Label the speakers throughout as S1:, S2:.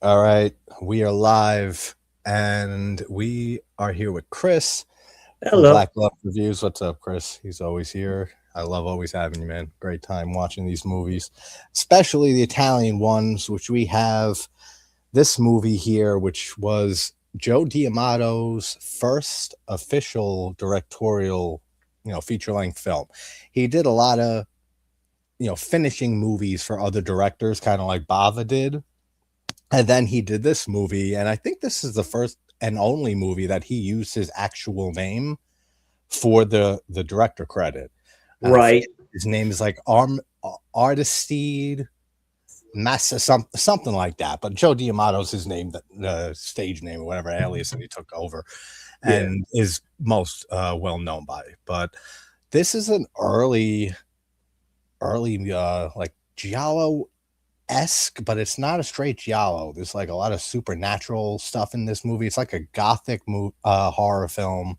S1: All right, we are live, and we are here with Chris from
S2: Hello.
S1: Black Love Reviews. What's up, Chris? He's always here. I love always having you, man. Great time watching these movies, especially the Italian ones, which we have this movie here, which was Joe D'Amato's first official directorial, feature-length film. He did a lot of, finishing movies for other directors, kind of like Bava did. And then he did this movie, and I think this is the first and only movie that he used his actual name for the director credit.
S2: Right.
S1: His name is like Artistide Massa, something like that. But Joe D'Amato's his name, the stage name or whatever alias that he took over, and is most well known by. But this is an early like Giallo esque, but it's not a straight Giallo. There's like a lot of supernatural stuff in this movie. It's like a Gothic horror film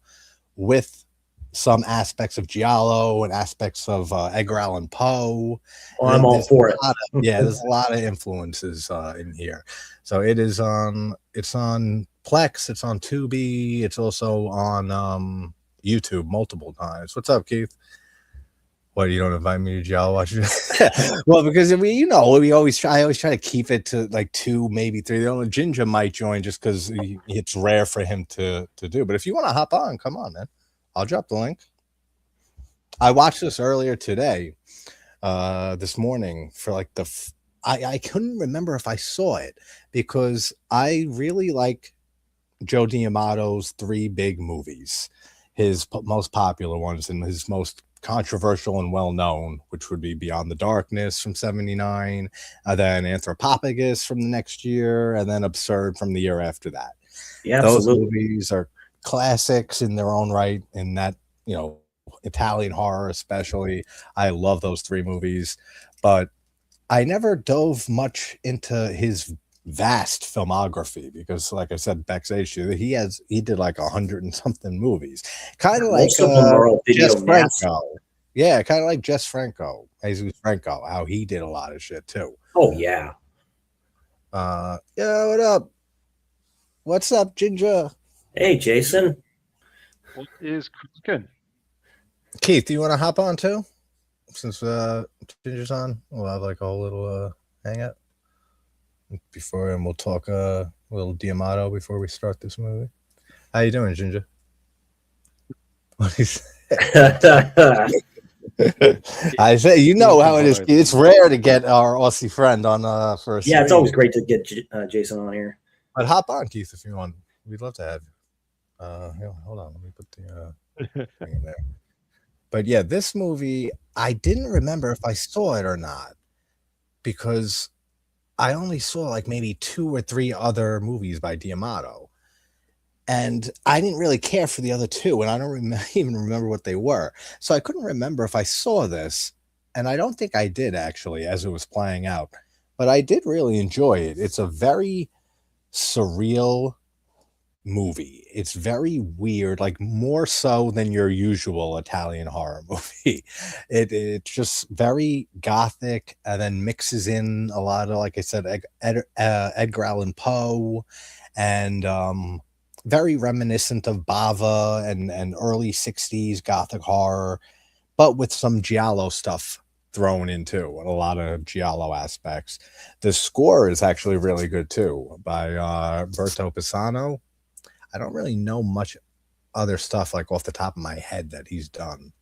S1: with some aspects of Giallo and aspects of Edgar Allan Poe.
S2: Oh, I'm all for it.
S1: There's a lot of influences in here. So it is it's on Plex, it's on Tubi, it's also on YouTube multiple times. What's up, Keith? What, you don't invite me to Giallo watch it? Well, because I always try to keep it to like 2, maybe 3. The only Ginja might join just because it's rare for him to do. But if you want to hop on, come on, man. I'll drop the link. I watched this earlier today, this morning for like I couldn't remember if I saw it because I really like Joe D'Amato's 3 big movies, his most popular ones and his most controversial and well-known, which would be Beyond the Darkness from 79, then Anthropophagus from the next year, and then Absurd from the year after that.
S2: Yeah,
S1: those
S2: absolutely.
S1: movies are classics in their own right, in that, Italian horror especially. I love those 3 movies, but I never dove much into his vast filmography because, like I said backstage, he did like 100 and something movies, kind of like
S2: Most of them are all video
S1: Jess
S2: nasty.
S1: Franco. Yeah, kind of like Jesus Franco, how he did a lot of shit too.
S2: Oh yeah.
S1: Yeah, what up? What's up, Ginja?
S2: Hey, Jason.
S3: What is cooking?
S1: Keith, do you want to hop on too? Since Ginger's on, we'll have like a whole little hangout before, and we'll talk a little D'Amato before we start this movie. How you doing, Ginger? What is I say, how it is. It's rare to get our Aussie friend on for a
S2: yeah, it's always great to get Jason on here.
S1: But hop on, Keith, if you want. We'd love to have you. Hold on, let me put the thing in there. But yeah, this movie, I didn't remember if I saw it or not because I only saw like maybe 2 or 3 other movies by D'Amato. And I didn't really care for the other 2, and I don't even remember what they were. So I couldn't remember if I saw this, and I don't think I did actually as it was playing out. But I did really enjoy it. It's a very surreal movie. It's very weird, like more so than your usual Italian horror movie. It's just very Gothic, and then mixes in a lot of, like I said, Edgar Allan Poe, and very reminiscent of Bava and early 60s Gothic horror, but with some Giallo stuff thrown into and a lot of Giallo aspects. The score is actually really good too, by Berto Pisano. I don't really know much other stuff like off the top of my head that he's done,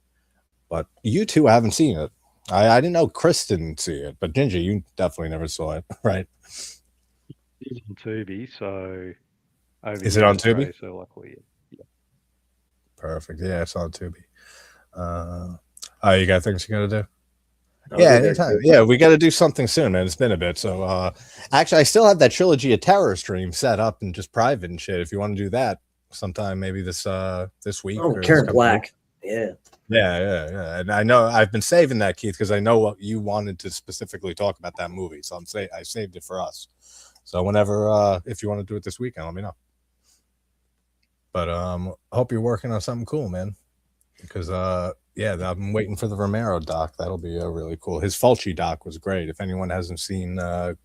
S1: but you two haven't seen it. I didn't know Chris didn't see it, but Ginger, you definitely never saw it, right?
S3: It's on Tubi, so
S1: is it on Tubi?
S3: So luckily, yeah.
S1: Perfect. Yeah, it's on Tubi. You got things you gotta do?
S2: Yeah,
S1: anytime. Yeah, we got to do something soon, man. It's been a bit. So, actually, I still have that Trilogy of Terror stream set up and just private and shit. If you want to do that sometime, maybe this week.
S2: Oh, Karen Black.
S1: Yeah. And I know I've been saving that, Keith, because I know what you wanted to specifically talk about that movie. So I saved it for us. So whenever, if you want to do it this weekend, let me know. But I hope you're working on something cool, man. Because Yeah, I'm waiting for the Romero doc. That'll be really cool. His Fulci doc was great. If anyone hasn't seen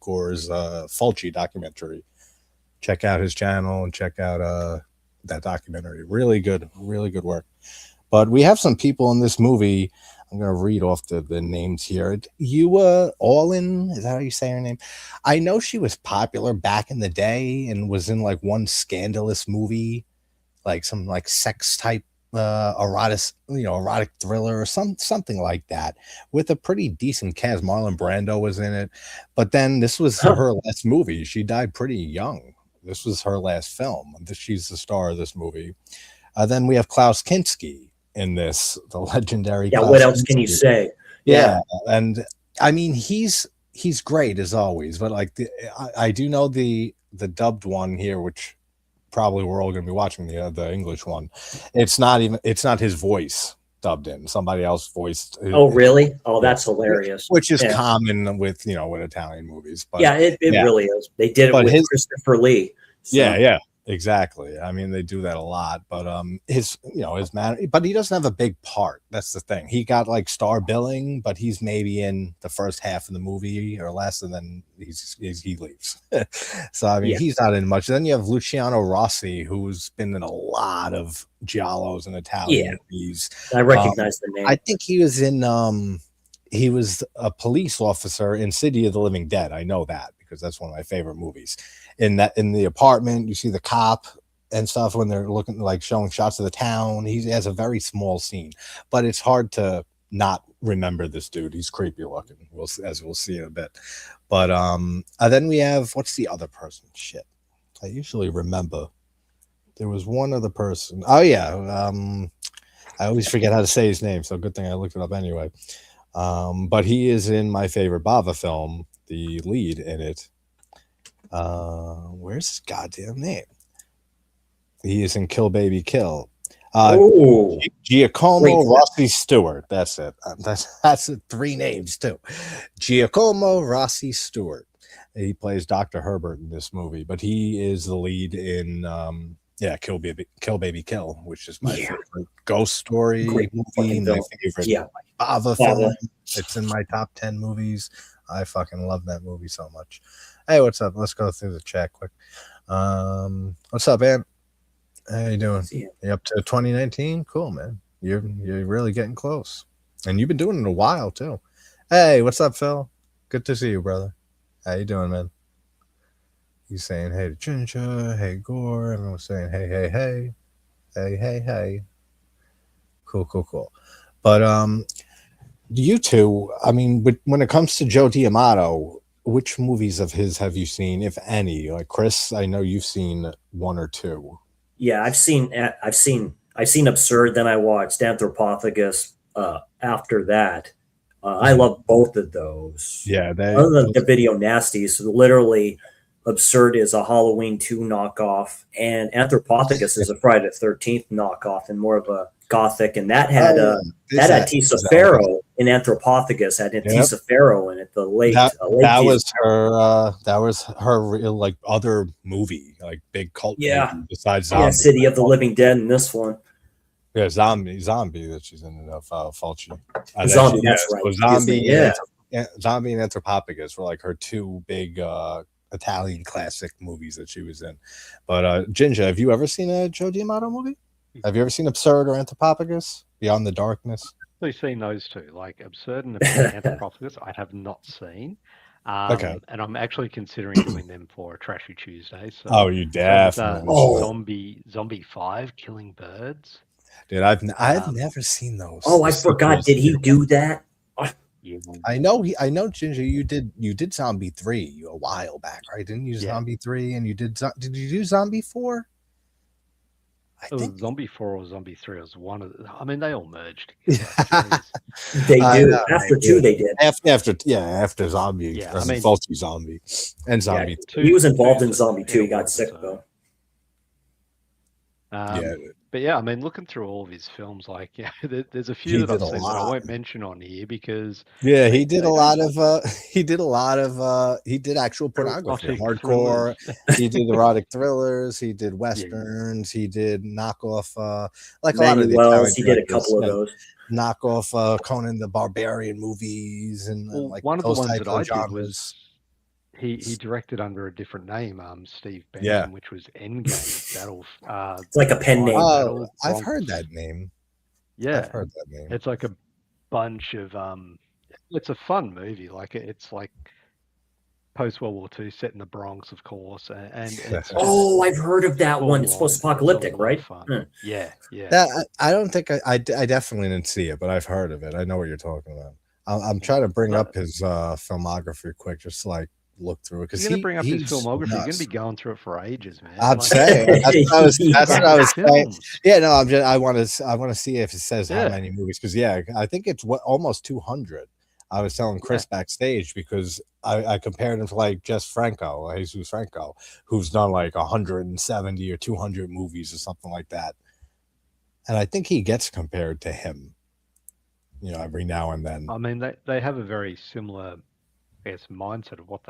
S1: Gore's Fulci documentary, check out his channel and check out that documentary. Really good work. But we have some people in this movie. I'm going to read off the names here. Allin, is that how you say her name? I know she was popular back in the day and was in like one scandalous movie, like some like sex type erotic thriller or something like that, with a pretty decent cast. Marlon Brando was in it, but then this was her last movie. She died pretty young. This was her last film. She's the star of this movie. Then we have Klaus Kinski in this, the legendary.
S2: Yeah,
S1: Klaus
S2: what else
S1: Kinski.
S2: can you say?
S1: Yeah, and I mean he's great as always, but like I do know the dubbed one here, which probably we're all going to be watching the English one. It's not his voice dubbed in. Somebody else voiced.
S2: Oh, really? Oh, that's hilarious.
S1: Which is common with with Italian movies. But
S2: it really is. They did it with Christopher Lee. So.
S1: Yeah, exactly. I mean, they do that a lot, but his man, but he doesn't have a big part. That's the thing. He got like star billing, but he's maybe in the first half of the movie or less, and then he leaves. So I mean, he's not in much. Then you have Luciano Rossi, who's been in a lot of giallos and Italian movies.
S2: I recognize the name.
S1: I think he was in he was a police officer in City of the Living Dead. I know that because that's one of my favorite movies. In the apartment, you see the cop and stuff when they're looking, like showing shots of the town. He has a very small scene, but it's hard to not remember this dude. He's creepy looking. As we'll see in a bit. But then we have, what's the other person? Shit, I usually remember. There was one other person. Oh yeah, I always forget how to say his name, so good thing I looked it up anyway. But he is in my favorite Bava film, the lead in it. Where's his goddamn name? He is in Kill Baby Kill. Giacomo Rossi Stewart. That's it. That's it. 3 names too. Giacomo Rossi Stewart. He plays Dr. Herbert in this movie, but he is the lead in Kill Baby Kill, which is my favorite ghost story movie. My favorite Bava film. It's in my top 10 movies. I fucking love that movie so much. Hey, what's up? Let's go through the chat quick. What's up, man? How you doing? You up to 2019? Cool, man. You're really getting close, and you've been doing it a while too. Hey, what's up, Phil? Good to see you, brother. How you doing, man? He's saying hey to Ginja, hey Gore. Everyone's saying hey. Cool. But you two, I mean, when it comes to Joe D'Amato, which movies of his have you seen, if any? Like Chris, I know you've seen 1 or 2.
S2: Yeah, I've seen Absurd. Then I watched Anthropophagus. After that, I love both of those.
S1: Yeah,
S2: other than the video nasties, so literally, Absurd is a Halloween 2 knockoff, and Anthropophagus is a Friday the 13th knockoff, and more of a Gothic, and that had Tisa Farrow in Anthropophagus. Had Tisa Farrow in it. The late
S1: that was her real like other movie, like big cult movie besides Zombie.
S2: City of the Living Dead in this one.
S1: Yeah, Zombie that she's in Fulci.
S2: Zombie, that's right.
S1: Zombie and Anthropophagus were like her 2 big Italian classic movies that she was in. But Ginja, have you ever seen a Joe D'Amato movie? Have you ever seen Absurd or Anthropophagus? Beyond the Darkness?
S3: I've seen those 2, like Absurd and Anthropophagus. I have not seen. Okay. And I'm actually considering doing them for a Trashy Tuesday. So,
S1: you definitely.
S3: Zombie 5, Killing Birds.
S1: Dude, I've never seen those.
S2: Oh, I forgot. Did he do that?
S1: Yeah. I know, Ginger. You did Zombie 3 a while back, right? Didn't you Zombie 3? And you did you do Zombie 4?
S3: It was Zombie 4 or Zombie 3. It was one of I mean, they all merged.
S2: They do. After 2, they did.
S1: After Zombie. Yeah, I mean, Fulci Zombie and Zombie.
S2: He was involved in Zombie 2. He got sick though.
S3: But yeah, I mean, looking through all of his films, like there's a few that I've seen that I won't mention on here because
S1: he did a lot of he did actual pornography, hardcore. He did erotic thrillers. He did westerns. He did knockoff like a lot of the
S2: he did a couple of those.
S1: knock off Conan the Barbarian movies and
S3: Well,
S1: like
S3: one of the
S1: those
S3: ones
S1: types
S3: that I
S1: of
S3: did
S1: genres.
S3: was he directed under a different name, Steve Benson,
S1: Yeah.
S3: which was Endgame Battle.
S2: It's like a pen name.
S1: Oh, I've heard that name.
S3: Yeah,
S1: I've heard that name.
S3: it's like a bunch of it's a fun movie. Like it's like post World War II, set in the Bronx, of course, and it's
S2: oh, I've heard of that one. It's post-apocalyptic, right?
S3: Yeah.
S1: That I don't think I definitely didn't see it, but I've heard of it. I know what you're talking about. I'm trying to bring up his filmography quick, just to, like, look through it, because
S3: you're gonna bring up his filmography.
S1: Nuts.
S3: You're gonna be going through it for ages, man.
S1: I'm saying that's what I was saying. Yeah, no, I want to see if it says how many movies, because I think it's almost 200. I was telling Chris backstage, because I compared him to like Jesus Franco, who's done like 170 or 200 movies or something like that, and I think he gets compared to him, every now and then.
S3: I mean, they have a very similar, I guess, mindset of what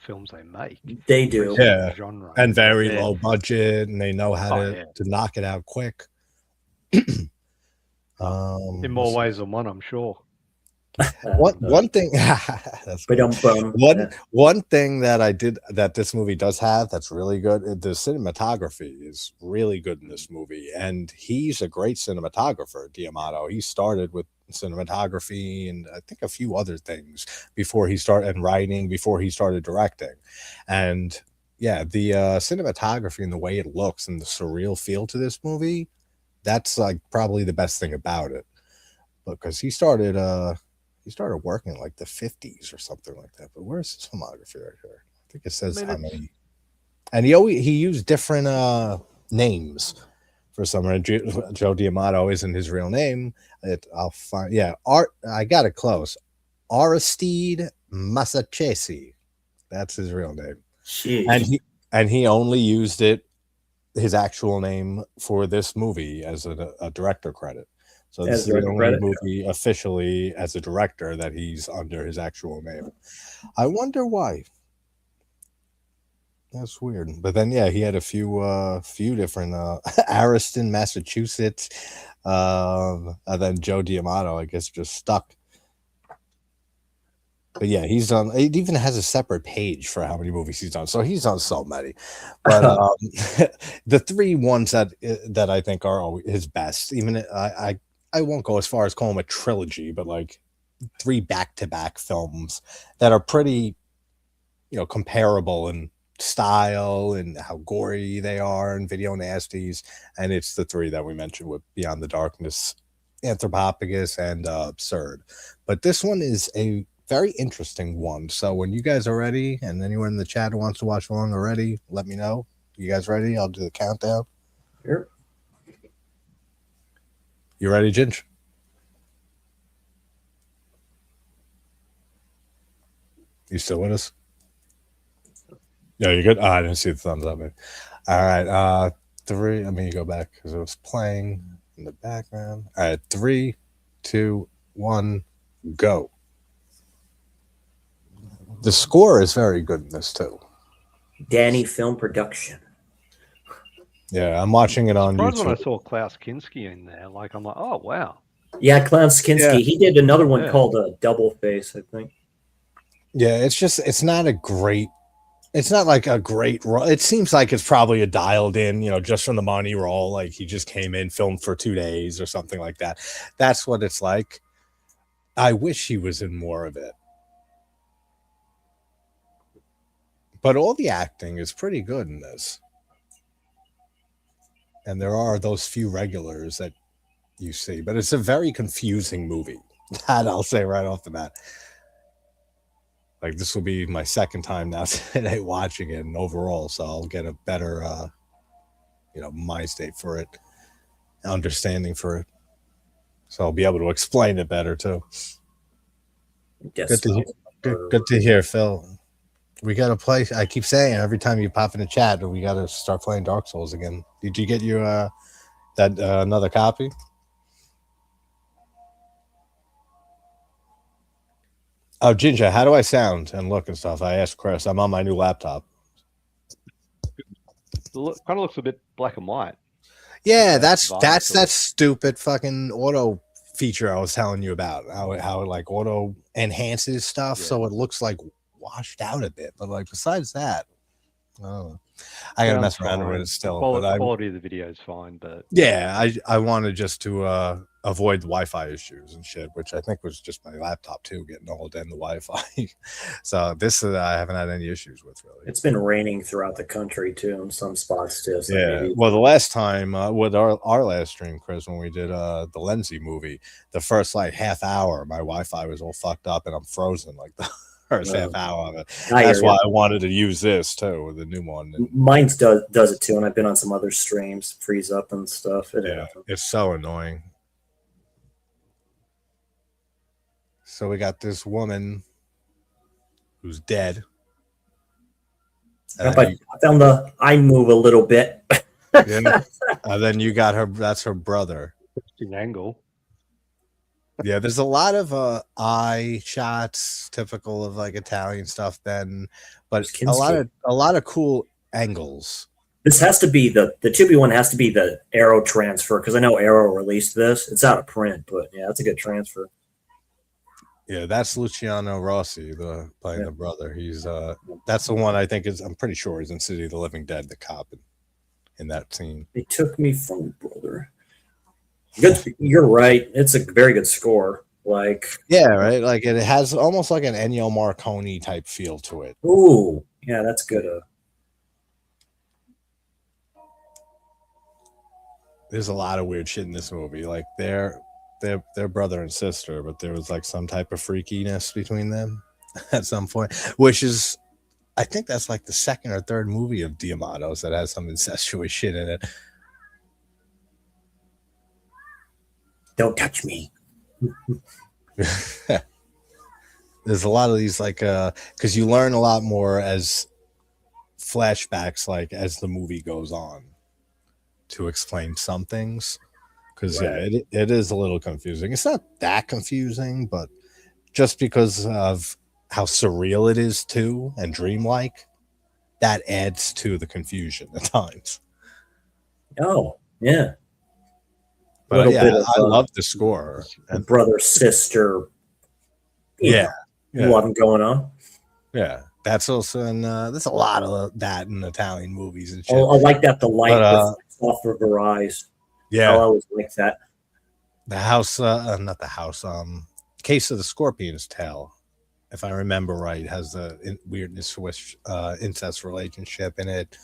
S3: films they make.
S2: They do,
S3: genre,
S1: and very low budget, and they know how to knock it out quick.
S3: In more ways than one, I'm sure.
S1: One thing one thing that this movie does have that's really good, the cinematography is really good in this movie, and he's a great cinematographer, D'Amato. He started with cinematography and I think a few other things before he started directing. And the cinematography and the way it looks and the surreal feel to this movie, that's like probably the best thing about it, because he started working in like the 50s or something like that. But where's his filmography right here? I think it says how many. And he used different names for some reason. Joe D'Amato isn't his real name. I'll find. Yeah, I got it close. Aristide Massachesi. That's his real name.
S2: Jeez.
S1: And he only used his actual name for this movie as a director credit. So this is the only movie officially as a director that he's under his actual name. I wonder why. That's weird. But then he had a few different Ariston, Massachusetts, and then Joe D'Amato, I guess, just stuck. But he's done. It even has a separate page for how many movies he's done. So he's done so many. But the three ones that I think are his best, even I won't go as far as call them a trilogy, but like 3 back-to-back films that are pretty, comparable in style and how gory they are and video nasties. And it's the 3 that we mentioned with Beyond the Darkness, Anthropophagus, and Absurd. But this one is a very interesting one. So when you guys are ready, and anyone in the chat who wants to watch along already, let me know. You guys ready? I'll do the countdown.
S2: Sure.
S1: You ready, Ginj? You still with us? Yeah, you good? I didn't see the thumbs up, man. All right. 3. Let me go back because it was playing in the background. All right. 3, 2, 1, go. The score is very good in this too.
S2: Danny Film Production.
S1: Yeah, I'm watching it on YouTube.
S3: When I saw Klaus Kinski in there, like I'm like, oh wow.
S2: Yeah, Klaus Kinski. He did another one called Double Face, I think.
S1: Yeah, it's not like a great role. It seems like it's probably a dialed in, just from the money roll. Like he just came in, filmed for 2 days or something like that. That's what it's like. I wish he was in more of it. But all the acting is pretty good in this. And there are those few regulars that you see. But it's a very confusing movie. That I'll say right off the bat. Like, this will be my second time now today watching it and overall. So I'll get a better, mind state for it. Understanding for it. So I'll be able to explain it better, too. Good to hear, Phil. We got to play. I keep saying every time you pop in the chat, we got to start playing Dark Souls again. Did you get your another copy? Oh, Ginja, how do I sound and look and stuff? I asked Chris. I'm on my new laptop.
S3: Kind of looks a bit black and white.
S1: Yeah, that's that stupid fucking auto feature I was telling you about, how it like auto enhances stuff, so it looks like washed out a bit. But like besides that, I don't know. I gotta mess around with it still.
S3: The quality of the video is fine, but
S1: yeah, I wanted just to avoid the Wi-Fi issues and shit, which I think was just my laptop too getting old and the Wi-Fi. So this I haven't had any issues with really.
S2: It's been raining throughout the country too in some spots too. So
S1: yeah.
S2: maybe...
S1: Well, the last time with our last stream, Chris, when we did the Lenzi movie, the first like half hour, my Wi-Fi was all fucked up and I'm frozen like the first half hour of it. That's why I wanted to use this too, the new one.
S2: Mine does it too, and I've been on some other streams, freeze up and stuff.
S1: It's so annoying. So we got this woman who's dead.
S2: I found the eye move a little bit.
S1: Yeah. And then you got her. That's her brother.
S3: Interesting angle.
S1: Yeah, there's a lot of eye shots, typical of like Italian stuff. Then, but a lot of cool angles.
S2: This has to be the Tubi one. Has to be the Arrow transfer because I know Arrow released this. It's out of print, but yeah, that's a good transfer.
S1: Yeah, that's Luciano Rossi, playing the brother. He's that's the one I think is. I'm pretty sure he's in City of the Living Dead, the cop in that scene.
S2: They took me from brother. Good, you're right. It's a very good score. Like
S1: right, like it has almost like an Ennio Morricone type feel to it.
S2: Ooh, yeah, that's good.
S1: There's a lot of weird shit in this movie. Like they're brother and sister, but there was like some type of freakiness between them at some point, which is, I think that's like the second or third movie of D'Amato's that has some incestuous shit in it.
S2: Don't touch me.
S1: There's a lot of these like because you learn a lot more as flashbacks, like as the movie goes on, to explain some things. Because it is a little confusing. It's not that confusing, but just because of how surreal it is too and dreamlike, that adds to the confusion at times.
S2: Oh yeah.
S1: But yeah, I love the score.
S2: And brother, sister.
S1: Yeah.
S2: Love going on.
S1: Yeah. That's also in, there's a lot of that in Italian movies and shit.
S2: Oh, I like that the light off of her eyes.
S1: Yeah.
S2: I always like that.
S1: The house, not the house, Case of the Scorpion's Tail, if I remember right, has the weirdness with incest relationship in it.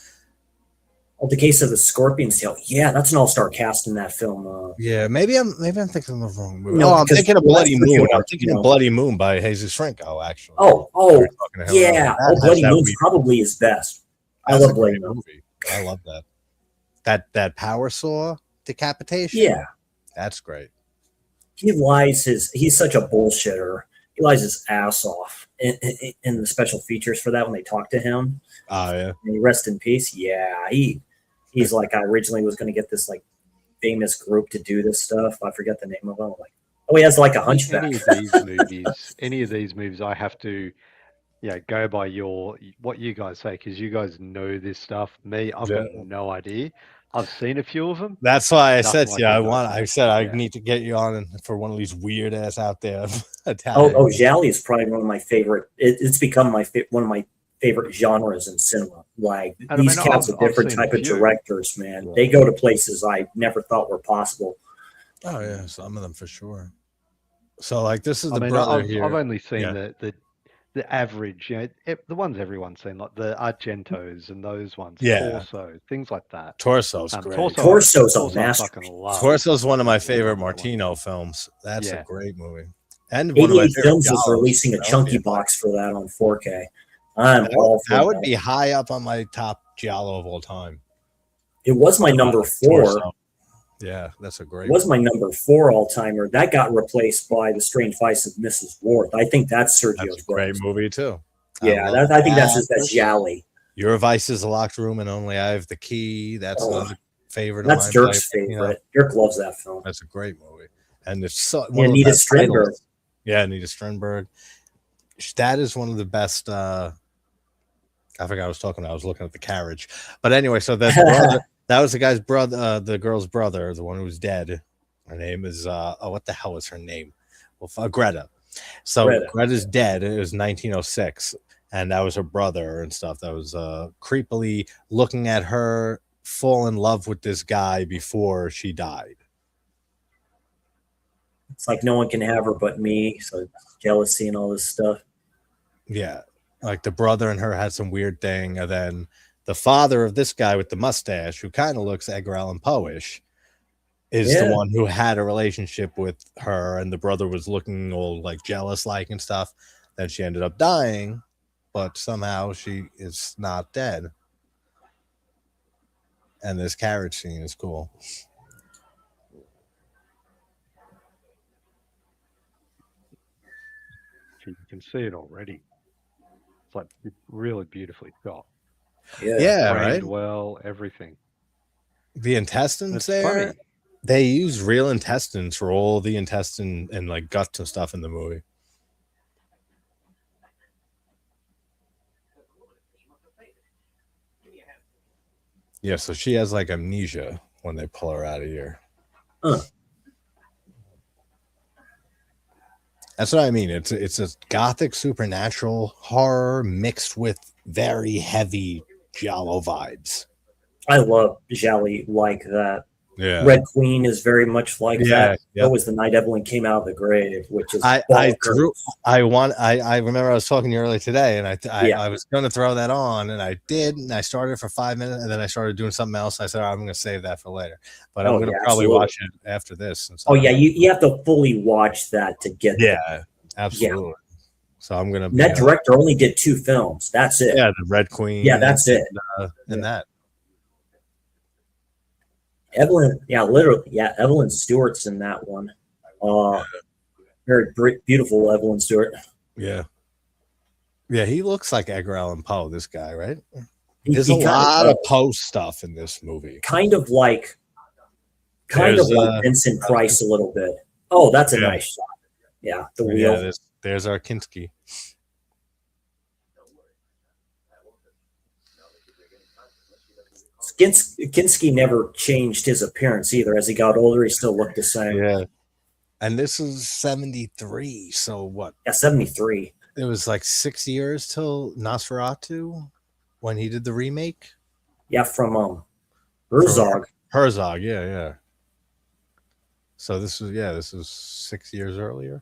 S2: Oh, the Case of the Scorpion's Tail. Yeah, that's an all-star cast in that film.
S1: Yeah, maybe I'm thinking of the wrong movie.
S2: No,
S1: I'm thinking of Bloody Moon. I'm thinking of Bloody Moon by Jesus Franco, actually.
S2: Yeah. Bloody Moon's probably his best. I love Bloody Moon.
S1: I love that. That power saw decapitation.
S2: Yeah.
S1: That's great.
S2: He's such a bullshitter. He lies his ass off in the special features for that when they talk to him.
S1: Oh, yeah.
S2: And he rest in peace. Yeah. He's like, I originally was going to get this like famous group to do this stuff. I forget the name of them. Like, he has like a hunchback.
S3: Any of these movies, I have to, go by what you guys say, because you guys know this stuff. Me, I've got no idea. I've seen a few of them.
S1: That's why I said, I need to get you on for one of these weird ass out there.
S2: Giallo is probably one of my favorite. It's become one of my favorite genres in cinema. Like these cats are different type of directors, man. They go to places I never thought were possible.
S1: Oh yeah, some of them for sure. So like this is brother here.
S3: I've only seen the average, the ones everyone's seen, like the Argentos and those ones. Torso, things like that.
S1: Torso's great.
S2: Torso's a masterpiece.
S1: Torso's one of my favorite Martino films. That's a great movie. And
S2: 88 Films is releasing a chunky box for that on 4K.
S1: That would be high up on my top Giallo of all time.
S2: It was my number 4.
S1: Torso. Yeah, that's a great.
S2: It was my number 4 all-timer. That got replaced by The Strange Vice of Mrs. Worth. I think that's Sergio's.
S1: That's a great movie too.
S2: Yeah, I think that's his best Giallo.
S1: Your Vice is a locked room and only I have the key. That's another favorite.
S2: That's Dirk's favorite. Dirk loves that film.
S1: That's a great movie, and it's so.
S2: Nita Strindberg.
S1: Yeah, Nita Strindberg. That is one of the best. I forgot I was talking. I was looking at the carriage, but anyway, so that brother, that was the guy's brother, the girl's brother, the one who was dead. Her name is what the hell was her name? Well, Greta. So
S2: Greta.
S1: Greta's dead. It was 1906, and that was her brother and stuff. That was creepily looking at her fall in love with this guy before she died.
S2: It's like no one can have her but me. So jealousy and all this stuff.
S1: Yeah, like the brother and her had some weird thing, and then the father of this guy with the mustache, who kind of looks Edgar Allan Poe-ish, is the one who had a relationship with her, and the brother was looking all like jealous like and stuff. Then she ended up dying, but somehow she is not dead. And this carriage scene is cool.
S3: You can see it already. It's like really beautifully shot.
S1: Yeah,
S3: framed
S1: right.
S3: Well, everything.
S1: The intestines
S3: It's
S1: there.
S3: funny.
S1: They use real intestines for all the intestine and like guts and stuff in the movie. Yeah, so she has like amnesia when they pull her out of here. That's what I mean. It's a gothic supernatural horror mixed with very heavy Giallo vibes.
S2: I love Giallo like that.
S1: Yeah.
S2: Red Queen is very much like that.
S1: Yep.
S2: That was the night Evelyn came out of the grave, which is
S1: I remember I was talking to you earlier today, and I was going to throw that on, and I did, and I started for 5 minutes, and then I started doing something else. And I said, I'm going to save that for later, but I'm going to probably watch it after this.
S2: Oh yeah, you have to fully watch that to get
S1: that. Absolutely. Yeah. So I'm going to.
S2: That director only did 2 films. That's it.
S1: Yeah, the Red Queen.
S2: Yeah, that's it.
S1: And that.
S2: Evelyn, literally, Evelyn Stewart's in that one. Very beautiful Evelyn Stewart.
S1: Yeah, he looks like Edgar Allan Poe. This guy, right? There's a lot of Poe stuff in this movie.
S2: Kind of like Vincent Price a little bit. Oh, that's a nice shot. Yeah, the wheel.
S1: Yeah, there's our Kinski.
S2: Kinski never changed his appearance either. As he got older, he still looked the same.
S1: Yeah. And this is 73. So what?
S2: Yeah, 73.
S1: It was like 6 years till Nosferatu when he did the remake.
S2: Yeah, from Herzog.
S1: Herzog, yeah. So this was 6 years earlier.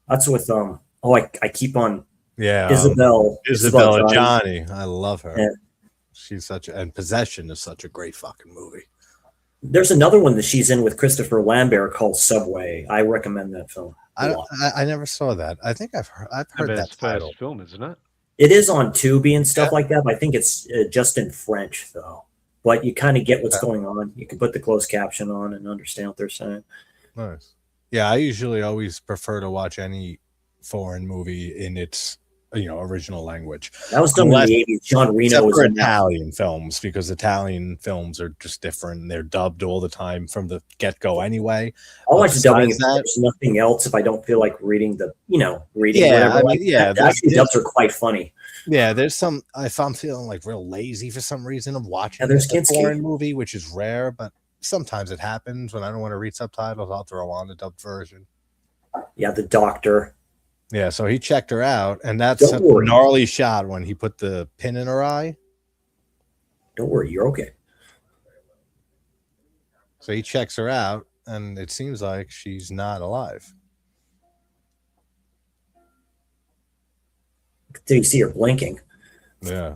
S2: That's with I keep on.
S1: Yeah,
S2: Isabella
S1: Johnny. I love her. Yeah. She's and Possession is such a great fucking movie.
S2: There's another one that she's in with Christopher Lambert called Subway. I recommend that film.
S1: I never saw that. I think I've heard that title.
S3: First film, isn't it?
S2: It is on Tubi and stuff like that. But I think it's just in French though. But you kind of get what's going on. You can put the closed caption on and understand what they're saying.
S1: Nice. Yeah, I usually always prefer to watch any foreign movie in its original language.
S2: That was done in the 80s. John Reno was in
S1: Italian films, because Italian films are just different. They're dubbed all the time from the get-go anyway.
S2: I'll watch the dubbing if there's nothing else, if I don't feel like reading whatever. Actually, dubs are quite funny.
S1: Yeah, there's some, if I'm feeling like real lazy for some reason of watching
S2: there's
S1: a foreign movie, which is rare, but sometimes it happens when I don't want to read subtitles. I'll throw on the dubbed version.
S2: Yeah, The Doctor.
S1: Yeah, so he checked her out, and that's a gnarly shot when he put the pin in her eye.
S2: Don't worry, you're okay.
S1: So he checks her out, and it seems like she's not alive.
S2: Did you see her blinking?
S1: Yeah.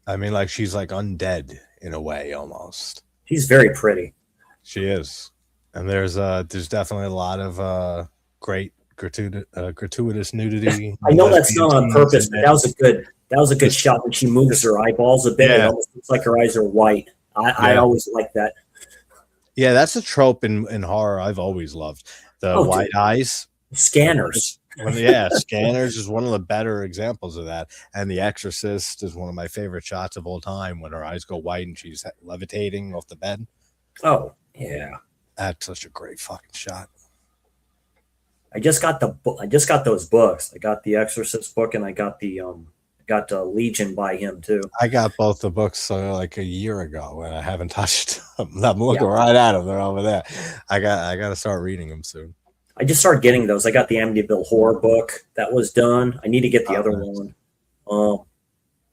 S1: I mean, like, she's like undead in a way, almost.
S2: She's very pretty.
S1: She is. And there's definitely a lot of great gratuitous nudity.
S2: I know that's not on purpose, but that was a good shot when she moves her eyeballs a bit. It almost looks like her eyes are white. I always like that.
S1: Yeah, that's a trope in horror I've always loved. The white eyes.
S2: Scanners.
S1: Scanners is one of the better examples of that. And The Exorcist is one of my favorite shots of all time, when her eyes go white and she's levitating off the bed.
S2: Oh, yeah.
S1: That's such a great fucking shot.
S2: I just got those books. I got the Exorcist book, and I got the got Legion by him too.
S1: I got both the books like a year ago, and I haven't touched them. I'm looking right at them; they're over there. I got to start reading them soon.
S2: I just started getting those. I got the Amityville horror book that was done. I need to get the other one.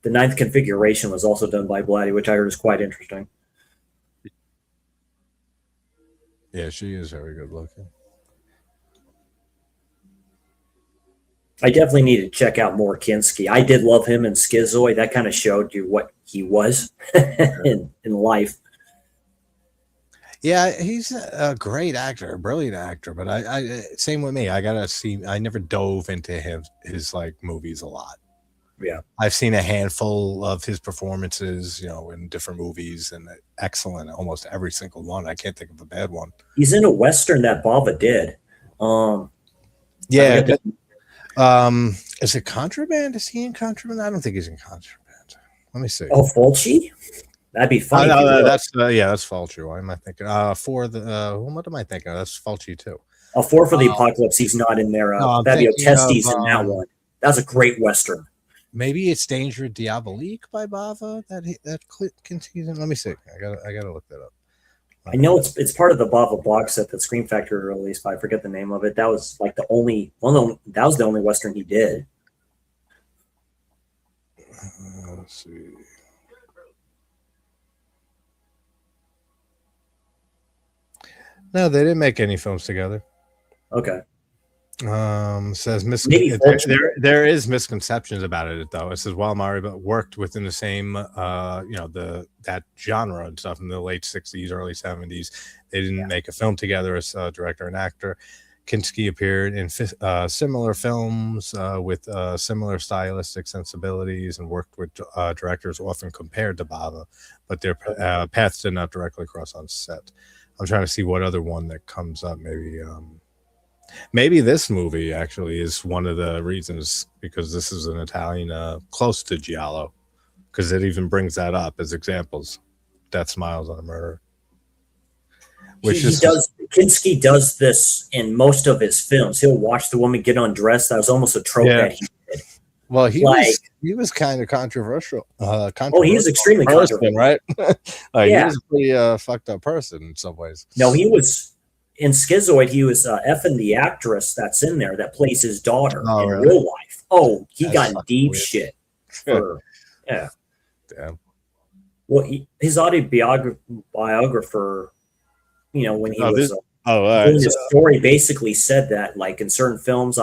S2: The Ninth Configuration was also done by Blatty, which I heard is quite interesting.
S1: Yeah, she is very good looking.
S2: I definitely need to check out more Kinski. I did love him in Schizoid. That kind of showed you what he was in life.
S1: Yeah, he's a great actor, a brilliant actor. But I same with me. I gotta see. I never dove into his like movies a lot.
S2: Yeah,
S1: I've seen a handful of his performances, in different movies, and excellent. Almost every single one. I can't think of a bad one.
S2: he's in a Western that Bava did.
S1: Yeah. Is it Contraband? Is he in Contraband? I don't think he's in Contraband. Let me see.
S2: Oh, Fulci? That'd be funny.
S1: That's Fulci. Why am I thinking? What am I thinking? That's Fulci too.
S2: For the Apocalypse, he's not in there. Fabio Testi's in that one. That's a great Western.
S1: Maybe it's Danger Diabolique by Bava that continues. Let me see. I gotta look that up.
S2: I know it's part of the Bava box set that Scream Factory released, but I forget the name of it. That was like the only Western he did.
S1: Let's see. No, they didn't make any films together.
S2: Okay.
S1: Says there is misconceptions about it though. It says while Mario worked within the same that genre and stuff in the late 60s, early 70s, they didn't make a film together as director and actor. Kinski appeared in similar films with similar stylistic sensibilities and worked with directors often compared to Bava, but their paths did not directly cross on set. I'm trying to see what other one that comes up. Maybe this movie actually is one of the reasons, because this is an Italian close to Giallo, because it even brings that up as examples. Death Smiles on a Murder.
S2: Kinski does this in most of his films. He'll watch the woman get undressed. That was almost a trope that he did.
S1: Well, he was kind of controversial.
S2: He was extremely controversial,
S1: right? He was a pretty fucked up person in some ways.
S2: No, he was in Schizoid. He was effing the actress that's in there that plays his daughter in real life. Oh, he got in deep shit. Damn. Well, his autobiographer, when he was doing his story, basically said that, like, in certain films,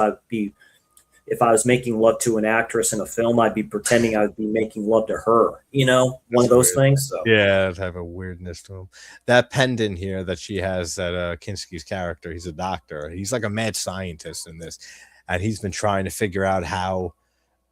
S2: if I was making love to an actress in a film, I'd be pretending I would be making love to her. One of those things. So.
S1: Yeah, it'd have a weirdness to him. That pendant here that she has, that Kinski's character, he's a doctor. He's like a mad scientist in this, and he's been trying to figure out how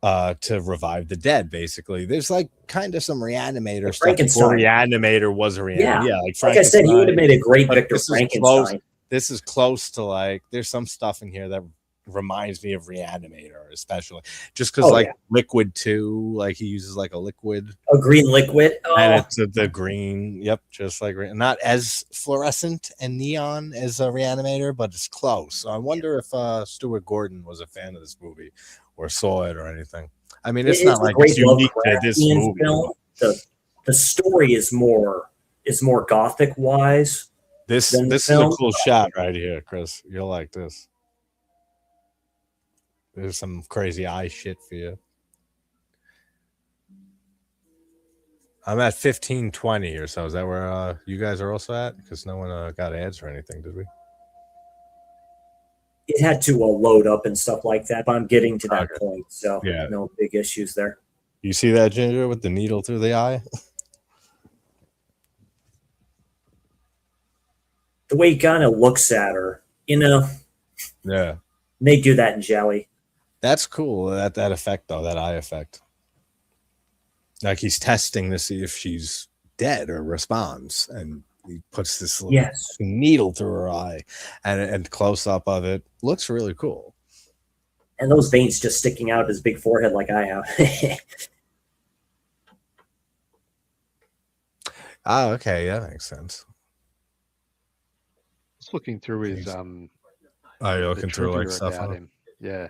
S1: to revive the dead. Basically, there's like kind of some Reanimator stuff. Reanimator was a Reanimator. Yeah, like
S2: I said, he would have made a great Victor Frankenstein.
S1: This is close to, like, there's some stuff in here that reminds me of Reanimator, especially just because Liquid 2, like he uses like a liquid,
S2: a green liquid,
S1: and it's the green, just like not as fluorescent and neon as a Reanimator, but it's close. So I wonder if Stuart Gordon was a fan of this movie or saw it or anything. I mean, it's not like it's unique to this movie.
S2: Film. The story is more Gothic wise.
S1: This is a cool shot right here, Chris. You'll like this. There's some crazy eye shit for you. I'm at 15:20 or so. Is that where you guys are also at? Because no one got ads or anything, did we?
S2: It had to load up and stuff like that, but I'm getting to that point, so no big issues there.
S1: You see that, Ginger, with the needle through the eye?
S2: The way he kind of looks at her,
S1: Yeah.
S2: They do that in Jelly.
S1: That's cool. That effect, though, that eye effect. Like he's testing to see if she's dead or responds, and he puts this little needle through her eye, and close up of it looks really cool.
S2: And those veins just sticking out of his big forehead, like I have.
S1: Oh, okay, yeah, that makes sense.
S3: Just looking through his
S1: you're looking through like stuff on
S3: him. Yeah.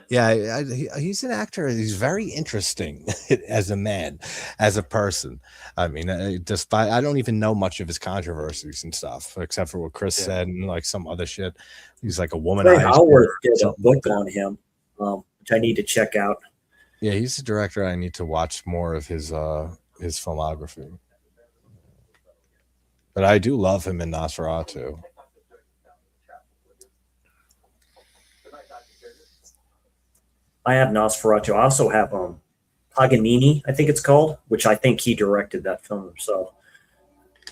S1: Yeah, he's an actor. He's very interesting as a man, as a person. I mean, despite I don't even know much of his controversies and stuff, except for what Chris said and like some other shit. He's like a
S2: Ray
S1: womanizer.
S2: Howard did a book on him, which I need to check out.
S1: Yeah, he's a director. I need to watch more of his filmography. But I do love him in Nosferatu.
S2: I have Nosferatu. I also have Paganini, I think it's called, which I think he directed that film himself,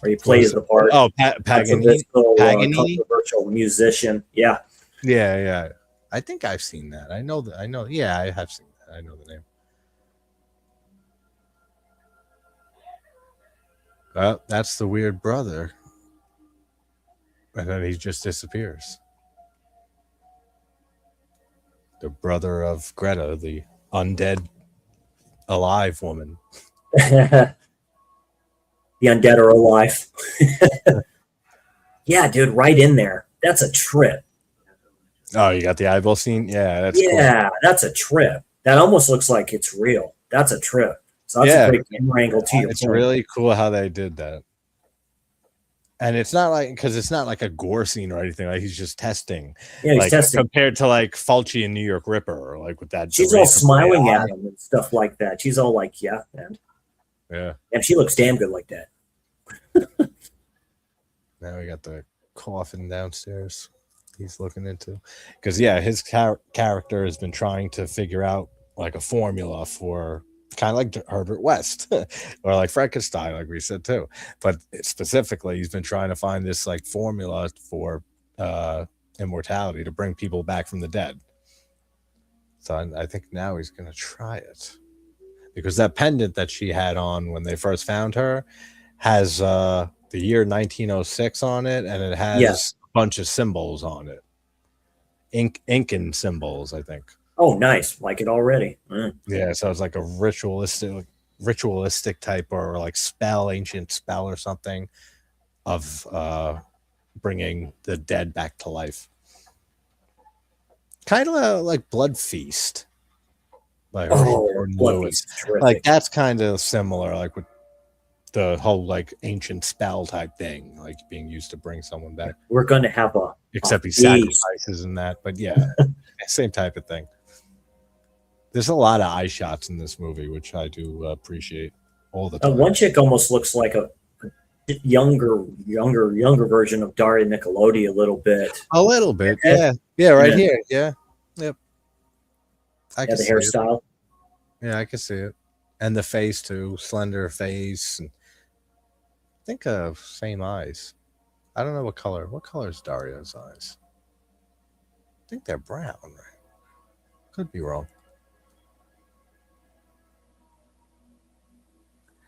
S2: where he plays the part.
S1: Oh, Paganini,
S2: controversial musician. Yeah,
S1: yeah. I think I've seen that. I know that. I know. Yeah, I have seen that. I know the name. Well, that's the weird brother, and then he just disappears. The brother of Greta, the undead alive woman.
S2: The undead are alive. Yeah, dude, right in there. That's a trip.
S1: Oh, you got the eyeball scene? Yeah, that's cool.
S2: That's a trip. That almost looks like it's real. That's a trip. So that's a great camera angle to your
S1: It's
S2: point.
S1: really cool how they did that. And it's not like, because it's not like a gore scene or anything. Like he's just testing.
S2: Yeah, he's
S1: like,
S2: testing.
S1: Compared to like Fulci and New York Ripper, or like with that.
S2: She's all smiling at him and stuff like that. She's all like, yeah, man.
S1: Yeah.
S2: And she looks damn good like that.
S1: Now we got the coffin downstairs he's looking into. Because, yeah, his character has been trying to figure out like a formula for kind of like Herbert West or like Frankenstein, like we said too. But specifically, he's been trying to find this like formula for immortality to bring people back from the dead. So I think now he's going to try it. Because that pendant that she had on when they first found her has the year 1906 on it, and it has a bunch of symbols on it. Incan symbols, I think.
S2: Oh, nice. Like it already.
S1: Yeah, so it's like a ritualistic type or like ancient spell or something of bringing the dead back to life. Kind of like Blood Feast. Like,
S2: Blood Feast.
S1: Like that's kind of similar, like with the whole like ancient spell type thing, like being used to bring someone back.
S2: We're going to have
S1: except he sacrifices and that, but yeah, same type of thing. There's a lot of eye shots in this movie, which I do appreciate all the time.
S2: One chick almost looks like a younger version of Daria Nicolodi a little bit. Yeah, right here. Yeah, yep. I can the hairstyle.
S1: Yeah, I can see it, and the face too, slender face. And I think same eyes. I don't know what color. What color is Daria's eyes? I think they're brown. Right? Could be wrong.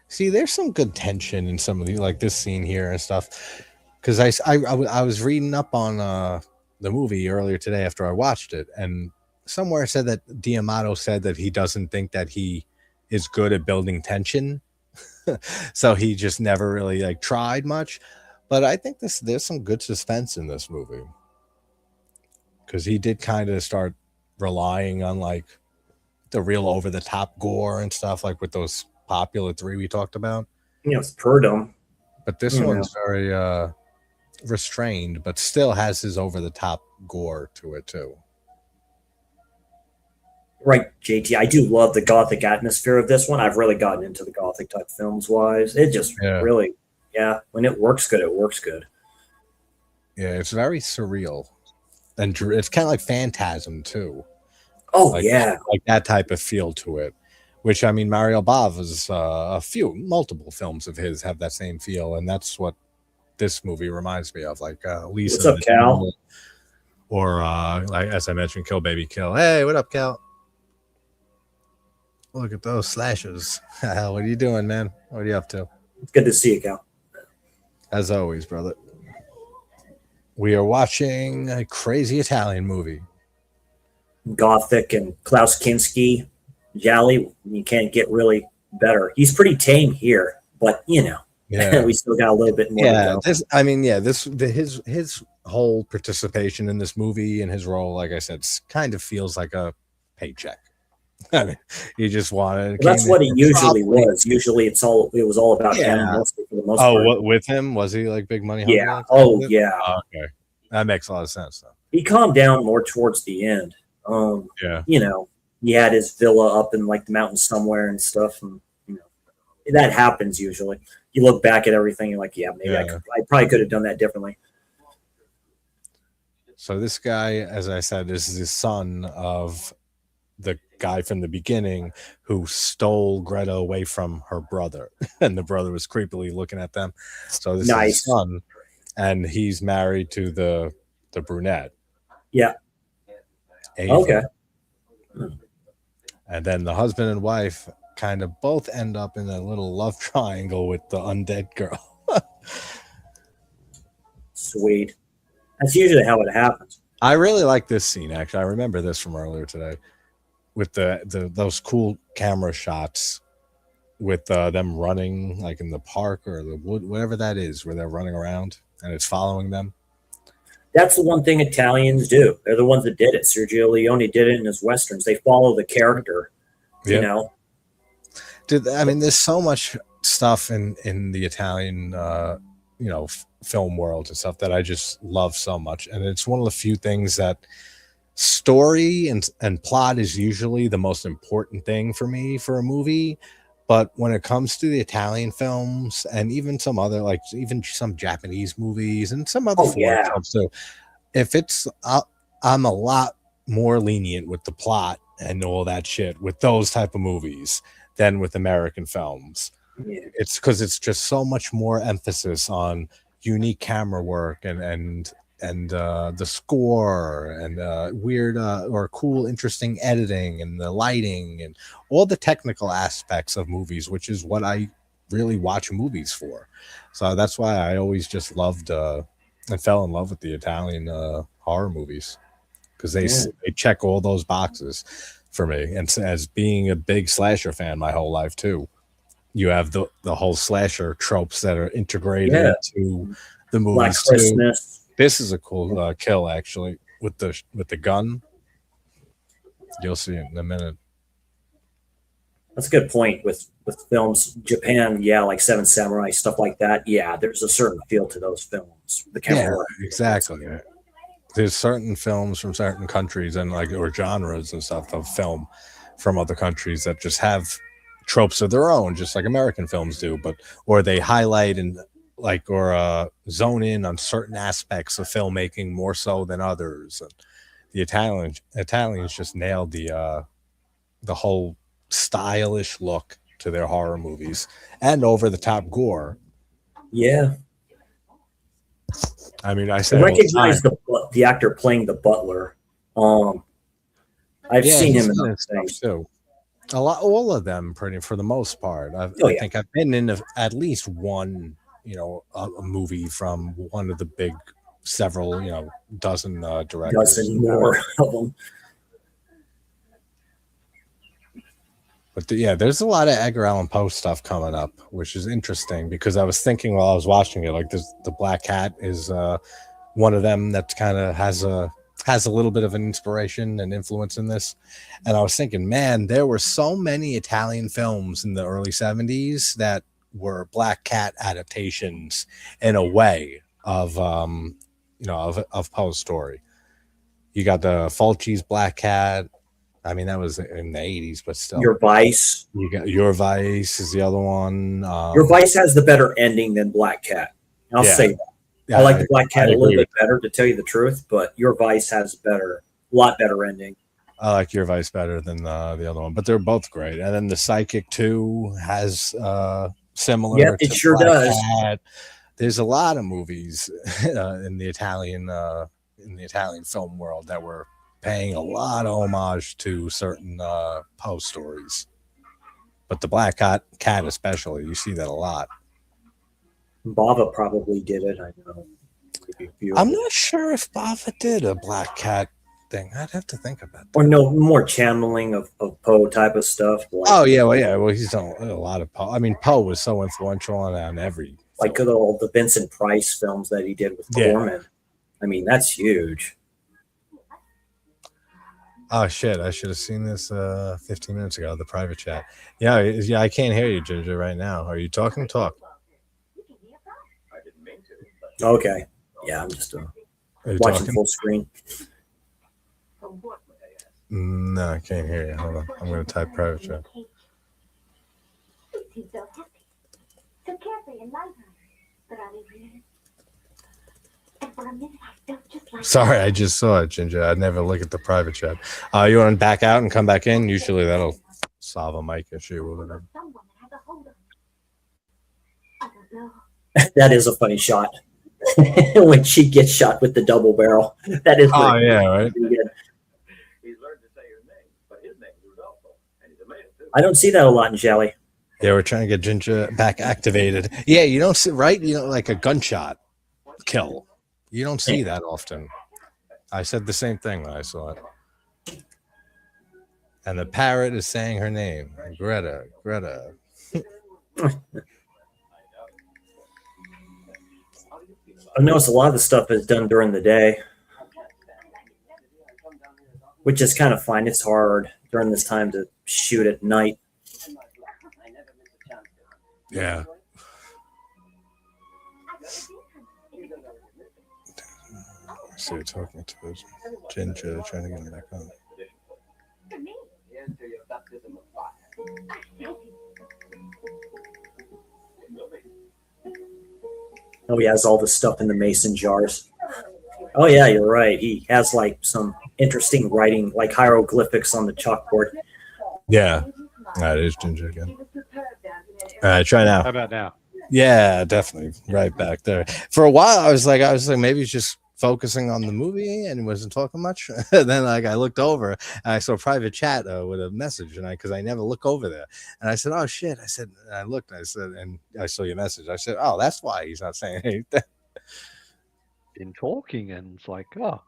S1: See, there's some good tension in some of the like this scene here and stuff. Because I was reading up on the movie earlier today after I watched it, and somewhere said that D'Amato said that he doesn't think that he is good at building tension, so he just never really like tried much. But I think there's some good suspense in this movie, because he did kind of start relying on like the real over the top gore and stuff, like with those popular 3 we talked about.
S2: It's Purdom.
S1: But this one's very restrained, but still has his over the top gore to it too.
S2: Right, JT. I do love the Gothic atmosphere of this one. I've really gotten into the Gothic type films wise. It just really, when it works good, it works good.
S1: Yeah, it's very surreal. And it's kind of like Phantasm too.
S2: Oh,
S1: like,
S2: yeah.
S1: Like that type of feel to it. Which, I mean, Mario Bava's multiple films of his have that same feel. And that's what this movie reminds me of. Like Lisa.
S2: What's up, Cal?
S1: Or, like as I mentioned, Kill Baby Kill. Hey, what up, Cal? Look at those slashes. What are you doing, man? What are you up to?
S2: It's good to see you, Cal.
S1: As always, brother. We are watching a crazy Italian movie.
S2: Gothic and Klaus Kinski. Giallo, you can't get really better. He's pretty tame here, but we still got a little bit more to go.
S1: His whole participation in this movie and his role, like I said, kind of feels like a paycheck. I mean, he just wanted.
S2: Well, that's what it usually was. Usually, it was all about him, mostly for the most part.
S1: Oh, with him, was he like big money?
S2: Yeah. Oh, yeah.
S1: Oh, okay, that makes a lot of sense, though.
S2: He calmed down more towards the end.
S1: Yeah.
S2: You know, he had his villa up in like the mountains somewhere and stuff, and you know, that happens usually. You look back at everything, you're like, yeah, maybe I probably could have done that differently.
S1: So this guy, as I said, is the son of the guy from the beginning who stole Greta away from her brother, and the brother was creepily looking at them. So this is his son, and he's married to the brunette.
S2: Yeah.
S1: Ava.
S2: Okay.
S1: And then the husband and wife kind of both end up in a little love triangle with the undead girl.
S2: Sweet. That's usually how it happens.
S1: I really like this scene, actually. I remember this from earlier today with those cool camera shots with them running like in the park or the wood, whatever that is, where they're running around and it's following them.
S2: That's the one thing Italians do. They're the ones that did it. Sergio Leone did it in his Westerns. They follow the character, you know?
S1: Dude, I mean, there's so much stuff in the Italian, film world and stuff that I just love so much. And it's one of the few things that story and plot is usually the most important thing for me for a movie. But when it comes to the Italian films and even some other, like even some Japanese movies and some other foreign films too, if it's, I'm a lot more lenient with the plot and all that shit with those type of movies than with American films. Yeah. It's because it's just so much more emphasis on unique camera work and the score and weird or cool, interesting editing and the lighting and all the technical aspects of movies, which is what I really watch movies for. So that's why I always just loved and fell in love with the Italian horror movies, because they check all those boxes for me. And as being a big slasher fan my whole life too, you have the whole slasher tropes that are integrated into the movies. Black Christmas. This is a cool kill, actually, with the gun. You'll see it in a minute.
S2: That's a good point with films. Japan, like Seven Samurai, stuff like that. Yeah, there's a certain feel to those films. The camera work.
S1: Exactly. There's certain films from certain countries and or genres and stuff of film from other countries that just have tropes of their own, just like American films do, or they highlight and or zone in on certain aspects of filmmaking more so than others. And the Italians just nailed the whole stylish look to their horror movies and over the top gore.
S2: Yeah.
S1: I mean, I
S2: recognize the actor playing the butler. I've seen him in other things
S1: too. All of them, for the most part. I think I've been in at least one, a movie from one of the big several, dozen directors.
S2: Dozen more of them.
S1: But there's a lot of Edgar Allan Poe stuff coming up, which is interesting because I was thinking while I was watching it, the Black Cat is one of them that kind of has a little bit of an inspiration and influence in this. And I was thinking, man, there were so many Italian films in the early 70s that were Black Cat adaptations in a way of Poe's story. You got the Fulci's Black Cat. I mean, that was in the 80s, but still.
S2: Your Vice.
S1: You got Your Vice is the other one.
S2: Your Vice has the better ending than Black Cat. I'll say that. Yeah, I like the Black Cat a little bit better, to tell you the truth, but Your Vice has a lot better ending.
S1: I like Your Vice better than the other one, but they're both great. And then the Psychic 2 has similar.
S2: Yeah, it sure does.
S1: Cat. There's a lot of movies in the Italian film world that were paying a lot of homage to certain Poe stories. But the Black Cat especially, you see that a lot.
S2: Bava probably did it. I know.
S1: I'm not sure if Bava did a Black Cat thing. I'd have to think about that.
S2: Or no, more channeling of Poe type of stuff.
S1: Well, he's done a lot of Poe. I mean, Poe was so influential on every film.
S2: All the Vincent Price films that he did with Corman. I mean, that's huge.
S1: Oh shit! I should have seen this 15 minutes ago. The private chat. Yeah, I can't hear you, Ginger, right now. Are you talking? Talk.
S2: Okay. Yeah, I'm just watching full screen.
S1: No, I can't hear you. Hold on. I'm going to type private chat. Sorry, I just saw it, Ginger. I never look at the private chat. You want to back out and come back in? Usually that'll solve a mic issue or whatever.
S2: That is a funny shot. When she gets shot with the double barrel. That is
S1: pretty yeah, right?
S2: Good. I don't see that a lot in Jelly.
S1: Yeah, we're trying to get Ginger back activated. Yeah, you don't see, right? You know, like a gunshot kill. You don't see that often. I said the same thing when I saw it. And the parrot is saying her name. Greta. Greta.
S2: I've noticed a lot of the stuff is done during the day, which is kind of fine. It's hard during this time to shoot at night.
S1: Yeah. So you're talking to Ginger, trying to get him back on.
S2: Oh, he has all the stuff in the mason jars. Oh, yeah, you're right. He has like some interesting writing, like hieroglyphics on the chalkboard.
S1: Yeah. That is Ginger again. All right, try now.
S3: How about now?
S1: Yeah, definitely. Right back there. For a while, I was like, maybe he's just focusing on the movie and wasn't talking much. Then, like, I looked over and I saw a private chat with a message, and because I never look over there, and I said, "Oh shit!" I said, and I looked, and I said, and I saw your message. I said, "Oh, that's why he's not saying anything."
S3: Been talking, and it's like, oh,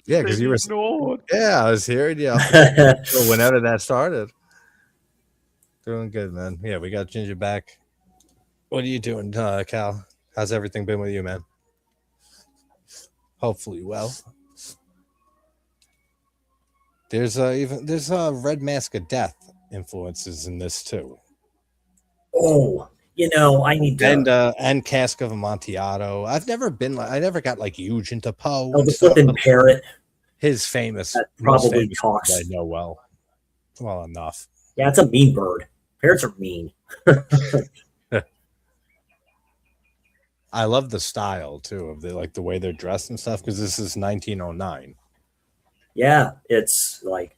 S1: yeah, because you were
S3: ignored.
S1: Yeah, I was hearing you whenever that started. Doing good, man. Yeah, we got Ginger back. What are you doing, Cal? How's everything been with you, man? Hopefully well. There's Red Mask of Death influences in this too.
S2: Oh, I need
S1: to and Cask of Amontillado. I never got like huge into Poe.
S2: Oh, the flipping parrot.
S1: His famous,
S2: that probably talks.
S1: I know well enough.
S2: Yeah, it's a mean bird. Parrots are mean.
S1: I love the style too of the way they're dressed and stuff, because this is 1909.
S2: Yeah, it's like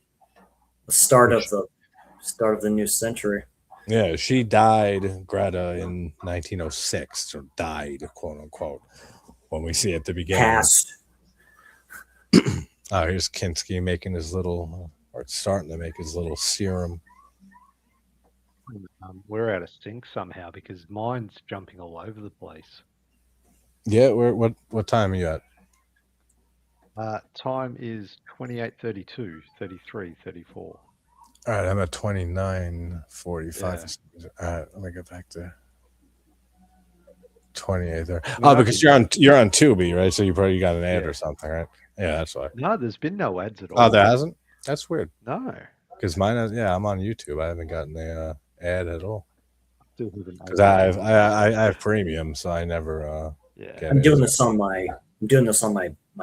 S2: the start of the new century.
S1: Yeah, she died, Greta, in 1906, or died, quote unquote, when we see at the beginning.
S2: Passed.
S1: Oh, here's Kinski making his little, or starting to make his little serum.
S3: We're out of sync somehow because mine's jumping all over the place.
S1: Yeah, what time are you at?
S3: Time is 28:32, 33, 34.
S1: All right, I'm at 29:45. Yeah. All right, let me go back to 28 there. Oh, because you're on Tubi, right? So you probably got an ad or something, right? Yeah, that's why.
S3: No, there's been no ads at all.
S1: Oh, there hasn't? That's weird.
S3: No.
S1: Because mine is, I'm on YouTube. I haven't gotten the ad at all. Because I have premium, so I never
S2: I'm doing this on my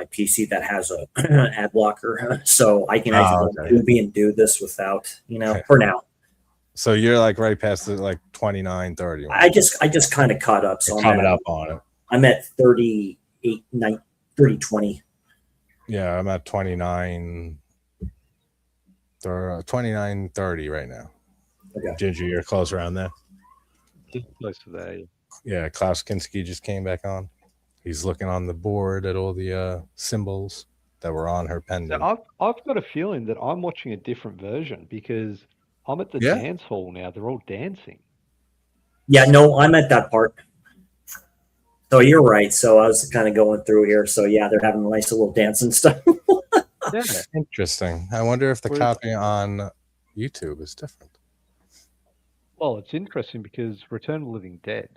S2: PC that has a ad blocker, so I can actually go Tubi and do this without, for now.
S1: So you're like right past the 29:30.
S2: I just kind of caught up. So
S1: coming up on it.
S2: I'm at 30:20.
S1: Yeah, I'm at 29:30 right now. Okay. Ginger, you're close around there.
S3: Close to there.
S1: Yeah, Klaus Kinski just came back on. He's looking on the board at all the symbols that were on her pendant.
S3: So I've got a feeling that I'm watching a different version because I'm at the dance hall now. They're all dancing.
S2: Yeah, no, I'm at that part. So you're right. So I was kind of going through here. So yeah, they're having a nice little dance and stuff.
S1: Yeah, interesting. I wonder if the copy on YouTube is different.
S3: Well, it's interesting because Return of the Living Dead,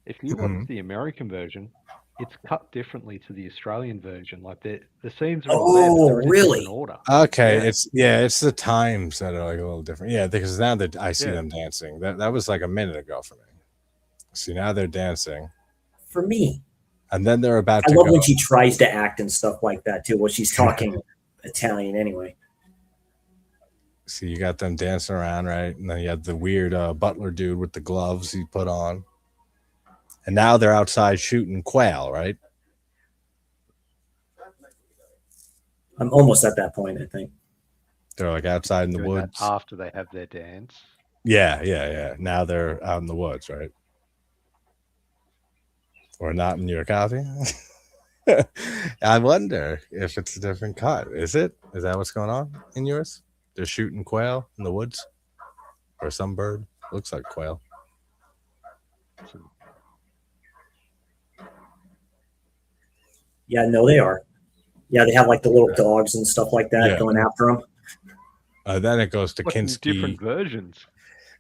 S3: if you watch the American version, it's cut differently to the Australian version. Like the scenes are all there, but they're in a different order.
S1: Okay, it's the times that are like a little different. Yeah, because now that I see them dancing, that was like a minute ago for me. See, now they're dancing.
S2: For me.
S1: And then they're about to
S2: I love
S1: go.
S2: when she tries to act and stuff like that too. Well, she's talking Italian anyway.
S1: See, you got them dancing around, right? And then you have the weird butler dude with the gloves he put on. And now they're outside shooting quail, right?
S2: I'm almost at that point, I think.
S1: They're like outside in the woods.
S3: After they have their dance.
S1: Yeah. Now they're out in the woods, right? Or not in your copy? I wonder if it's a different cut. Is it? Is that what's going on in yours? They're shooting quail in the woods? Or some bird? Looks like quail.
S2: Yeah, no, they are. Yeah, they have like the little dogs and stuff like that going after them.
S1: Then it goes to Kinski.
S3: Different versions.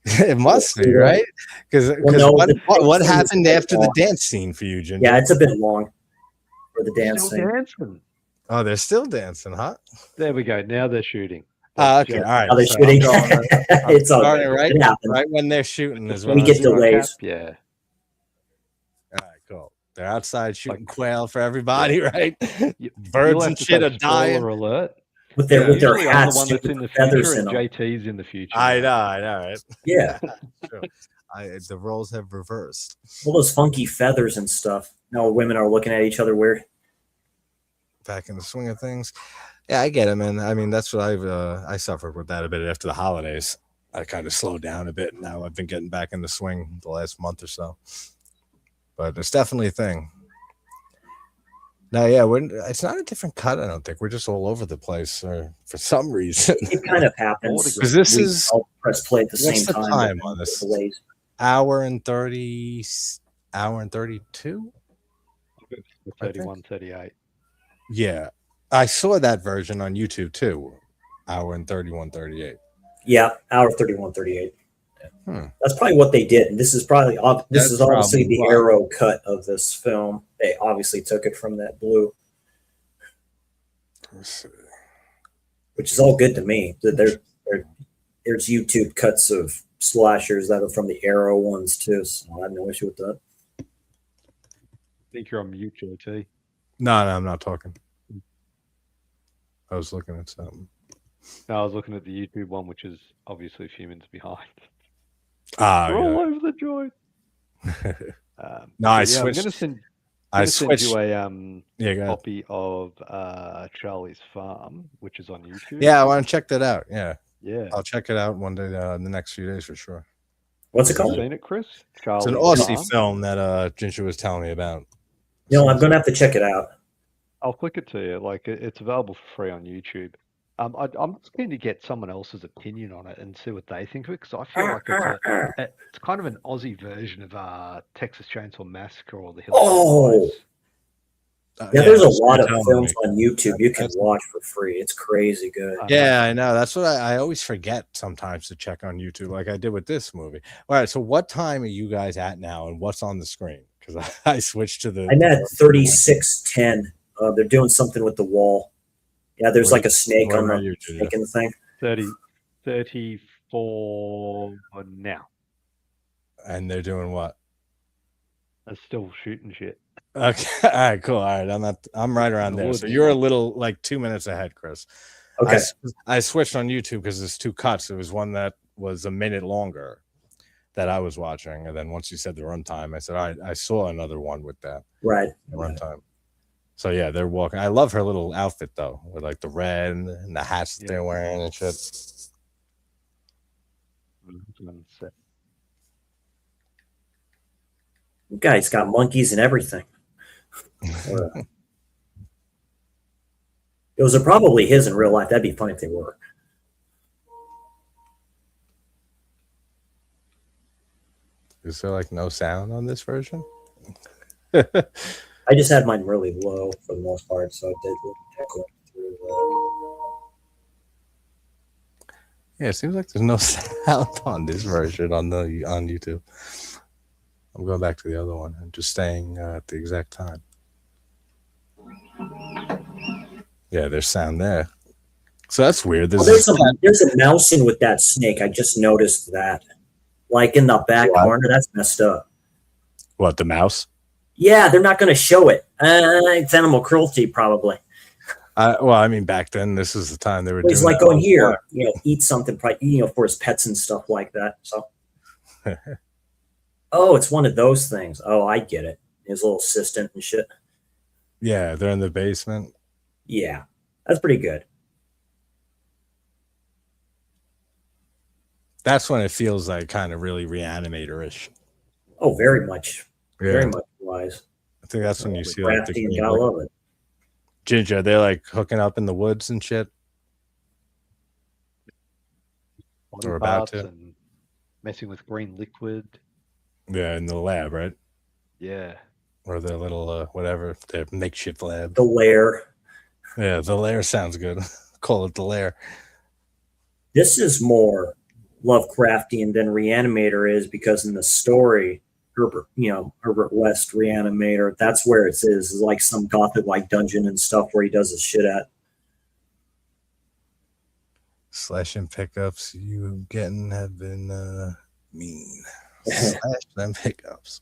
S1: It must be, right? Because what happened after the dance scene for you, Ginja?
S2: Yeah, it's a bit long for the dance scene.
S3: Dancing.
S1: Oh, they're still dancing, huh?
S3: There we go. Now they're shooting.
S1: Okay, all right.
S2: Now they're shooting. It's all
S1: right when they're shooting is when
S2: we get delays.
S3: Yeah.
S1: All right, cool. They're outside shooting quail for everybody, right? Birds and shit are dying.
S3: Alert.
S2: With their hats,
S3: the one that's in the
S2: feathers
S3: future,
S2: in
S3: and
S2: them.
S3: JT's in the future.
S1: I know, right?
S2: Yeah.
S1: Sure. The roles have reversed.
S2: All those funky feathers and stuff. Now women are looking at each other weird.
S1: Back in the swing of things. Yeah, I get it, man. I mean, that's what I suffered with that a bit after the holidays. I kind of slowed down a bit. Now I've been getting back in the swing the last month or so. But it's definitely a thing. No, yeah, it's not a different cut. I don't think we're just all over the place for some reason.
S2: It kind of happens
S1: because this is
S2: press play at the same time
S1: on this hour and 32.
S3: 31, 38.
S1: Yeah, I saw that version on YouTube too. Hour and 31, 38.
S2: Yeah, hour 31, 38. That's probably what they did. And this is obviously the Arrow cut of this film. They obviously took it from that blue, which is all good to me. There's YouTube cuts of slashers that are from the Arrow ones too. So I have no issue with that.
S3: I think you're on mute, JT.
S1: No, I'm not talking. I was looking at something.
S3: No, I was looking at the YouTube one, which is obviously a few minutes behind.
S1: We're
S3: all over the joint.
S1: No, I switched.
S3: I'm send you a
S1: copy
S3: of Charlie's Farm, which is on YouTube.
S1: Yeah, I want to check that out.
S3: Yeah,
S1: I'll check it out one day in the next few days for sure.
S2: What's it called?
S3: Seen it, Chris?
S1: It's an Aussie film that Ginja was telling me about.
S2: No, I'm gonna have to check it out.
S3: I'll click it to you. Like it's available for free on YouTube. I'm just keen to get someone else's opinion on it and see what they think of it, because I feel like it's kind of an Aussie version of Texas Chainsaw Massacre or The Hills.
S2: There's a lot of films on YouTube you can watch for free. It's crazy good.
S1: Yeah, I know. That's what I always forget sometimes to check on YouTube, like I did with this movie. All right, so what time are you guys at now, and what's on the screen? Because I switched to the.
S2: I'm at 36:10. They're doing something with the wall. Yeah, there's like a snake on the snake in the thing.
S3: 34 now.
S1: And they're doing what?
S3: They're still shooting shit.
S1: Okay. All right, cool. All right. I'm right around there. So you're a little like 2 minutes ahead, Chris.
S2: Okay.
S1: I switched on YouTube because there's two cuts. There was one that was a minute longer that I was watching. And then once you said the runtime, I said, all right, I saw another one with that.
S2: Right.
S1: The runtime. So yeah, they're walking. I love her little outfit though, with like the red and the hats that they're wearing and shit.
S2: Guy's got monkeys and everything. Those are probably his in real life. That'd be funny if they were.
S1: Is there like no sound on this version?
S2: I just had mine really low for the most part, so I did echo through.
S1: Yeah, it seems like there's no sound on this version on YouTube. I'm going back to the other one and just staying at the exact time. Yeah, there's sound there. So that's weird.
S2: Oh, there's a mouse in with that snake. I just noticed that. Like in the back corner, that's messed up.
S1: What, the mouse?
S2: Yeah, they're not going to show it. It's animal cruelty, probably.
S1: Well, I mean, back then, this is the time they were doing.
S2: He's like, going here, eat something, probably, for his pets and stuff like that. So, oh, it's one of those things. Oh, I get it. His little assistant and shit.
S1: Yeah, they're in the basement.
S2: Yeah, that's pretty good.
S1: That's when it feels like kind of really Reanimator-ish.
S2: Oh, very much.
S1: Yeah.
S2: Very much wise.
S1: I think that's when you see like the
S2: I love it.
S1: Ginja, they're like hooking up in the woods and shit.
S3: Or about to. And messing with green liquid.
S1: Yeah, in the lab, right?
S3: Yeah.
S1: Or the little whatever, their makeshift lab.
S2: The lair.
S1: Yeah, the lair sounds good. Call it the lair.
S2: This is more Lovecraftian than Reanimator is, because in the story, Herbert West Reanimator, that's where it is like some Gothic like dungeon and stuff where he does his shit at.
S1: Slashing pickups you getting have been mean. Slash them pickups.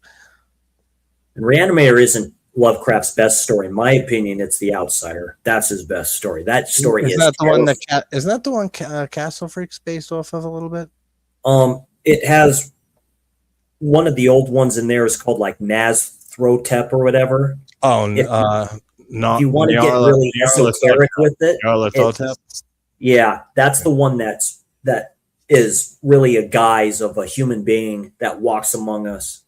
S2: And Reanimator isn't Lovecraft's best story. In my opinion, it's The Outsider. That's his best story. That story
S1: isn't that the one that isn't that the one Castle Freak's based off of a little bit?
S2: It has one of the old ones in there is called like Nazthrotep or whatever.
S1: Oh,
S2: if you want to get really esoteric with it, yeah, that's the one that is really a guise of a human being that walks among us.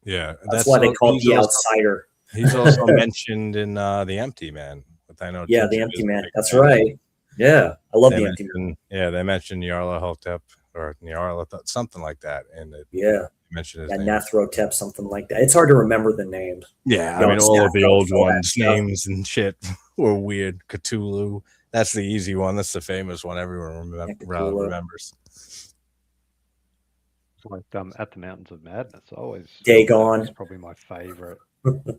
S1: Yeah,
S2: that's why they call it The Outsider.
S1: He's also mentioned in The Empty Man. But I know.
S2: Yeah, The Empty Man. That's right. Yeah, I love The Empty Man.
S1: Yeah, they mentioned Nyarlathotep or Nyarlathotep, something like that, and
S2: yeah,
S1: mentioned his
S2: name. Nathrotep, something like that. It's hard to remember the names.
S1: Yeah, I mean, all of the old ones' names and shit were weird. Cthulhu. That's the easy one. That's the famous one everyone remembers.
S3: Like At the Mountains of Madness. Always
S2: Dagon
S3: is probably my favorite.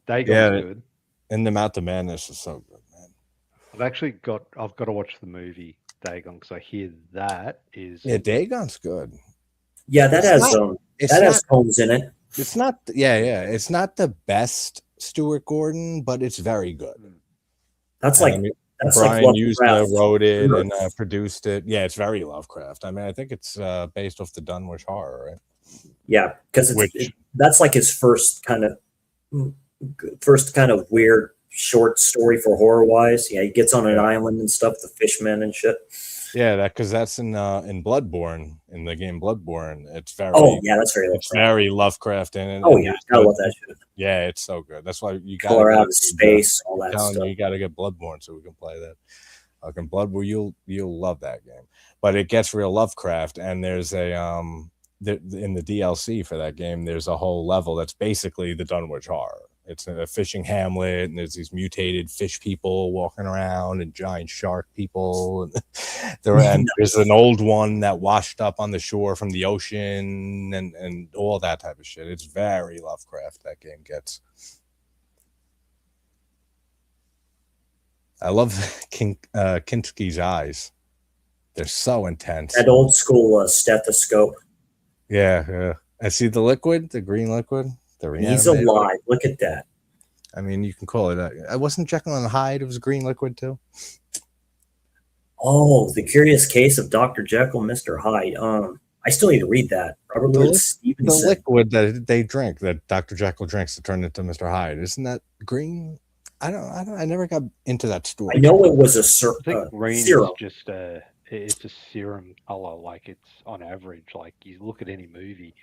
S3: Dagon's good.
S1: And the Mount of Madness is so good, man.
S3: I've got to watch the movie Dagon because I hear that is
S1: Dagon's good.
S2: Yeah, that has poems in it.
S1: It's not it's not the best Stuart Gordon, but it's very good.
S2: That's like
S1: Brian Usna wrote it and produced it. Yeah, it's very Lovecraft. I mean, I think it's based off the Dunwich Horror, right?
S2: Yeah, because that's like his first kind of weird short story for horror wise. Yeah, he gets on an island and stuff, the fishmen and shit.
S1: Yeah, because that's in Bloodborne, in the game Bloodborne. It's very
S2: that's very Lovecraft.
S1: It's very Lovecraft in it.
S2: Oh yeah, I love that shit.
S1: Yeah, it's so good. That's why you got
S2: color out of space, all that stuff.
S1: You got to get Bloodborne so we can play that. Fucking Bloodborne, you'll love that game. But it gets real Lovecraft, and there's a in the DLC for that game, there's a whole level that's basically the Dunwich Horror. It's a fishing hamlet, and there's these mutated fish people walking around and giant shark people. And there's an old one that washed up on the shore from the ocean and all that type of shit. It's very Lovecraft, that game gets. I love Kinski's eyes. They're so intense.
S2: That old school stethoscope.
S1: Yeah. I see the liquid, the green liquid.
S2: He's alive. Look at that.
S1: I mean, you can call it that. I wasn't Jekyll and Hyde. It was green liquid too.
S2: Oh, The Curious Case of Dr. Jekyll, Mr. Hyde. I still need to read that. Robert Louis Stevenson.
S1: The liquid that they drink, that Dr. Jekyll drinks to turn into Mr. Hyde, isn't that green? I never got into that story.
S2: I know it was a
S3: green
S2: serum.
S3: Is just it's a serum color. Like it's on average. Like you look at any movie,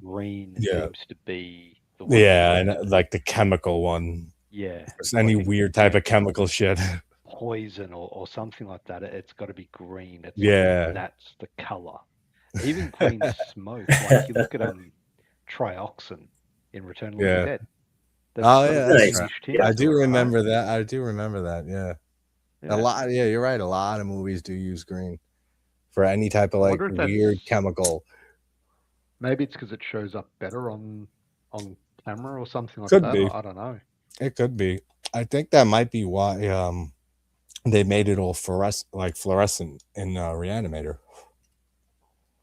S3: green seems to be.
S1: And like the chemical one.
S3: Yeah.
S1: It's any weird type of chemical shit.
S3: Poison or something like that. It's got to be green. It's that's the color. Even Queen Smoke. Like you look at trioxin in Return of the Dead.
S1: That's right. I do remember that. Yeah. A lot. Yeah, you're right. A lot of movies do use green for any type of like weird chemical.
S3: Maybe it's because it shows up better on camera or something like
S1: that.
S3: I don't know.
S1: It could be. I think that might be why They made it all fluorescent in Reanimator.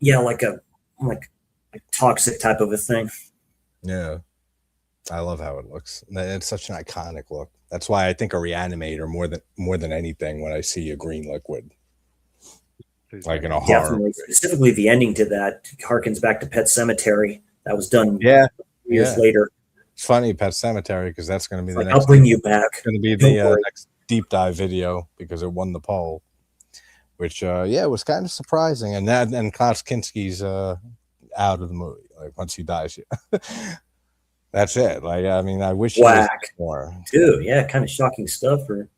S2: Yeah, like a toxic type of a thing.
S1: Yeah, I love how it looks. It's such an iconic look. That's why I think a Reanimator more than anything when I see a green liquid, like in a horror.
S2: Definitely, specifically the ending to that harkens back to Pet Cemetery. That was done years later.
S1: It's funny, Pet Cemetery, because that's going to be the next.
S2: I'll bring you back.
S1: Going to be the next deep dive video because it won the poll, which was kind of surprising. And Klaus Kinski's out of the movie. Like once he dies, that's it. Like I mean, I wish
S2: whack
S1: more.
S2: Dude, yeah, kind of shocking stuff.
S1: But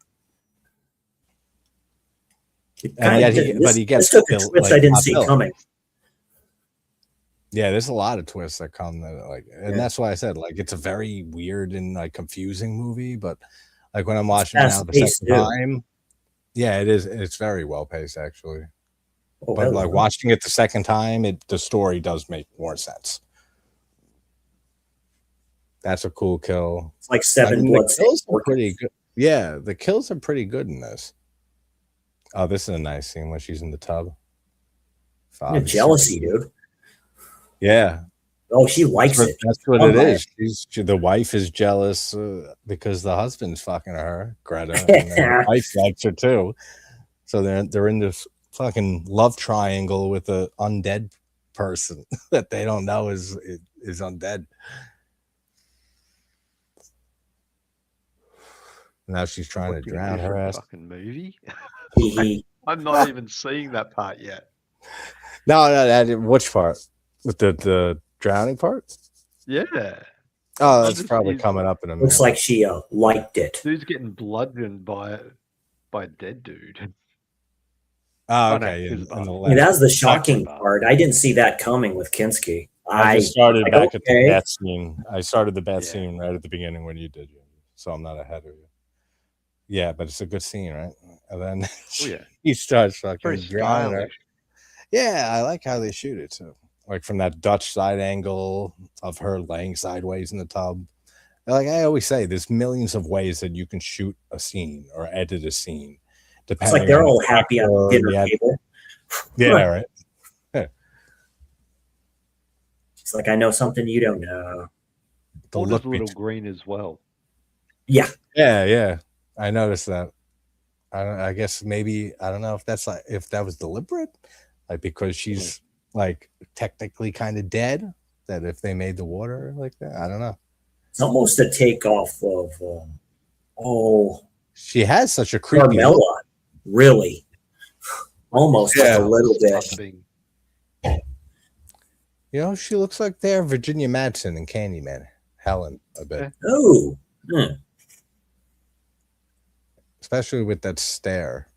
S1: he gets
S2: took a twist I didn't see coming.
S1: Yeah, there's a lot of twists that come and that's why I said like it's a very weird and like confusing movie, but like when I'm watching it now the second time, yeah, it is. It's very well paced actually. Oh, but like watching it the second time, the story does make more sense. That's a cool kill.
S2: It's like 7 blood
S1: kills are pretty good. Yeah, the kills are pretty good in this. Oh, this is a nice scene when she's in the tub.
S2: Jealousy, dude.
S1: Yeah.
S2: Oh, she likes it.
S1: That's what it is. The wife is jealous because the husband's fucking her, Greta. And the wife likes her too. So they're in this fucking love triangle with an undead person that they don't know is undead. Now she's trying to drown her ass.
S3: Fucking movie.
S2: I'm
S3: not even seeing that part yet.
S1: No, which part? With the drowning part?
S3: Yeah.
S1: Oh, that's probably coming up in a minute.
S2: Looks like she liked it.
S3: Dude's getting bludgeoned by a dead dude.
S1: Oh, okay.
S2: That's the shocking part. I didn't see that coming with Kinski.
S1: I just started back at the bat scene. I started the bat scene right at the beginning when you did, so I'm not ahead of you. Yeah, but it's a good scene, right? And then he starts fucking drowning her. Yeah, I like how they shoot it too. Like from that Dutch side angle of her laying sideways in the tub. Like I always say, there's millions of ways that you can shoot a scene or edit a scene.
S2: It's like they're all happy on the dinner table.
S1: Yeah, right. Yeah.
S2: It's like I know something you don't know.
S3: The look little green as well.
S2: Yeah.
S1: Yeah. I noticed that. I guess maybe I don't know if that was deliberate, like because she's like technically kind of dead. That if they made the water like that, I don't know.
S2: It's almost a takeoff of
S1: she has such a creepy
S2: Carmella, really, almost a little bit.
S1: You know, she looks like they're Virginia Madsen and Candyman, Helen a bit.
S2: Oh.
S1: Especially with that stare.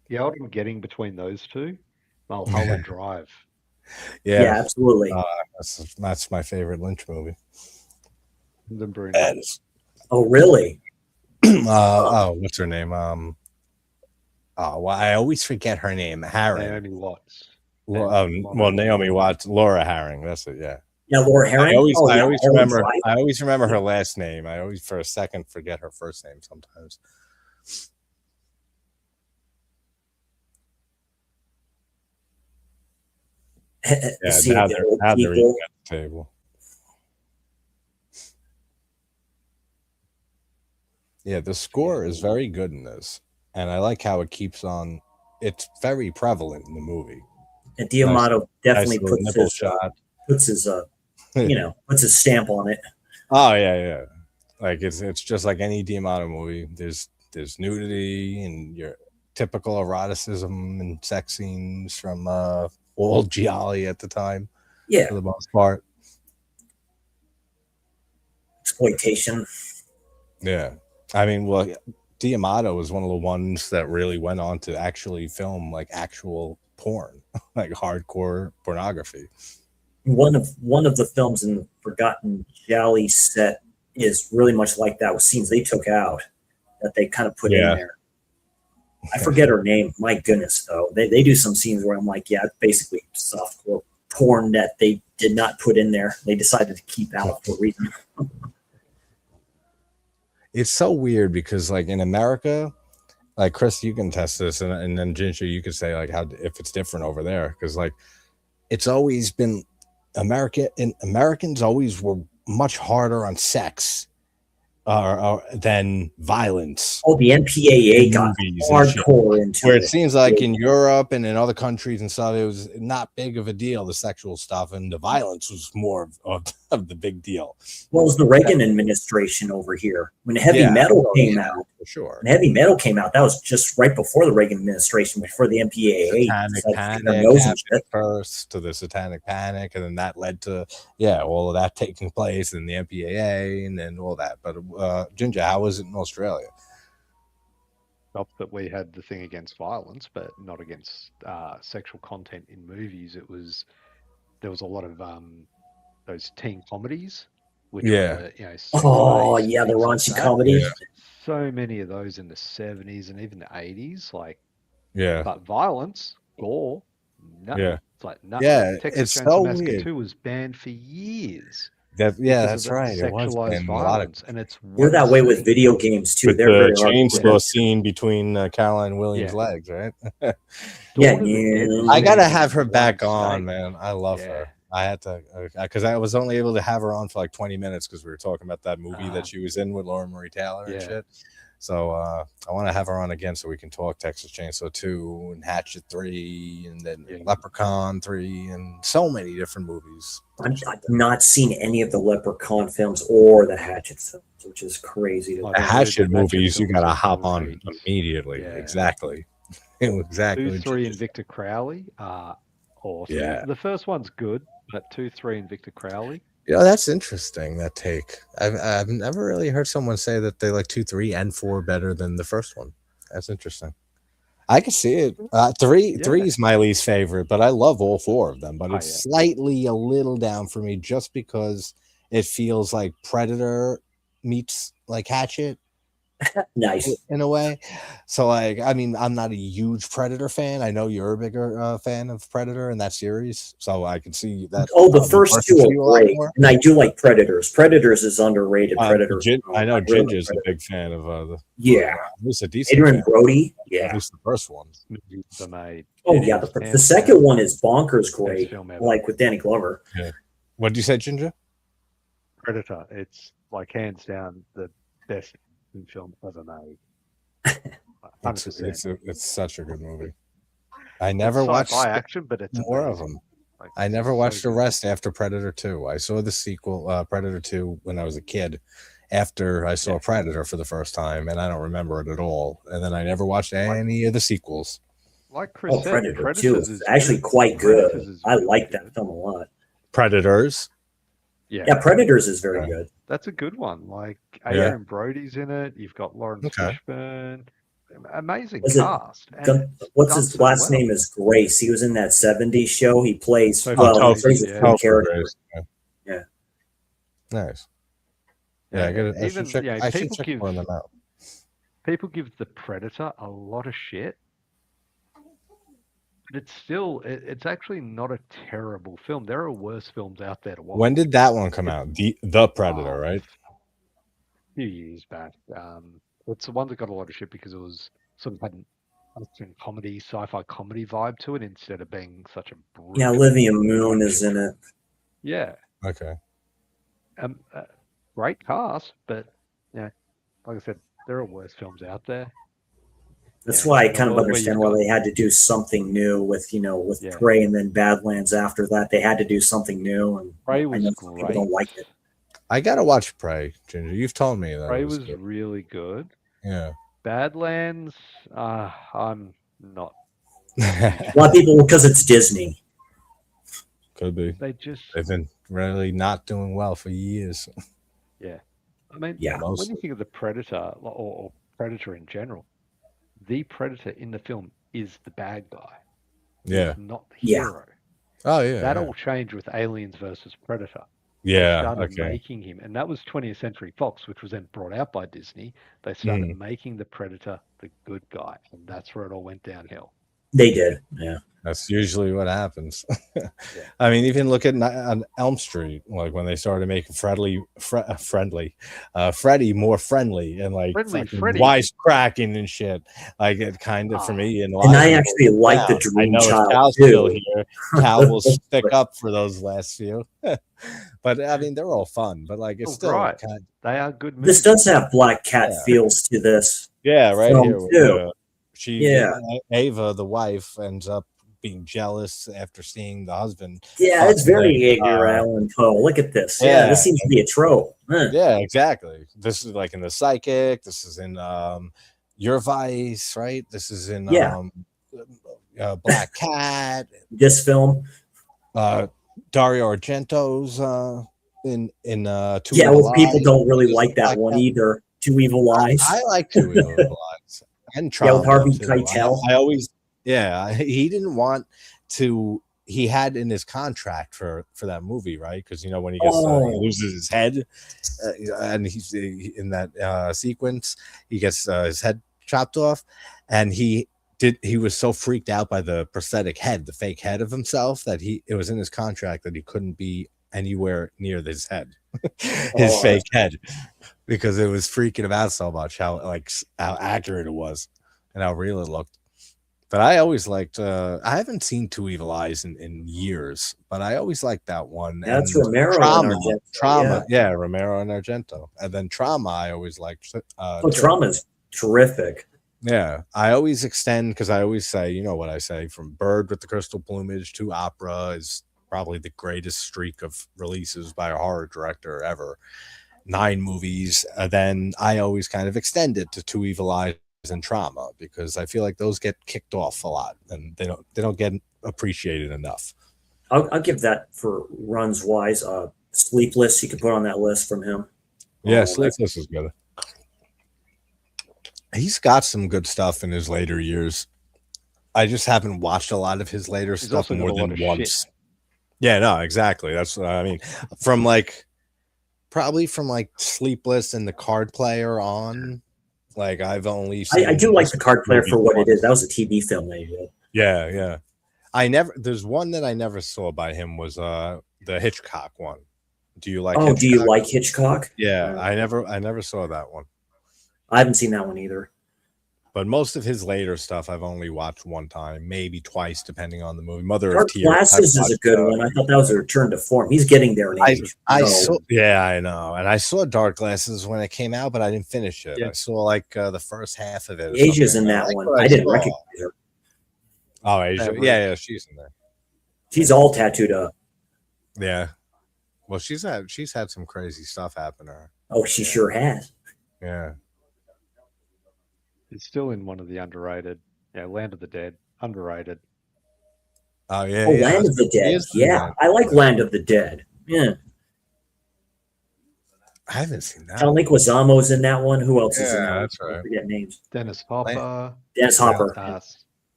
S3: Yeah, what I'm getting between those two, Mulholland Drive.
S2: Yeah, absolutely.
S1: That's my favorite Lynch movie.
S3: The Bruno.
S2: Oh, really?
S1: What's her name? I always forget her name. Herring.
S3: Naomi Watts.
S1: Naomi Watts. Laura Herring. That's it. Yeah.
S2: Yeah, Laura Herring.
S1: I always remember her last name. I always, for a second, forget her first name sometimes. Now they're eating at the table. Yeah, the score is very good in this, and I like how it keeps on. It's very prevalent in the movie.
S2: And D'Amato definitely puts his puts his stamp on it.
S1: Oh yeah. Like it's just like any D'Amato movie. There's nudity and your typical eroticism and sex scenes from old Giallo at the time.
S2: Yeah,
S1: for the most part.
S2: Exploitation.
S1: Yeah, I mean, well, D'Amato was one of the ones that really went on to actually film like actual porn, like hardcore pornography.
S2: One of the films in the Forgotten Giallo set is really much like that, with scenes they took out that they kind of put in there. I forget her name. My goodness, though. They do some scenes where I'm like, yeah, it's basically softcore porn that they did not put in there. They decided to keep out for a reason.
S1: It's so weird because like in America, like Chris, you can test this, and then Ginger, you could say like how if it's different over there, because like it's always been Americans always were much harder on sex than violence.
S2: Oh, the MPAA got hardcore into
S1: where
S2: it.
S1: It seems like in Europe and in other countries and stuff, it was not big of a deal, the sexual stuff, and the violence was more of the big deal.
S2: Well, it was the Reagan administration over here when heavy metal came out.
S1: For sure.
S2: When heavy metal came out, that was just right before the Reagan administration, before the MPAA.
S1: Satanic Panic first to the Satanic Panic, and then that led to all of that taking place, and the MPAA, and then all that. But Ginger, how was it in Australia?
S3: Not that we had the thing against violence, but not against sexual content in movies. There was a lot of those teen comedies, which were, you know,
S2: the raunchy comedy.
S3: Yeah. So many of those in the 70s and even the 80s, like, but violence, gore, nothing.
S1: Yeah.
S3: It's like nothing. Texas Chainsaw Massacre 2 was banned for years.
S1: That's right.
S3: It was banned violence, and it's
S2: they're that way with video games too.
S1: With
S2: they're
S1: the chainsaw scene between Caroline Williams' legs, right? I gotta have her back on, man. I love her. I had to, because I was only able to have her on for like 20 minutes because we were talking about that movie that she was in with Laura Marie Taylor and shit. So I want to have her on again so we can talk Texas Chainsaw 2 and Hatchet 3 and then Leprechaun 3 and so many different movies.
S2: I've not seen any of the Leprechaun films or the Hatchet films, which is crazy.
S1: The Hatchet movies, you gotta hop on immediately. Exactly.
S3: 2, 3, and Victor Crowley are awesome.
S1: Yeah.
S3: The first one's good, but 2, 3, and Victor Crowley.
S1: Yeah, that's interesting, that take. I've never really heard someone say that they like 2, 3, and 4 better than the first one. That's interesting. I can see it. 3 is my least favorite, but I love all 4 of them. But it's slightly a little down for me just because it feels like Predator meets like Hatchet.
S2: Nice
S1: in a way. So like, I mean, I'm not a huge Predator fan. I know you're a bigger fan of Predator in that series, so I can see that.
S2: The first 2 are great, and I do like Predators. Predators is underrated. Predators.
S1: I know Ginger's a big fan of the.
S2: At
S1: least a decent.
S2: Adrian Brody.
S1: At least the first one.
S2: The second one is bonkers great, like with Danny Glover.
S1: Yeah. What did you say, Ginger?
S3: Predator. It's like hands down the best film ever made. 100%.
S1: It's such a good movie. I never watched
S3: action, but it's
S1: more of them. Like, I never watched the rest after Predator 2. I saw the sequel, Predator 2, when I was a kid. After I saw Predator for the first time, and I don't remember it at all. And then I never watched any of the sequels.
S3: Like Chris said,
S2: Predator 2 is actually quite good. I like that film a lot.
S1: Predators.
S2: Yeah, Predators is very good.
S3: That's a good one. Like Adrian Brody's in it. You've got Lawrence Fishburne. Amazing cast.
S2: What's his last name? Is Grace. He was in that 70s show. He plays character.
S1: Yeah. Nice. Yeah, I should check one of them out.
S3: People give The Predator a lot of shit. But it's actually not a terrible film. There are worse films out there to watch.
S1: When did that one come out? The Predator, right?
S3: A few years back. It's the one that got a lot of shit because it was sort of had an comedy, sci-fi comedy vibe to it instead of being such a brutal.
S2: Yeah, Olivia Moon is in it.
S3: Yeah.
S1: Okay.
S3: Great cast, but like I said, there are worse films out there.
S2: That's why I kind of understand why they had to do something new with Prey and then Badlands after that. They had to do something new, and
S3: Prey was great.
S2: People don't like it.
S1: I gotta watch Prey, Ginger. You've told me that.
S3: Prey was really good.
S1: Yeah.
S3: Badlands, I'm not.
S2: A lot of people, because it's Disney.
S1: Could be. They've been really not doing well for years.
S3: Yeah. I mean, when you think of the Predator or Predator in general, the Predator in the film is the bad guy.
S1: Yeah.
S3: He's not the hero.
S1: Oh, yeah.
S3: That all changed with Aliens versus Predator.
S1: Yeah.
S3: They started making him, and that was 20th Century Fox, which was then brought out by Disney. They started making the Predator the good guy, and that's where it all went downhill.
S2: They did, yeah.
S1: That's usually what happens. I mean, even look at on Elm Street, like when they started making Freddy more friendly and like
S3: Freddy.
S1: wisecracking and shit. Like it kind of for me, and
S2: I actually like the Dream
S1: I know
S2: Child
S1: if Cal's
S2: too.
S1: still here, Cal will stick up for those last few. But I mean, they're all fun. But like, it's still
S3: right.
S1: kind of,
S3: They are good movies.
S2: This does have Black Cat feels to this.
S1: Yeah, right here.
S2: Too.
S1: Ava, the wife, ends up being jealous after seeing the husband.
S2: Yeah, it's very Edgar Allan Poe. Look at this. Yeah, this seems to be a trope.
S1: Yeah, exactly. This is like in The Psychic. This is in Your Vice, right? This is in Black Cat.
S2: This film.
S1: Dario Argento's in
S2: well, people don't really like that one either. Two Evil Eyes.
S1: I like Two Evil Eyes. And
S2: with Harvey Keitel.
S1: I always, he didn't want to. He had in his contract for that movie, right? Because you know when he gets he loses his head, and he's in that sequence, he gets his head chopped off, and he was so freaked out by the prosthetic head, the fake head of himself, that it was in his contract that he couldn't be anywhere near his head, his fake head, because it was freaking him out so much how accurate it was and how real it looked. But I always liked I haven't seen Two Evil Eyes in years, but I always liked that one.
S2: That's Romero and Argento.
S1: Trauma, Romero and Argento. And then Trauma I always liked.
S2: Trauma's terrific.
S1: Yeah, I always extend, because I always say, you know what I say, from Bird with the Crystal Plumage to Opera is probably the greatest streak of releases by a horror director ever. 9 movies. Then I always kind of extend it to Two Evil Eyes and Trauma, because I feel like those get kicked off a lot and they don't get appreciated enough.
S2: I'll give that for runs wise. Sleepless, you can put on that list from him.
S1: Yeah, Sleepless is good. He's got some good stuff in his later years. I just haven't watched a lot of his later stuff more than once. Shit. Yeah, no, exactly. That's what I mean. Probably from Sleepless and The Card Player on. Like I've only seen
S2: I do like The Card Player for what it is. That was a TV film they did.
S1: Yeah. There's one that I never saw by him was the Hitchcock one. Do you like Hitchcock?
S2: Do you like Hitchcock?
S1: Yeah, I never saw that one.
S2: I haven't seen that one either.
S1: But most of his later stuff I've only watched one time, maybe twice, depending on the movie. Mother
S2: Dark
S1: of Tears.
S2: Glasses is a good one. I thought that was a return to form. He's getting there in age.
S1: I know. And I saw Dark Glasses when it came out, but I didn't finish it. Yeah. I saw the first half of it.
S2: Asia's in that one. I didn't recognize her.
S1: Oh, Asia. Yeah, she's in there.
S2: She's all tattooed up.
S1: Yeah. Well, she's had some crazy stuff happen to her.
S2: Oh, she sure has.
S1: Yeah.
S3: It's still in one of the underrated. Yeah, Land of the Dead. Underrated.
S1: Oh, yeah.
S2: Oh, Land of the Dead. Yeah, I like Land of the Dead. Yeah.
S1: I haven't seen that.
S2: John Leguizamo's in that one. Who else is in that?
S1: Yeah, that's right.
S2: I forget names.
S3: Dennis Hopper.
S2: Dennis Hopper.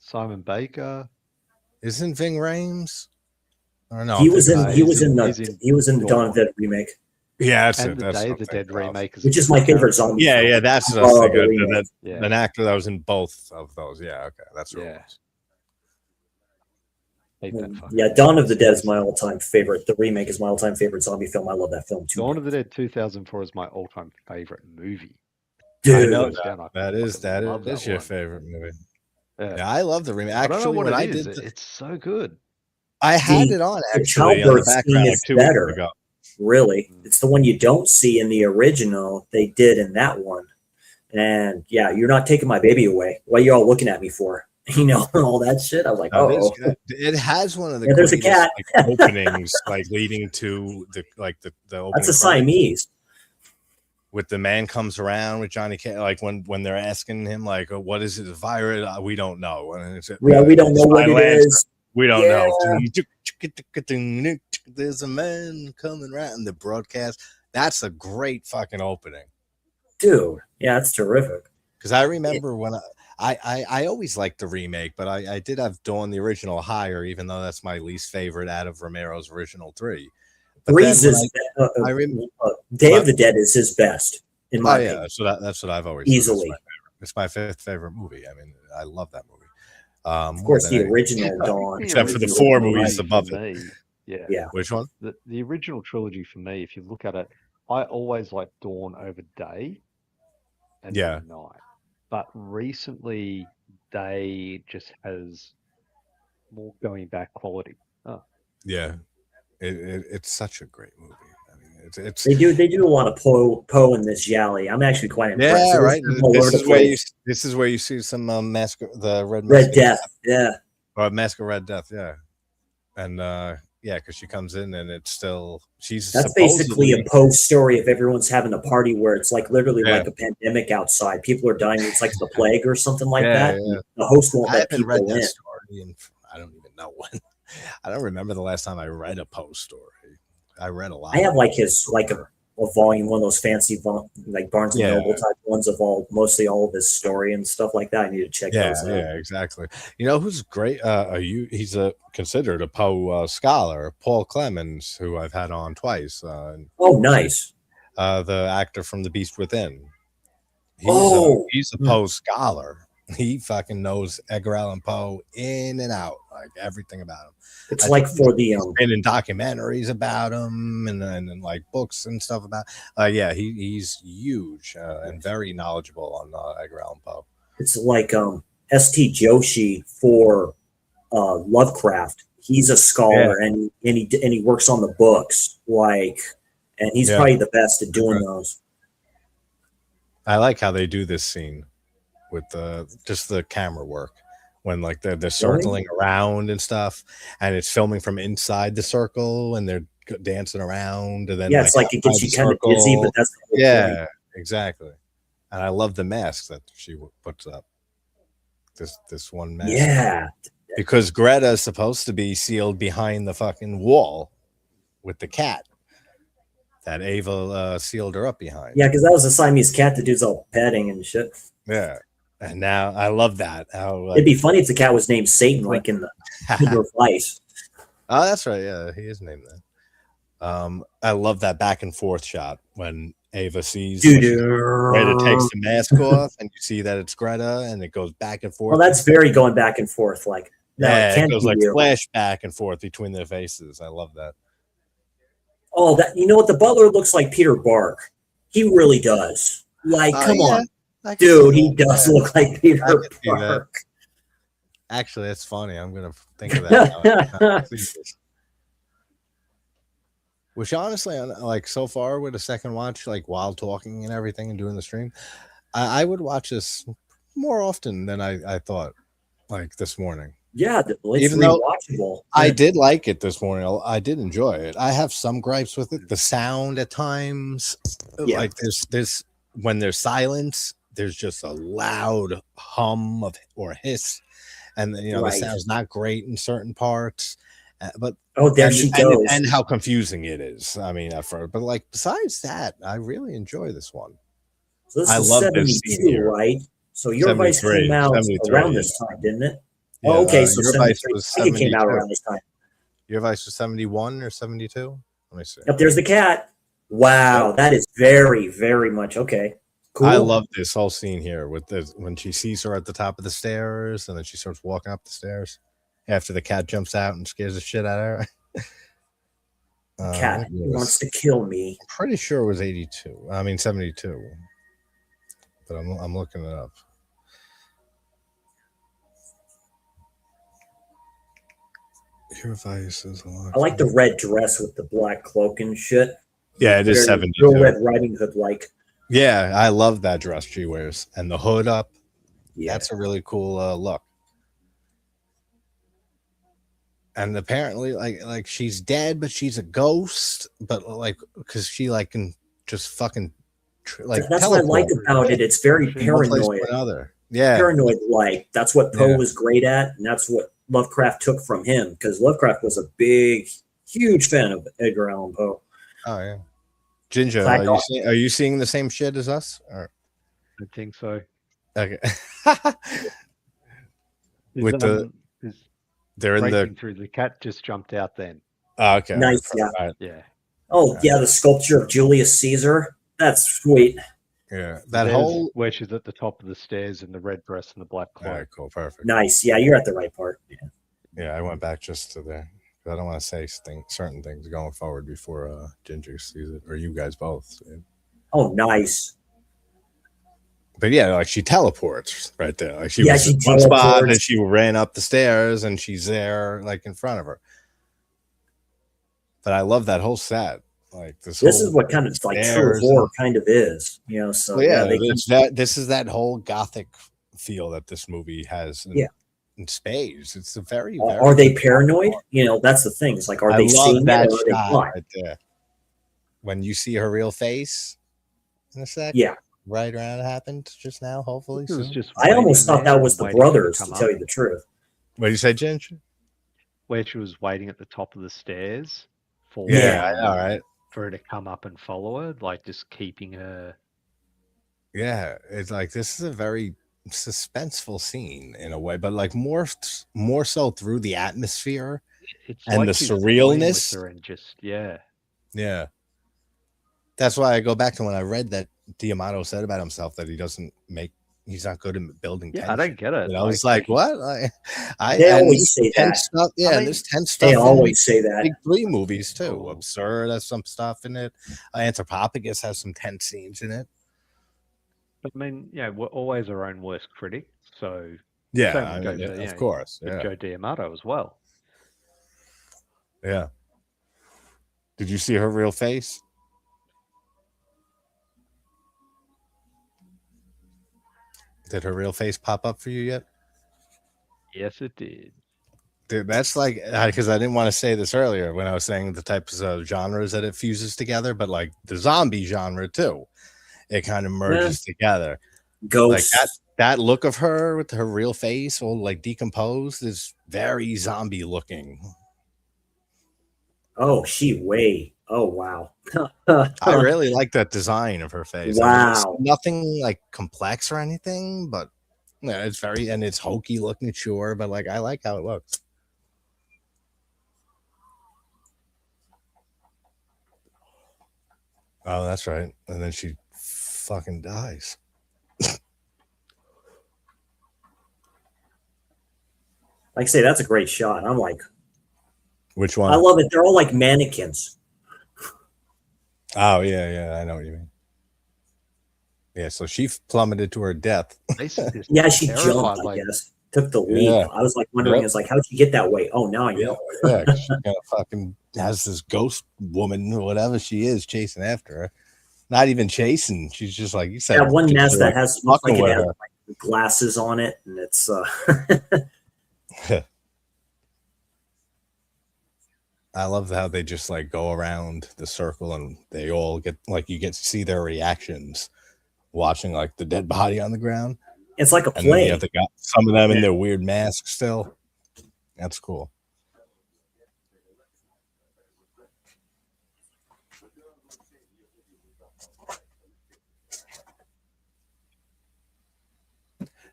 S3: Simon Baker.
S1: Isn't Ving Rhames? Or no?
S2: He was in the Dawn of the Dead remake.
S1: Yeah, that's
S3: the Day of the Dead remake,
S2: which is my favorite zombie.
S1: Yeah, that's what I was thinking. An actor that was in both of those. Yeah, okay, that's right.
S2: Yeah, Dawn of the Dead is my all-time favorite. The remake is my all-time favorite zombie film. I love that film too.
S3: Dawn of the Dead 2004 is my all-time favorite movie.
S2: Dude,
S1: I know that is your favorite movie. Yeah, I love the remake. Actually, I don't know what it is.
S3: It's so good.
S1: I had it on actually on the background like 2 weeks ago.
S2: Really, it's the one you don't see in the original. They did in that one, and yeah, you're not taking my baby away. What are you all looking at me for? You know, all that shit. I was like, oh,
S1: it has one of the
S2: there's a cat
S1: openings leading to the opening.
S2: That's a Siamese.
S1: With the man comes around with Johnny Cash, when they're asking him what is it, a virus? We don't know. And
S2: we don't know what it is.
S1: We don't know. There's a man coming right in the broadcast. That's a great fucking opening,
S2: dude. Yeah, it's terrific.
S1: Because I remember when I always liked the remake, but I did have Dawn the original higher, even though that's my least favorite out of Romero's original 3.
S2: Three's is Day of the Dead is his best in my opinion.
S1: So that's what I've always
S2: easily.
S1: It's my 5th favorite movie. I mean, I love that movie.
S2: Of course, the original Dawn.
S1: Except for the 4 movies above it.
S3: Yeah.
S1: Which one?
S3: The original trilogy for me, if you look at it, I always like Dawn over Day and then Night. But recently, Day just has more going back quality. Oh.
S1: Yeah. It's such a great movie. I mean, it's
S2: they do a lot of Poe in this Giallo. I'm actually quite impressed.
S1: Yeah, right. This is where you see some the
S2: Red Death. Yeah.
S1: Or Mask of Red Death. Yeah. And yeah, because she comes in and it's still
S2: that's basically a Poe story if everyone's having a party where it's like literally like a pandemic outside. People are dying. It's like the plague or something like that.
S1: Yeah.
S2: The host won't let people
S1: read
S2: in.
S1: that story, and I don't even know when. I don't remember the last time I read a Poe story. I read a lot.
S2: I have like his a volume, one of those fancy like Barnes and Noble type ones of mostly all of his story and stuff like that. I need to check those out.
S1: Yeah, exactly. You know who's great? He's considered a Poe scholar, Paul Clemens, who I've had on twice.
S2: Nice.
S1: The actor from The Beast Within. He's a Poe scholar. He fucking knows Edgar Allan Poe in and out, like everything about him.
S2: It's like for the
S1: been in documentaries about him and like books and stuff about. He's huge and very knowledgeable on Edgar Allan Poe.
S2: It's like St. Joshi for Lovecraft. He's a scholar and he works on the books and he's probably the best at doing those.
S1: I like how they do this scene with just the camera work. When like they're circling around and stuff, and it's filming from inside the circle, and they're dancing around, and then
S2: it's like it gets you kind of dizzy, but that's the whole point.
S1: Exactly. And I love the mask that she puts up. This one mask, because Greta is supposed to be sealed behind the fucking wall with the cat that Ava sealed her up behind.
S2: Yeah, because that was a Siamese cat that dude's all petting and shit.
S1: Yeah. And now I love that. How
S2: it'd be funny if the cat was named Satan, like in the Vice.
S1: Oh, that's right. Yeah, he is named that. I love that back and forth shot when Ava sees Greta takes the mask off, and you see that it's Greta, and it goes back and forth.
S2: Well, that's very going back and forth. Like
S1: it goes like flash back and forth between their faces. I love that.
S2: Oh, that you know what? The butler looks like Peter Bark. He really does. Like, come on. Dude, he does look like Peter Park.
S1: Actually, that's funny. I'm gonna think of that. Which honestly, like so far with a second watch, like while talking and everything and doing the stream, I would watch this more often than I thought. Like this morning.
S2: Yeah, it's
S1: even though
S2: rewatchable.
S1: I did like it this morning. I did enjoy it. I have some gripes with it. The sound at times, like there's when there's silence. There's just a loud hum or hiss, and the sound's not great in certain parts. But
S2: there she goes,
S1: and how confusing it is. I mean, at first, but like besides that, I really enjoy this one.
S2: So this is 72, right? So your Vice came out around this time, didn't it?
S1: Yeah,
S2: okay, so
S1: your Vice was 72.
S2: It came out around this time.
S1: Your Vice was 71 or 72. Let me see.
S2: Yep, there's the cat. Wow, that is very, very much okay. Cool.
S1: I love this whole scene here with when she sees her at the top of the stairs and then she starts walking up the stairs after the cat jumps out and scares the shit out of her.
S2: Cat wants to kill me.
S1: I'm pretty sure it was 82. I mean 72. But I'm looking it up. Your Vice is
S2: I like the red dress with the black cloak and shit.
S1: Yeah, it is 72.
S2: Real Red Riding Hood like.
S1: Yeah, I love that dress she wears and the hood up. Yeah, that's a really cool look. And apparently, like she's dead, but she's a ghost. But like, because she like can just fucking like.
S2: That's what I like about it. It's very paranoid.
S1: Yeah,
S2: paranoid. Like that's what Poe was great at, and that's what Lovecraft took from him. Because Lovecraft was a big, huge fan of Edgar Allan Poe.
S1: Oh yeah. Ginja, are you seeing the same shit as us? Or?
S3: I think so.
S1: Okay. With they're in
S3: the cat just jumped out then.
S1: Oh, okay.
S2: Nice.
S3: Yeah.
S2: Oh yeah, the sculpture of Julius Caesar. That's sweet.
S1: Yeah, that
S3: There's
S1: whole.
S3: where she's at the top of the stairs in the red dress and the black
S1: All
S3: cloak.
S1: right, cool, perfect.
S2: Nice. Yeah, you're at the right part. Yeah.
S1: Yeah, I went back just to there. I don't want to say certain things going forward before Ginger sees it, or you guys both. So.
S2: Oh, nice.
S1: But yeah, like she teleports right there. Like she
S2: Yeah,
S1: was
S2: she
S1: in one spot
S2: teleports.
S1: and she ran up the stairs and she's there like in front of her. But I love that whole set. Like
S2: This is what kind of like true horror kind of is, you know. So
S1: well, yeah,
S2: they
S1: this is that whole Gothic feel that this movie has. In spades. It's a very.
S2: Are they paranoid? You know, that's the thing. It's like, are they seeing that or are they blind?
S1: Right there. When you see her real face in a sec.
S2: Yeah.
S1: Right around it happened just now, hopefully.
S2: I almost thought that was the brothers, to tell you the truth.
S1: What did you say, Ginger?
S3: Where she was waiting at the top of the stairs for
S1: all right.
S3: For her to come up and follow her, like just keeping her.
S1: Yeah, it's like this is a very suspenseful scene in a way, but like more so through the atmosphere and like the surrealness
S3: and just yeah.
S1: That's why I go back to when I read that D'Amato said about himself that he's not good at building tension.
S3: I don't get it.
S1: And I was like, what?
S2: They always say that.
S1: Stuff, yeah, there's 10 stuff.
S2: They always say that.
S1: Big 3 movies too. Absurd has some stuff in it. Anthropophagus has some tense scenes in it.
S3: But I mean, yeah, we're always our own worst critic. So
S1: yeah, of course.
S3: With Joe D'Amato as well.
S1: Yeah. Did you see her real face? Did her real face pop up for you yet?
S3: Yes, it did.
S1: Dude, that's like, because I didn't want to say this earlier when I was saying the types of genres that it fuses together, but like the zombie genre too, it kind of merges together.
S2: Ghosts.
S1: Like that look of her with her real face, all like decomposed, is very zombie looking.
S2: Oh, oh wow.
S1: I really like that design of her face.
S2: Wow.
S1: I mean, nothing like complex or anything, but yeah, it's it's hokey looking, sure, but like I like how it looks. Oh, that's right. And then she fucking dies.
S2: Like I say, that's a great shot. I'm like,
S1: which one?
S2: I love it. They're all like mannequins.
S1: Oh, yeah. I know what you mean. Yeah, so she plummeted to her death.
S2: Yeah, she jumped, I guess. Took the leap. Yeah. I was like wondering, it's like, how'd she get that way? Oh, now I know.
S1: Yeah, she kind of fucking has this ghost woman or whatever she is chasing after her. Not even chasing. She's just like you said.
S2: That one nest that has like it has like glasses on it, and it's
S1: I love how they just like go around the circle and they all get like you get to see their reactions watching like the dead body on the ground.
S2: It's like a play.
S1: And they got some of them in their weird masks still. That's cool.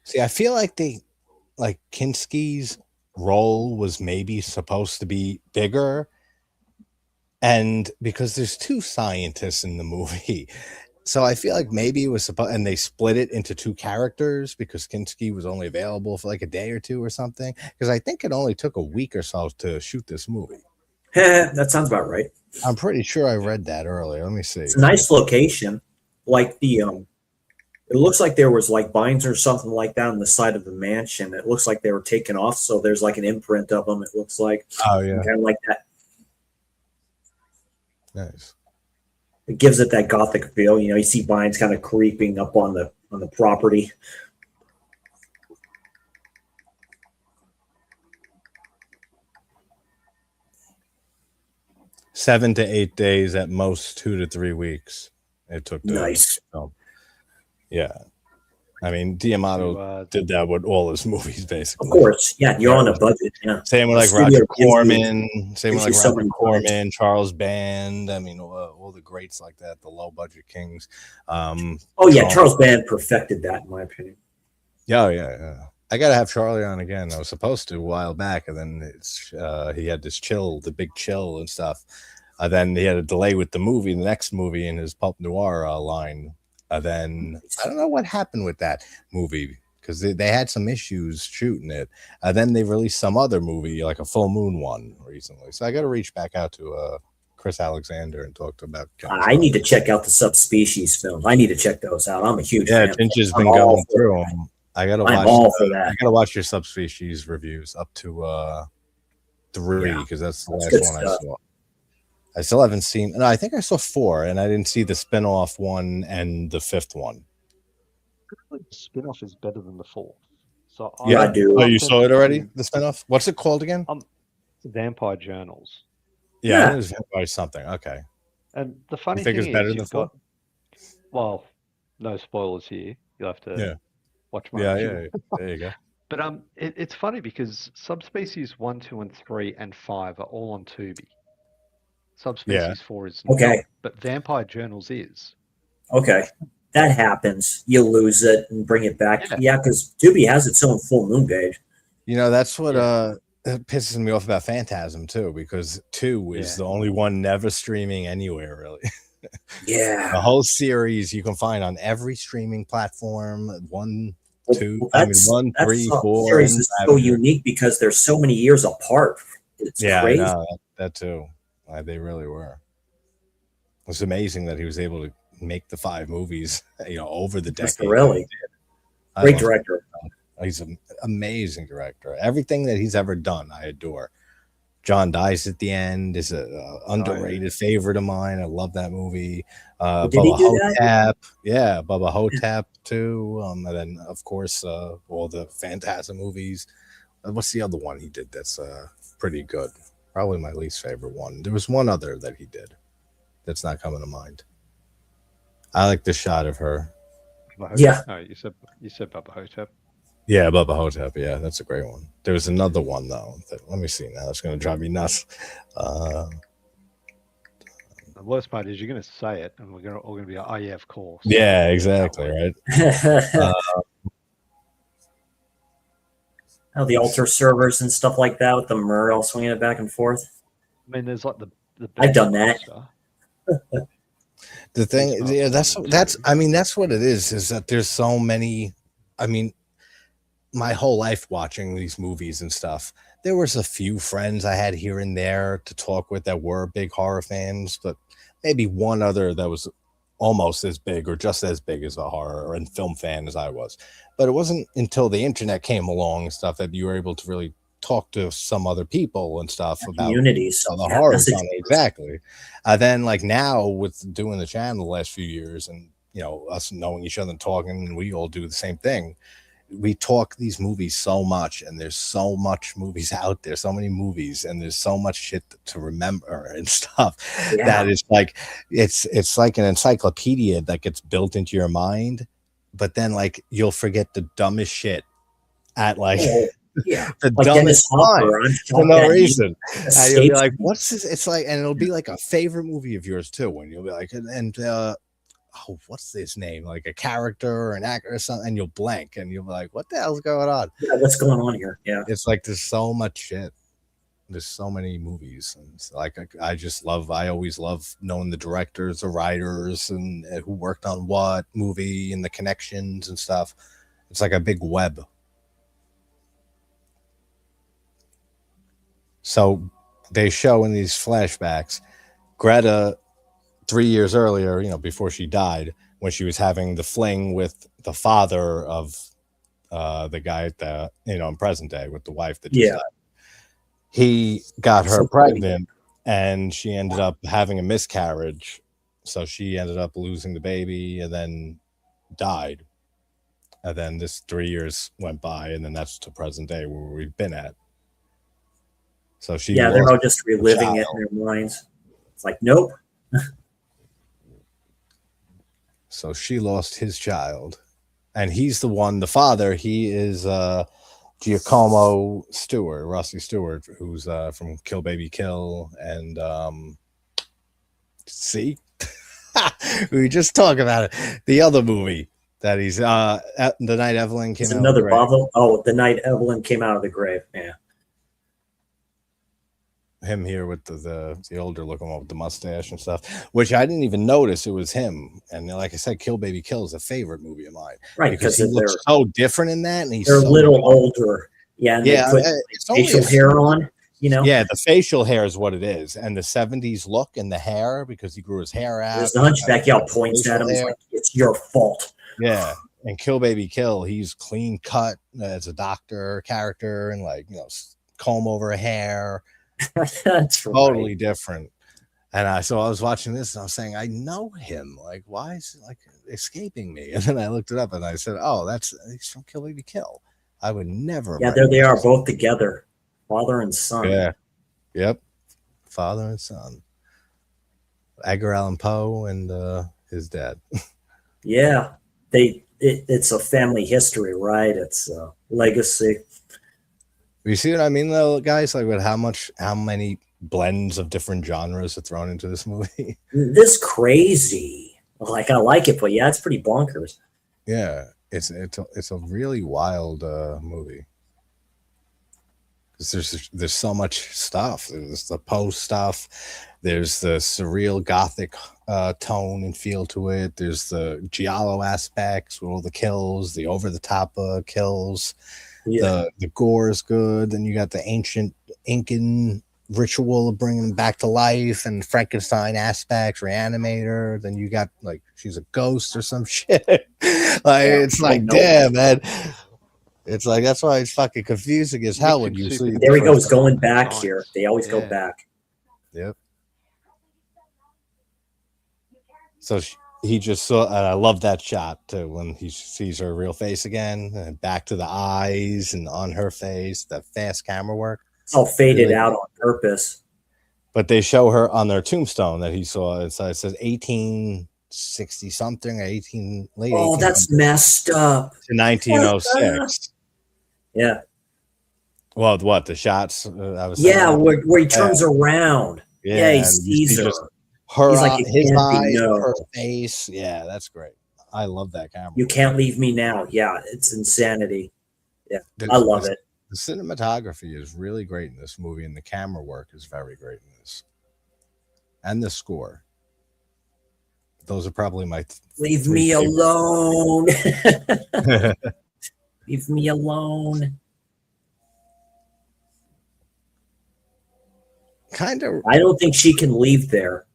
S1: See, I feel like Kinski's role was maybe supposed to be bigger, and because there's 2 scientists in the movie, so I feel like maybe it was supposed, and they split it into 2 characters because Kinski was only available for like a day or 2 or something, because I think it only took a week or so to shoot this movie.
S2: That sounds about right.
S1: I'm pretty sure I read that earlier. Let me see.
S2: It's a nice location, like the it looks like there was like vines or something like that on the side of the mansion. It looks like they were taken off, so there's like an imprint of them. It looks like,
S1: oh yeah,
S2: kind of like that.
S1: Nice.
S2: It gives it that Gothic feel. You know, you see vines kind of creeping up on the property.
S1: $7 to 8 days at most, 2 to 3 weeks. It took.
S2: Nice.
S1: Film. Yeah, I mean, D'Amato did that with all his movies, basically.
S2: Of course, yeah, you're on a budget. Yeah.
S1: Same with like Roger Corman. Same with like Roger Corman, Charles Band. I mean, all the greats like that, the low budget kings.
S2: Oh yeah, Charles Band perfected that, in my opinion.
S1: Yeah. I gotta have Charlie on again. I was supposed to a while back, and then he had this the big chill and stuff. Then he had a delay with the next movie in his pulp noir line. Then I don't know what happened with that movie because they had some issues shooting it. Then they released some other movie, like a full moon one, recently. So I got to reach back out to Chris Alexander and talk to about.
S2: I need to check out the subspecies films. I need to check those out. I'm a huge fan.
S1: Ginja's been going through them. I gotta watch your subspecies reviews up to 3 because that's the last one I saw. I still haven't seen. No, I think I saw 4, and I didn't see the spin-off one and the 5th one.
S3: The spin-off is better than the 4th. So
S2: I do.
S1: Oh, you saw it already? The spin-off? What's it called again?
S3: Vampire Journals.
S1: Yeah, it was Vampire something. Okay.
S3: And the funny thing is, you've got. Well, no spoilers here. You'll have to watch my review.
S1: There you go.
S3: But it's funny because subspecies 1, 2, and 3, and 5 are all on Tubi. Subspecies 4 is not, but Vampire Journals is.
S2: Okay. That happens. You lose it and bring it back. Yeah, because Tubi has its own full moon page.
S1: That's what that pisses me off about Phantasm too, because 2 is the only one never streaming anywhere really.
S2: Yeah.
S1: The whole series you can find on every streaming platform. 1, 2, 1, 3, 4.
S2: Series is so unique because they're so many years apart. It's crazy.
S1: I know, that too. They really were. It's amazing that he was able to make the 5 movies, over the decade.
S2: Really great director.
S1: He's an amazing director. Everything that he's ever done, I adore. John Dies at the End is an underrated favorite of mine. I love that movie.
S2: Did he do that?
S1: Yeah, Bubba Hotep too. And then of course all the Phantasm movies. What's the other one he did that's pretty good? Probably my least favorite one. There was one other that he did that's not coming to mind. I like the shot of her.
S2: Yeah.
S3: Oh, you said Bubba Hotep.
S1: Yeah, Bubba Hotep. Yeah, that's a great one. There was another one though. Let me see now. It's going to drive me nuts.
S3: The worst part is you're going to say it, and we're all going to be like, "Oh yeah, of course."
S1: Yeah, exactly. Right.
S2: The altar servers and stuff like that with the Merle swinging it back and forth.
S3: I mean, there's like the
S2: I've done that.
S1: The thing, that's. I mean, that's what it is that there's so many. I mean, my whole life watching these movies and stuff. There was a few friends I had here and there to talk with that were big horror fans, but maybe one other that was almost as big or just as big as a horror and film fan as I was. But it wasn't until the internet came along and stuff that you were able to really talk to some other people and stuff about
S2: communities,
S1: the horror genre. Exactly. Then like now with doing the channel the last few years and us knowing each other and talking, and we all do the same thing. We talk these movies so much, and there's so much movies out there, so many movies, and there's so much shit to remember and stuff that is like it's like an encyclopedia that gets built into your mind, but then like you'll forget the dumbest shit at like the like dumbest time for no reason. And you'll be like, "What's this?" It's like, and it'll be like a favorite movie of yours too, and you'll be like, oh, what's this name? Like a character or an actor or something, and you'll blank and you'll be like, what the hell's going on?
S2: Yeah, what's going on here? Yeah.
S1: It's like there's so much shit. There's so many movies. And it's like I always love knowing the directors, the writers, and who worked on what movie and the connections and stuff. It's like a big web. So they show in these flashbacks Greta 3 years earlier, before she died, when she was having the fling with the father of the guy at the, in present day with the wife that just died. He got her pregnant and she ended up having a miscarriage. So she ended up losing the baby and then died. And then this 3 years went by, and then that's to present day where we've been at. So she
S2: they're all just reliving it in their minds. It's like, nope.
S1: So she lost his child, and he's the one, the father. He is Giacomo Stewart, Rossi Stewart, who's from Kill Baby Kill, and see, we were just talking about it. The other movie that he's The Night Evelyn came out.
S2: Another Bravo. Oh, The Night Evelyn came out of the grave. Yeah.
S1: him here with the older looking one with the mustache and stuff, which I didn't even notice it was him. And like I said, Kill Baby Kill is a favorite movie of mine,
S2: Right,
S1: because
S2: because
S1: he looks so different in that, and he's
S2: they're a
S1: so
S2: little
S1: young.
S2: older. Yeah, and they put
S1: it's only
S2: facial hair on. You know,
S1: yeah, the facial hair is what it is, and the 70s look and the hair, because he grew his hair out.
S2: There's the Hunchback. Yeah, points at him. He's like, "It's your fault."
S1: Yeah, and Kill Baby Kill, he's clean cut as a doctor character, and like, you know, comb over hair.
S2: That's
S1: totally different. And so I was watching this and I was saying, I know him. Like, why is it like escaping me? And then I looked it up and I said, oh, he's from Kill Baby Kill. I would never.
S2: Yeah, there they are, both together, father and son.
S1: Yeah. Yep. Father and son. Edgar Allan Poe and his dad.
S2: Yeah, it's a family history, right? It's a legacy.
S1: You see what I mean, though, guys? Like, with how many blends of different genres are thrown into this movie.
S2: This crazy. Like, I like it, but yeah, it's pretty bonkers.
S1: Yeah, it's a really wild movie. There's so much stuff. There's the Poe stuff. There's the surreal Gothic tone and feel to it. There's the Giallo aspects with all the kills, the over the top kills. Yeah. The gore is good. Then you got the ancient Incan ritual of bringing them back to life, and Frankenstein aspects, reanimator. Then you got like she's a ghost or some shit. It's like, damn, man. It's like, that's why it's fucking confusing as hell when you see.
S2: There he goes, going back here. They always go back.
S1: Yep. So he just saw, and I love that shot too, when he sees her real face again, and back to the eyes and on her face, that fast camera work.
S2: It's all faded out on purpose.
S1: But they show her on their tombstone that he saw. It says 1860 something, late.
S2: Oh, that's messed up.
S1: To 1906.
S2: Yeah.
S1: Well, what the shots?
S2: Where he turns around. Yeah, he sees her.
S1: He's like, his eyes, her face. Yeah, that's great. I love that camera.
S2: You can't leave me now. Yeah, it's insanity. Yeah, I love it.
S1: The cinematography is really great in this movie, and the camera work is very great in this. And the score. Those are probably my
S2: leave me alone. Leave me alone.
S1: Kind of.
S2: I don't think she can leave there.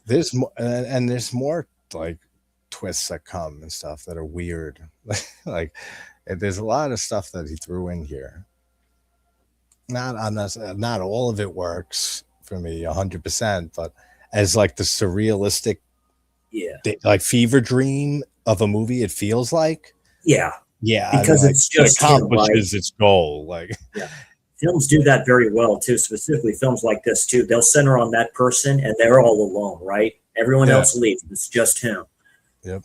S1: There's more, and there's more like twists that come and stuff that are weird. Like, there's a lot of stuff that he threw in here. Not all of it works for me 100%, but as like the surrealistic, like fever dream of a movie, it feels like.
S2: Yeah,
S1: because it's just accomplishes its goal. Like,
S2: films do that very well too. Specifically, films like this too. They'll center on that person, and they're all alone, right? Everyone else leaves. It's just him.
S1: Yep.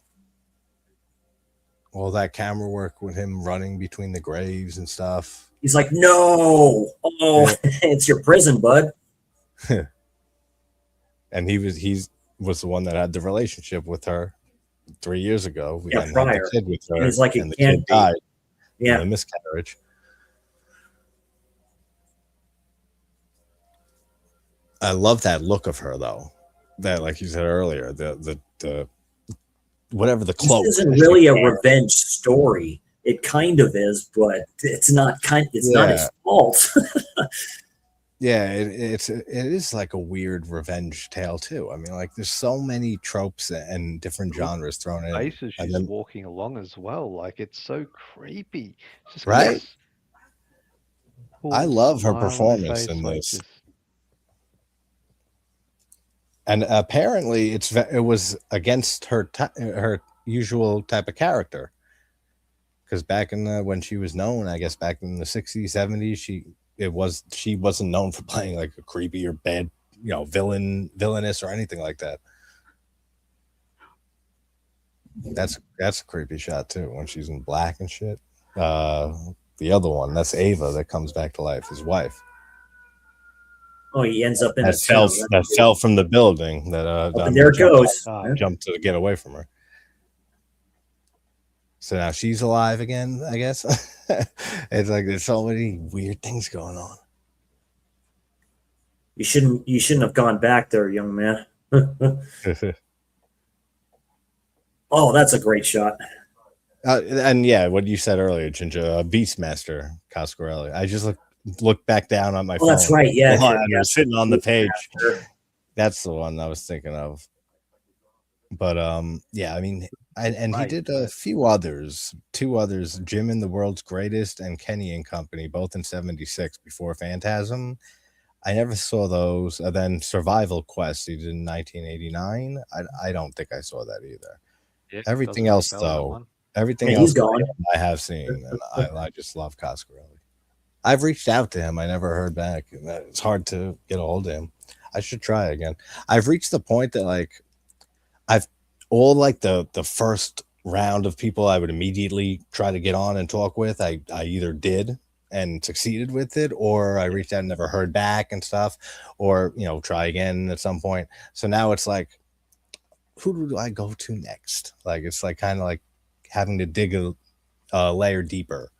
S1: All that camera work with him running between the graves and stuff.
S2: He's like, no, it's your prison, bud.
S1: And he was the one that had the relationship with her 3 years ago.
S2: Prior.
S1: Kid with her,
S2: he's like,
S1: and the kid died.
S2: Yeah,
S1: in a miscarriage. I love that look of her, though. That, like you said earlier, the whatever the cloak.
S2: This isn't really a revenge story. It kind of is, but it's not not his fault.
S1: Yeah, it is like a weird revenge tale too. I mean, like, there's so many tropes and different genres thrown in.
S3: Faces she's walking along as well, like, it's so creepy. Just
S1: right? I love her performance in this. And apparently, it was against her usual type of character. Because back in when she was known, I guess back in the 60s, 70s, she wasn't known for playing like a creepy or bad, villainous or anything like that. That's a creepy shot too, when she's in black and shit. The other one, that's Ava that comes back to life, his wife.
S2: Oh, he ends up in
S1: that fell from the building.
S2: And there it goes.
S1: Jumped to get away from her. So now she's alive again, I guess. It's like there's so many weird things going on.
S2: You shouldn't have gone back there, young man. Oh, that's a great shot.
S1: And yeah, what you said earlier, Ginja, Beastmaster Coscarelli. I just look back down on my phone.
S2: That's right. Yeah,
S1: yeah, sitting on the page.
S2: Beastmaster.
S1: That's the one I was thinking of. But yeah, I mean, and he did a few others, 2 others, Jim and the World's Greatest and Kenny and Company, both in '76 before Phantasm. I never saw those. And then Survival Quest he did in 1989. I don't think I saw that either.
S3: Yeah,
S1: Everything else though, everything
S2: Yeah,
S1: else
S2: he's gone.
S1: I have seen, and I just love Coscarelli. I've reached out to him. I never heard back. It's hard to get a hold of him. I should try again. I've reached the point that like I've all like the first round of people I would immediately try to get on and talk with. I either did and succeeded with it, or I reached out and never heard back and stuff, or try again at some point. So now it's like, who do I go to next? Like it's like kind of like having to dig a layer deeper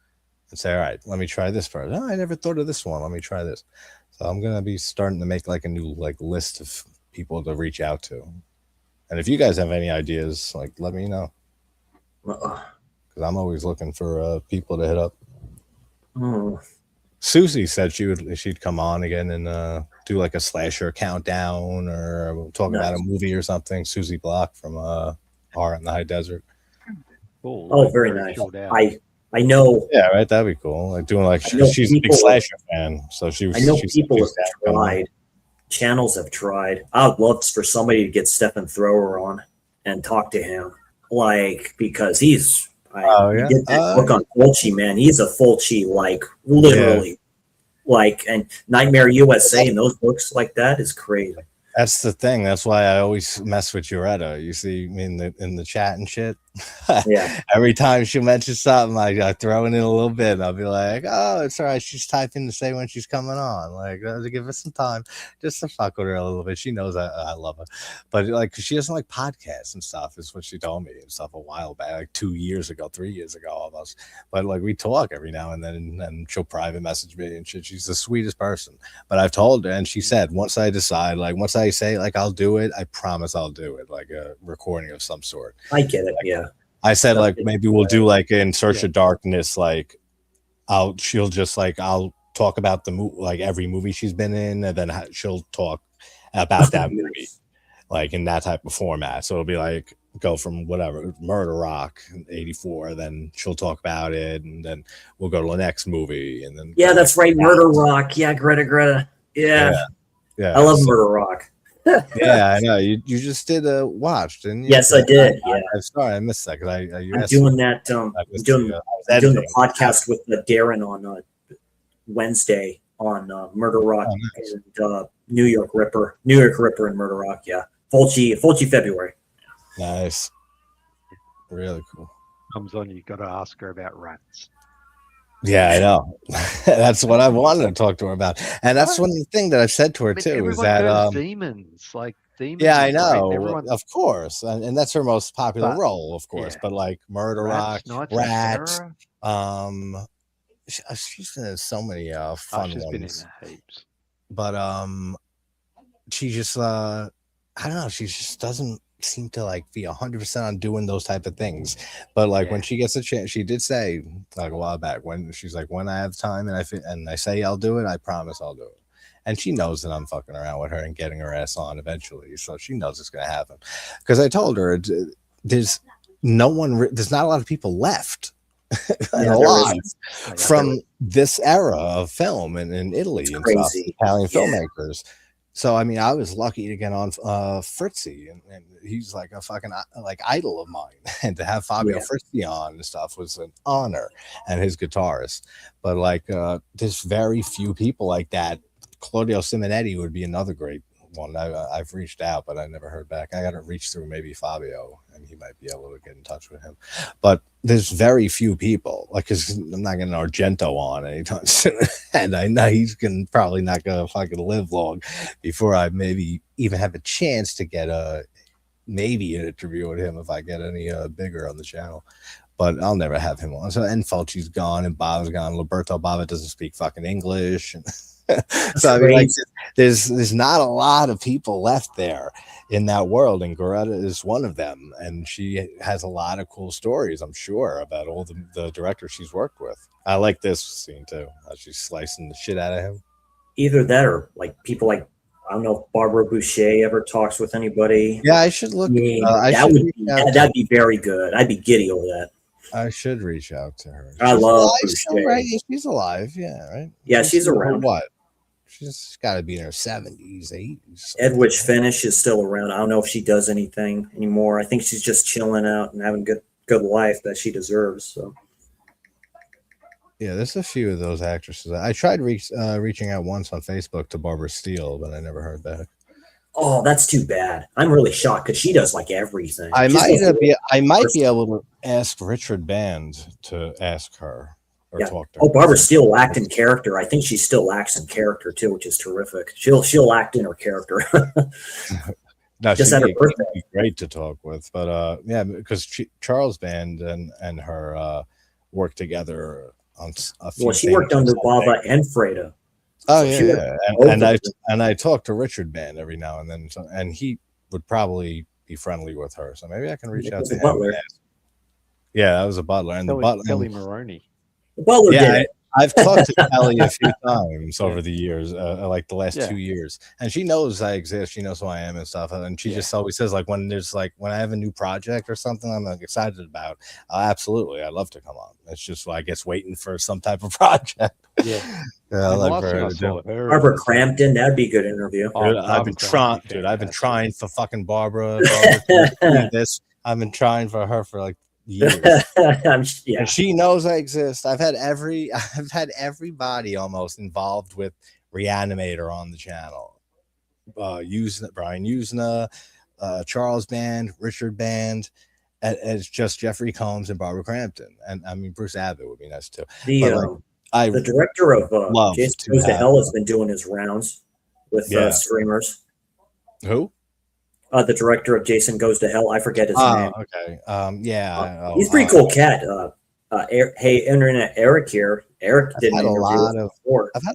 S1: and say, all right, let me try this first. Oh, I never thought of this one. Let me try this. So I'm gonna be starting to make like a new like list of people to reach out to. And if you guys have any ideas, like let me know, because I'm always looking for people to hit up. Susie said she'd come on again and do like a slasher countdown or talk about a movie or something. Susie Block from Horror in the High Desert.
S3: Cool.
S2: Oh, very nice. I know.
S1: Yeah, right. That'd be cool. Like doing like she's a big slasher fan, so she was.
S2: I know people have tried. Channels have tried. I would love for somebody to get Stephen Thrower on and talk to him, like because he's. You get that book on Fulci, man. He's a Fulci, like literally, like and Nightmare USA and those books like that is crazy.
S1: That's the thing. That's why I always mess with Greta. You see me in the chat and shit.
S2: Yeah.
S1: Every time she mentions something, I throw in a little bit. And I'll be like, "Oh, it's all right." She's typing to say when she's coming on. Like to give her some time, just to fuck with her a little bit. She knows I love her, but like she doesn't like podcasts and stuff. Is what she told me and stuff a while back, like 2 years ago, 3 years ago almost. But like we talk every now and then, and she'll private message me and shit. She's the sweetest person. But I've told her, and she said, once I decide, like once I say like I'll do it, I promise I'll do it, like a recording of some sort.
S2: I get it.
S1: Like,
S2: yeah.
S1: I said like maybe we'll do like In Search of Darkness, like she'll just like I'll talk about the movie, like every movie she's been in, and then she'll talk about that movie, like in that type of format. So it'll be like go from whatever Murder Rock '84, then she'll talk about it, and then we'll go to the next movie, and then
S2: that's right, Murder Rock. Yeah, Greta. Yeah. I love Murder Rock.
S1: Yeah, I know. You just did a watch, didn't you?
S2: Yes, I did.
S1: I'm sorry, I missed that because
S2: I'm doing that. I'm doing the podcast with Darren on Wednesday on Murder Rock and New York Ripper and Murder Rock. Yeah, Fulci February.
S1: Nice, really cool.
S3: Comes on, you got to ask her about rats.
S1: Yeah, I know. That's what I wanted to talk to her about, and that's one thing that I've said to her too. Is that
S3: demons, like demons?
S1: Yeah, I know. Of course, and that's her most popular role, of course.
S3: Yeah.
S1: But like Murder Rock, Rats. She's in so many fun
S3: she's
S1: ones.
S3: Been in heaps.
S1: But she just I don't know. She just doesn't seem to like be 100% on doing those type of things. But like when she gets a chance, she did say like a while back when she's like, when I have time and I say I'll do it, I promise I'll do it. And she knows that I'm fucking around with her and getting her ass on eventually, so she knows it's gonna happen. Because I told her there's not a lot of people left alive from this era of film and in Italy and stuff, Italian filmmakers. So I mean, I was lucky to get on Fritzi, and he's like a fucking like idol of mine, and to have Fabio Fritzi on and stuff was an honor, and his guitarist. But like, there's very few people like that. Claudio Simonetti would be another great one. I've reached out, but I never heard back. I got to reach through maybe Fabio, and he might be able to get in touch with him. But there's very few people, like, because I'm not getting Argento on anytime soon, and I know he's probably not gonna fucking live long before I maybe even have a chance to get maybe an interview with him if I get any bigger on the channel. But I'll never have him on. So, and Fulci's gone, and Bob's gone. Roberto Bava doesn't speak fucking English. So I mean, like, there's not a lot of people left there in that world, and Greta is one of them. And she has a lot of cool stories, I'm sure, about all the directors she's worked with. I like this scene too. She's slicing the shit out of him.
S2: Either that or like people like, I don't know if Barbara Boucher ever talks with anybody.
S1: Yeah, I should look.
S2: That'd be very good. I'd be giddy over that.
S1: I should reach out to her.
S2: I love
S1: Boucher. Right? She's alive. Yeah, right.
S2: Yeah, she's around.
S1: What? She's got to be in her 70s, 80s.
S2: Edwidge Finch is still around. I don't know if she does anything anymore. I think she's just chilling out and having good life that she deserves. So.
S1: Yeah, there's a few of those actresses. I tried reaching out once on Facebook to Barbara Steele, but I never heard back.
S2: Oh, that's too bad. I'm really shocked because she does like everything.
S1: I might be able to ask Richard Band to ask her or talk to her.
S2: Oh, Barbara Steele will act in character. I think she still acts in character too, which is terrific. She'll act in her character.
S1: No, she'd be great to talk with, but yeah, because Charles Band and her work together on a few.
S2: Well, she worked under Bava and Freda.
S1: Oh yeah. And I talk to Richard Band every now and then, and he would probably be friendly with her. So maybe I can reach out to him.
S2: Butler.
S1: Yeah, that was a butler, and the butler,
S3: Kelly Maroney.
S2: The butler did it.
S1: I've talked to Kelly a few times over the years, like the last 2 years, and she knows I exist. She knows who I am and stuff, and she just always says, like, when I have a new project or something I'm like excited about, absolutely, I'd love to come on. It's just, I guess, waiting for some type of project.
S3: Yeah,
S2: Barbara Crampton, that'd be a good interview.
S1: I've been trying for fucking Barbara. I've been trying for her for like years. And she knows I exist. I've had everybody almost involved with Reanimator on the channel. Brian Usna, Charles Band, Richard Band. It's just Jeffrey Combs and Barbara Crampton, and I mean Bruce Abbott would be nice too.
S2: The director of Jason Goes to Hell has been doing his rounds with streamers.
S1: Who?
S2: The director of Jason Goes to Hell. I forget his name.
S1: Okay.
S2: He's a pretty cool cat. Hey, Internet Eric here. Eric didn't
S1: I've had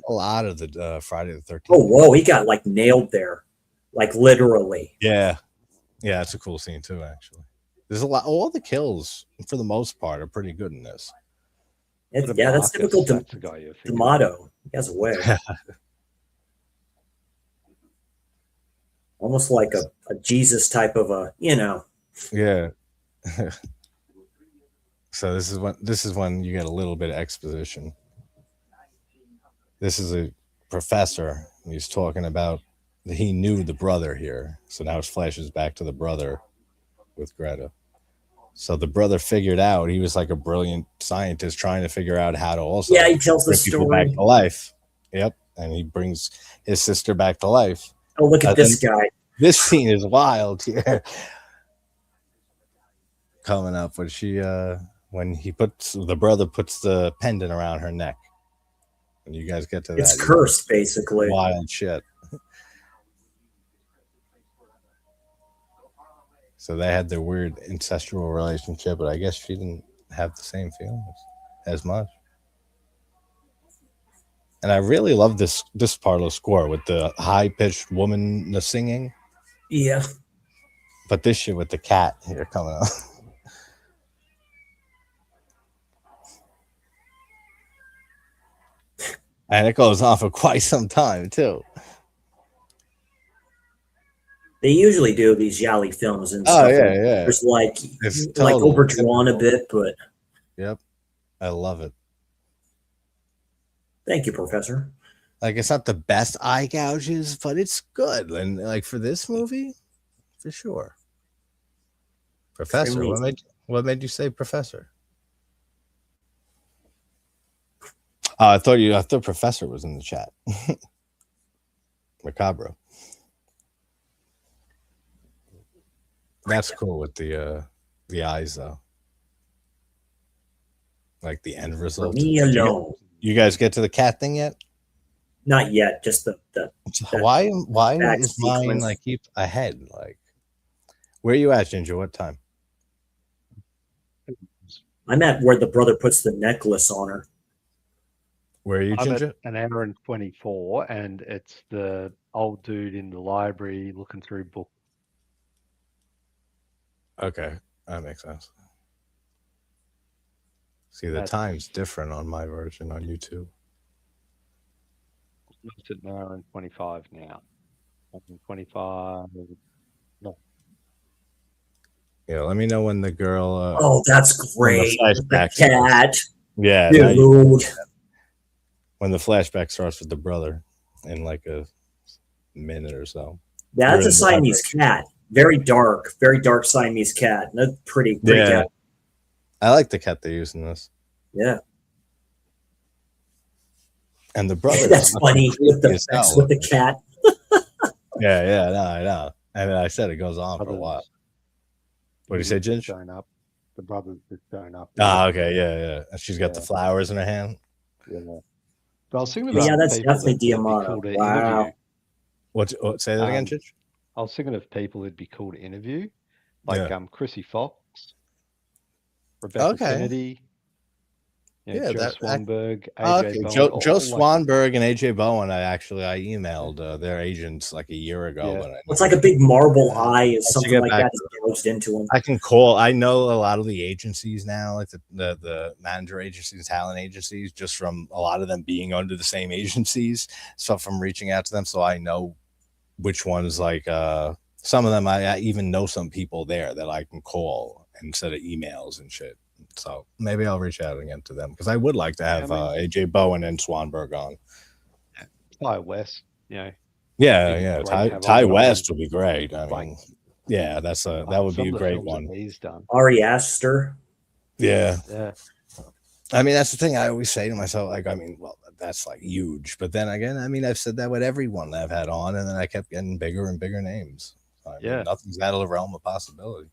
S1: a lot of the Friday the 13th.
S2: Oh, whoa. He got like nailed there. Like literally.
S1: Yeah. Yeah, it's a cool scene too, actually. There's a lot. All the kills, for the most part, are pretty good in this.
S2: That's typical D'Amato. He has a way. Almost like a Jesus type of
S1: Yeah. So this is when you get a little bit of exposition. This is a professor. He's talking about he knew the brother here. So now it flashes back to the brother with Greta. So the brother figured out, he was like a brilliant scientist trying to figure out how to also
S2: he tells the story
S1: back to life. Yep. And he brings his sister back to life.
S2: Oh, look at this guy.
S1: This scene is wild here. Coming up when when the brother puts the pendant around her neck. When you guys get to that.
S2: It's cursed, basically.
S1: Wild shit. So they had their weird incestual relationship, but I guess she didn't have the same feelings as much. And I really love this part of the score with the high-pitched woman singing.
S2: Yeah.
S1: But this shit with the cat here coming up. And it goes on for quite some time, too.
S2: They usually do these Giallo films and stuff.
S1: Yeah.
S2: It's totally overdrawn a bit, but.
S1: Yep. I love it.
S2: Thank you, Professor.
S1: Like, it's not the best eye gouges, but it's good. And like for this movie, for sure. Professor, what made you say Professor? I thought Professor was in the chat. Macabre. That's cool with the eyes though. Like the end result.
S2: Me alone.
S1: You guys get to the cat thing yet?
S2: Not yet. Just the
S1: why is mine like keep ahead? Like Where are you at, Ginger? What time?
S2: I'm at where the brother puts the necklace on her.
S1: Where are you,
S3: I'm
S1: Ginger?
S3: at an hour and 24, and it's the old dude in the library looking through books.
S1: Okay, that makes sense. See, the
S3: That's-
S1: time's different on my version on YouTube.
S3: It's an hour and 25 now. 25. No.
S1: Yeah, let me know when the girl.
S2: Oh, that's
S1: when the
S2: great. The
S1: flashback
S2: cat.
S1: Yeah, now
S2: Dude.
S1: when the flashback starts with the brother in like a minute or so.
S2: Yeah, that's
S1: You're
S2: a
S1: in the
S2: Siamese cat. Very dark Siamese cat. That's pretty
S1: Yeah,
S2: cat.
S1: I like the cat they use in this,
S2: Yeah.
S1: and the brother.
S2: That's funny with the
S1: as hell.
S2: with the cat.
S1: Yeah, no, I know. And I said it goes on for a while. What do you say, Ginge?
S3: Showing up. The brother's just showing up.
S1: Ah, okay, yeah. And she's got the
S3: Yeah.
S1: flowers in her hand.
S3: Yeah. But I was thinking about
S2: Yeah, that's
S3: people
S2: definitely
S3: that'd be
S2: Diamante.
S3: cool to
S2: Wow.
S3: interview.
S1: What? Say that again, Ginge?
S3: I was thinking of people who'd be cool to interview, like Chrissy Fox, Rebecca Kennedy,
S1: Yeah,
S3: Joe Swanberg,
S1: Oh,
S3: AJ
S1: okay.
S3: Bowen.
S1: Joe Swanberg and AJ Bowen. I emailed their agents like a year ago.
S3: Yeah.
S1: But
S2: It's like a big marble eye,
S1: I
S2: something
S1: get
S2: like
S1: back
S2: that is gouged into him.
S1: I can call. I know a lot of the agencies now, like the manager agencies, talent agencies, just from a lot of them being under the same agencies. So from reaching out to them, so I know which ones. Like some of them, I even know some people there that I can call instead of emails and shit. So maybe I'll reach out again to them because I would like to have AJ Bowen and Swanberg on.
S3: Ty West,
S1: Yeah.
S3: great to have
S1: Ty
S3: on.
S1: West would be great. I mean, yeah, that would be a great one.
S3: He's done.
S2: Ari Aster.
S1: Yeah.
S3: I
S1: mean, that's the thing I always say to myself. Like, I mean, well, that's like huge. But then again, I mean, I've said that with everyone that I've had on, and then I kept getting bigger and bigger names. I mean, nothing's out of the realm of possibility.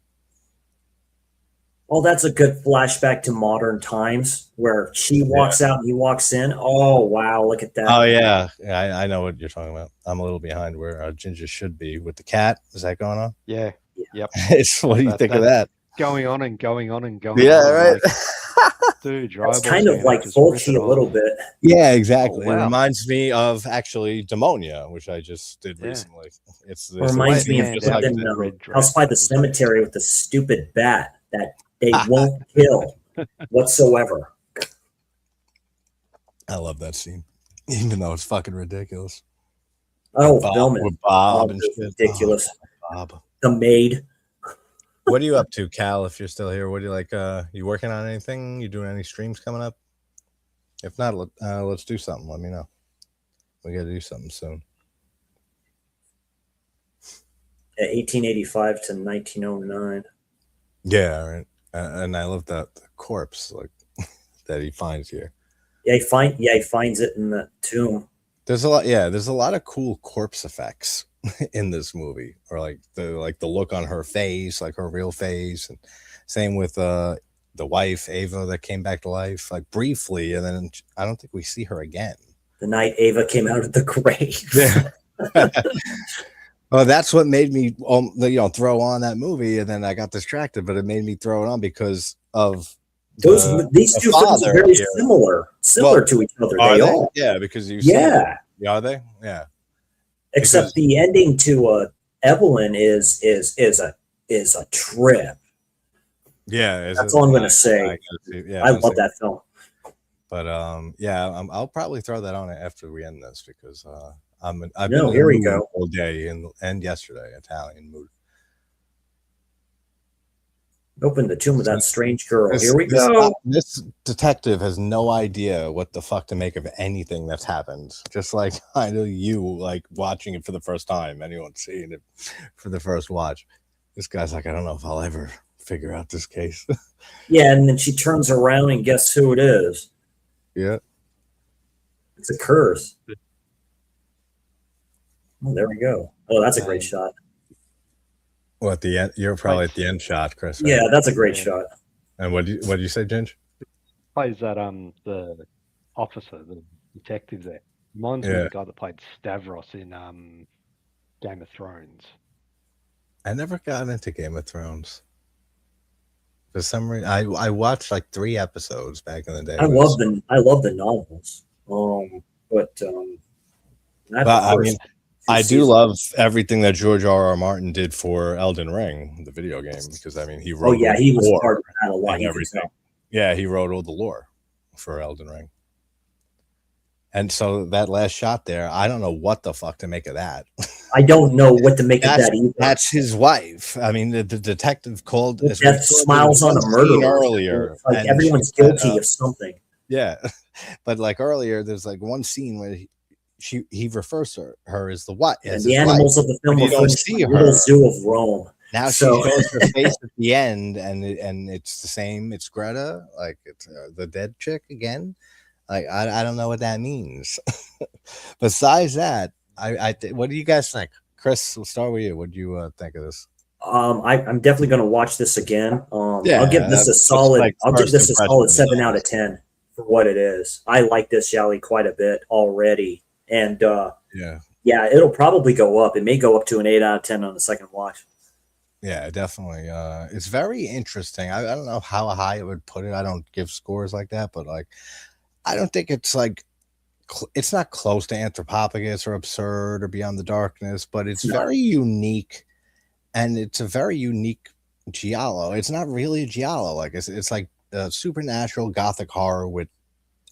S2: Well, that's a good flashback to modern times where she walks out and he walks in. Oh, wow. Look at that.
S1: Oh, yeah. I know what you're talking about. I'm a little behind where Ginger should be with the cat. Is that going on?
S3: Yeah. Yep.
S1: What do you think of that?
S3: Going on and going on and going
S1: on.
S3: Right. Like, dude,
S2: it's kind of like Fulci a little bit.
S1: Yeah, exactly.
S3: Oh, wow.
S1: It reminds me of actually Demonia, which I just did recently. It
S2: reminds me of House by the Cemetery with the stupid bat that they won't kill whatsoever.
S1: I love that scene, even though it's fucking ridiculous.
S2: Oh, film it.
S1: With Bob and shit.
S2: Ridiculous.
S1: Bob.
S2: The maid.
S1: What are you up to, Cal, if you're still here? What do you like? You working on anything? You doing any streams coming up? If not, let's do something. Let me know. We got to do something soon.
S2: 1885 to 1909.
S1: Yeah, right. And I love that the corpse like that he finds here.
S2: Yeah, he finds it in the tomb.
S1: There's a lot. Yeah, there's a lot of cool corpse effects in this movie, or like the look on her face, like her real face, and same with the wife Ava that came back to life, like briefly, and then I don't think we see her again.
S2: The night Ava came out of the grave.
S1: Yeah. Well, that's what made me, throw on that movie, and then I got distracted. But it made me throw it on because of
S2: these two films are very similar to each other. They are.
S1: Yeah, because are they? Yeah.
S2: Except the ending to Evelyn is a trip.
S1: Yeah,
S2: that's all I'm going to say. I love that film.
S1: But I'll probably throw that on after we end this because I've been
S2: here we go
S1: all day and yesterday, Italian mood.
S2: Open the tomb of that strange girl. Here we go.
S1: This detective has no idea what the fuck to make of anything that's happened. Just like I know you like watching it for the first time. Anyone seeing it for the first watch. This guy's like, I don't know if I'll ever figure out this case.
S2: Yeah, and then she turns around and guess who it is?
S1: Yeah.
S2: It's a curse. Oh, there we go. Oh, that's a great shot.
S1: Well, at the end, you're probably at the end shot, Chris. Right?
S2: Yeah, that's a great shot.
S1: And what do you say, Ginge?
S3: Plays that the officer, the detective there. Reminds me of the guy that played Stavros in Game of Thrones.
S1: I never got into Game of Thrones. For some reason, I watched like 3 episodes back in the day.
S2: I love the novels. But I
S1: But I
S2: prefer
S1: mean,
S2: two
S1: I do
S2: seasons.
S1: love everything that George R.R. Martin did for Elden Ring, the video game, because I mean, he
S2: Oh
S1: wrote
S2: yeah,
S1: all
S2: he
S1: the
S2: was
S1: lore
S2: part of that a lot.
S1: and
S2: You can
S1: everything.
S2: tell.
S1: Yeah, he wrote all the lore for Elden Ring. And so that last shot there, I don't know what the fuck to make of that.
S2: I don't know what to make of that either.
S1: That's his wife. I mean, the detective called.
S2: The death smiles on a
S1: scene
S2: murderer.
S1: earlier,
S2: It's like
S1: and
S2: everyone's
S1: she said,
S2: guilty of something.
S1: yeah, but like earlier, there's like one scene where he refers to her as the what
S2: And
S1: as
S2: the
S1: his
S2: animals
S1: wife.
S2: of the film
S1: But you
S2: refer
S1: don't
S2: to
S1: see
S2: the little
S1: her.
S2: zoo of Rome.
S1: Now
S2: So-
S1: she shows her face at the end, and it's the same. It's Greta, like it's the dead chick again. Like I don't know what that means. Besides that, what do you guys think? Chris, we'll start with you. What do you think of this?
S2: I'm definitely going to watch this again.
S1: Yeah,
S2: I'll give this a
S1: just
S2: solid.
S1: like
S2: I'll give
S1: first
S2: this a solid
S1: impression,
S2: 7 out of 10 for what it is. I like this Giallo quite a bit already, and
S1: yeah,
S2: it'll probably go up. It may go up to an 8 out of 10 on the second watch.
S1: yeah, definitely. It's very interesting. I don't know how high I would put it. I don't give scores like that, but like, I don't think it's like it's not close to Anthropophagus or Absurd or Beyond the Darkness, but it's very unique, and it's a very unique Giallo. It's not really a Giallo. Like it's like supernatural Gothic horror with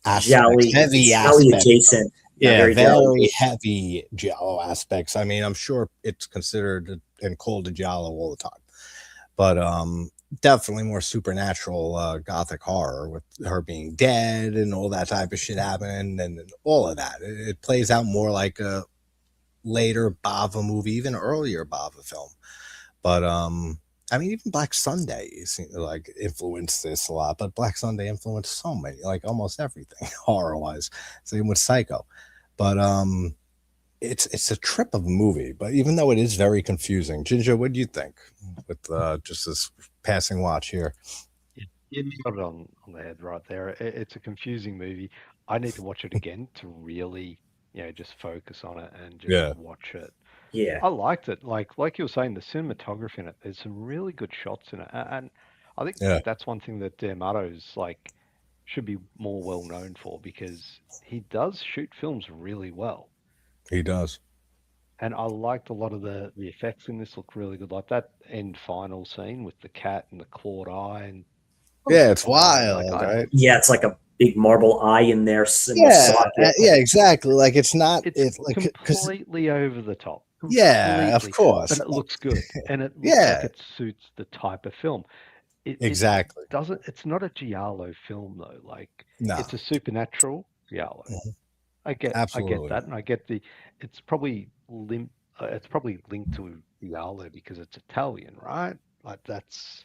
S1: aspects, heavy aspects.
S2: Adjacent.
S1: Yeah, very heavy Giallo aspects. I mean, I'm sure it's considered and called a Giallo all the time, but definitely more supernatural Gothic horror with her being dead and all that type of shit happening and all of that. It plays out more like a later Bava movie, even earlier Bava film. But I mean, even Black Sunday seems to like influenced this a lot, but Black Sunday influenced so many, like almost everything horror wise. Same with Psycho. But it's a trip of a movie, but even though it is very confusing. Ginja, what do you think with just this passing watch here?
S3: You got it on the head right there. It's a confusing movie. I need to watch it again to really, just focus on it and just watch it.
S2: Yeah,
S3: I liked it. Like you were saying, the cinematography in it. There's some really good shots in it, and I think that's one thing that D'Amato's like should be more well known for, because he does shoot films really well.
S1: He does.
S3: And I liked a lot of the effects in this look really good, like that end final scene with the cat and the clawed eye. And
S1: yeah, it's wild, right?
S2: Yeah, it's like a big marble eye in there.
S1: Yeah, exactly. Like it's not.
S3: It's
S1: like
S3: completely over the top.
S1: Yeah, of course.
S3: But it looks good, and it looks like it suits the type of film.
S1: Exactly.
S3: It's not a Giallo film though. Like
S1: no.
S3: It's a supernatural Giallo.
S1: Mm-hmm.
S3: I get
S1: Absolutely.
S3: that, and I get it's probably linked to Giallo because it's Italian, right? Like that's.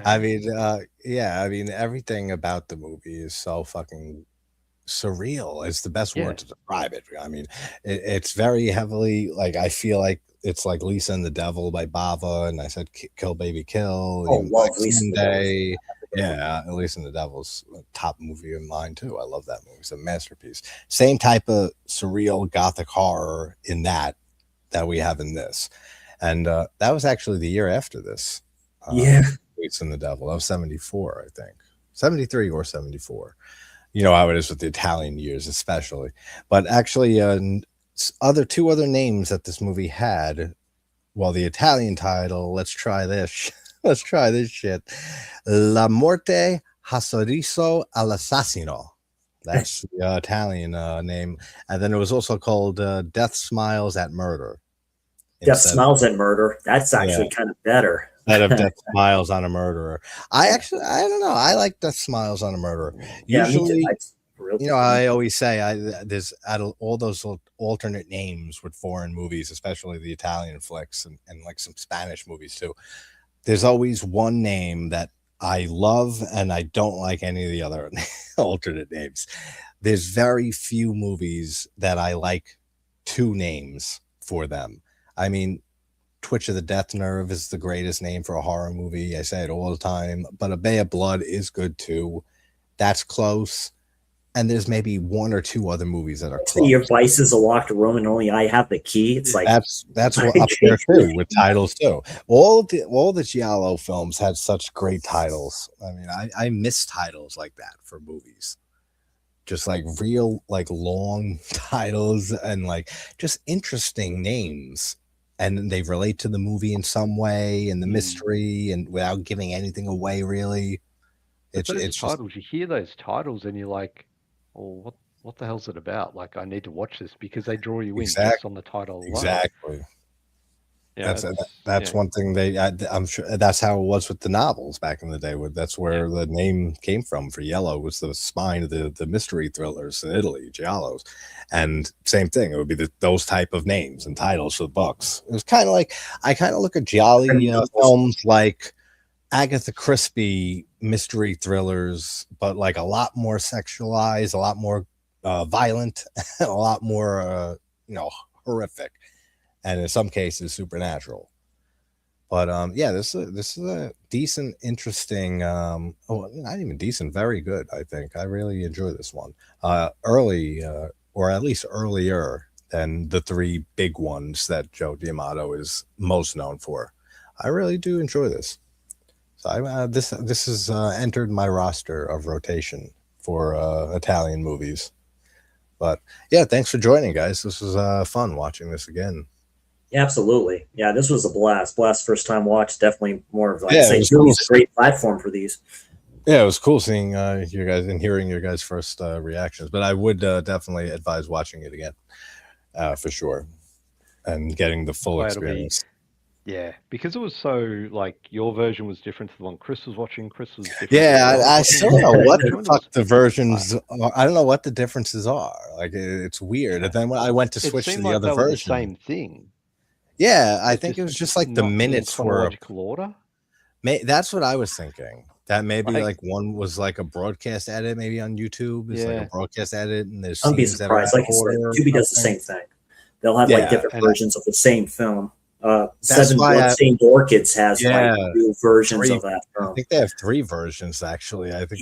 S1: I mean, I mean, everything about the movie is so fucking surreal. It's the best word to describe it. I mean, it's very heavily like, I feel like it's like Lisa and the Devil by Bava, and I said Kill Baby Kill.
S2: Oh, love Lisa and the
S1: Devil. Yeah, Lisa and the Devil's a top movie of mine too. I love that movie. It's a masterpiece. Same type of surreal Gothic horror in that we have in this. And that was actually the year after this. Lisa and the Devil. That was 74, I think. 73 or 74. You know how it is with the Italian years, especially. But actually, two other names that this movie had. Well, the Italian title, let's try this. Let's try this shit. La morte sorriso all'assassino. That's the Italian name. And then it was also called Death Smiles at Murder.
S2: Death Smiles at Murder. That's actually kind of better.
S1: Instead of Death Smiles on a Murderer. I don't know. I like Death Smiles on a Murderer. Usually, I always say there's out of all those alternate names with foreign movies, especially the Italian flicks and like some Spanish movies too. There's always one name that I love and I don't like any of the other alternate names. There's very few movies that I like two names for them. I mean, Twitch of the Death Nerve is the greatest name for a horror movie. I say it all the time, but A Bay of Blood is good too. That's close. and there's maybe 1 or 2 other movies that are
S2: So
S1: close.
S2: your vice is a locked room, and only I have the key. It's like
S1: That's what up there too with titles too. All the Giallo films had such great titles. I mean, I miss titles like that for movies. Just like real like long titles and like just interesting names, and they relate to the movie in some way and the mystery, and without giving anything away really.
S3: But those
S1: It's
S3: titles, you hear those titles and you're like, oh, what the hell's it about? Like, I need to watch this because they draw you in just on the title alone.
S1: Exactly.
S3: Yeah,
S1: That's one thing I'm sure that's how it was with the novels back in the day. That's where the name came from for Yellow, was the spine of the mystery thrillers in Italy, Giallos, and same thing. It would be those type of names and titles for the books. It was kind of like, I kind of look at Giallo films like Agatha Christie mystery thrillers, but like a lot more sexualized, a lot more violent, a lot more horrific, and in some cases supernatural. But yeah, this is a decent, interesting, not even decent, very good. I think I really enjoy this one. Early, or at least earlier than the 3 big ones that Joe D'Amato is most known for. I really do enjoy this. So this has entered my roster of rotation for Italian movies. But yeah, thanks for joining, guys. This was fun watching this again.
S2: Yeah, absolutely. Yeah, this was a blast. First time watch. Definitely more of like
S1: it's
S2: a great platform for these.
S1: Yeah, it was cool seeing you guys and hearing your guys' first reactions. But I would definitely advise watching it again, for sure, and getting the full experience.
S3: Yeah, because it was so like your version was different to the one Chris was watching. Chris was different.
S1: Yeah, I still don't know what the fuck the versions are. I don't know what the differences are. Like, it's weird. And then when I went to switch to the other version,
S3: the same thing.
S1: Yeah, I think it was just like the minutes were
S3: chronological order.
S1: That's what I was thinking. That maybe like one was like a broadcast edit, maybe on YouTube. It's like a broadcast edit, and there's
S2: I'd be surprised. Like Tubi does the same thing. They'll have like different versions of the same film. Seven Bloodstained Orchids has like 2 versions of that film.
S1: I think they have 3 versions actually. I think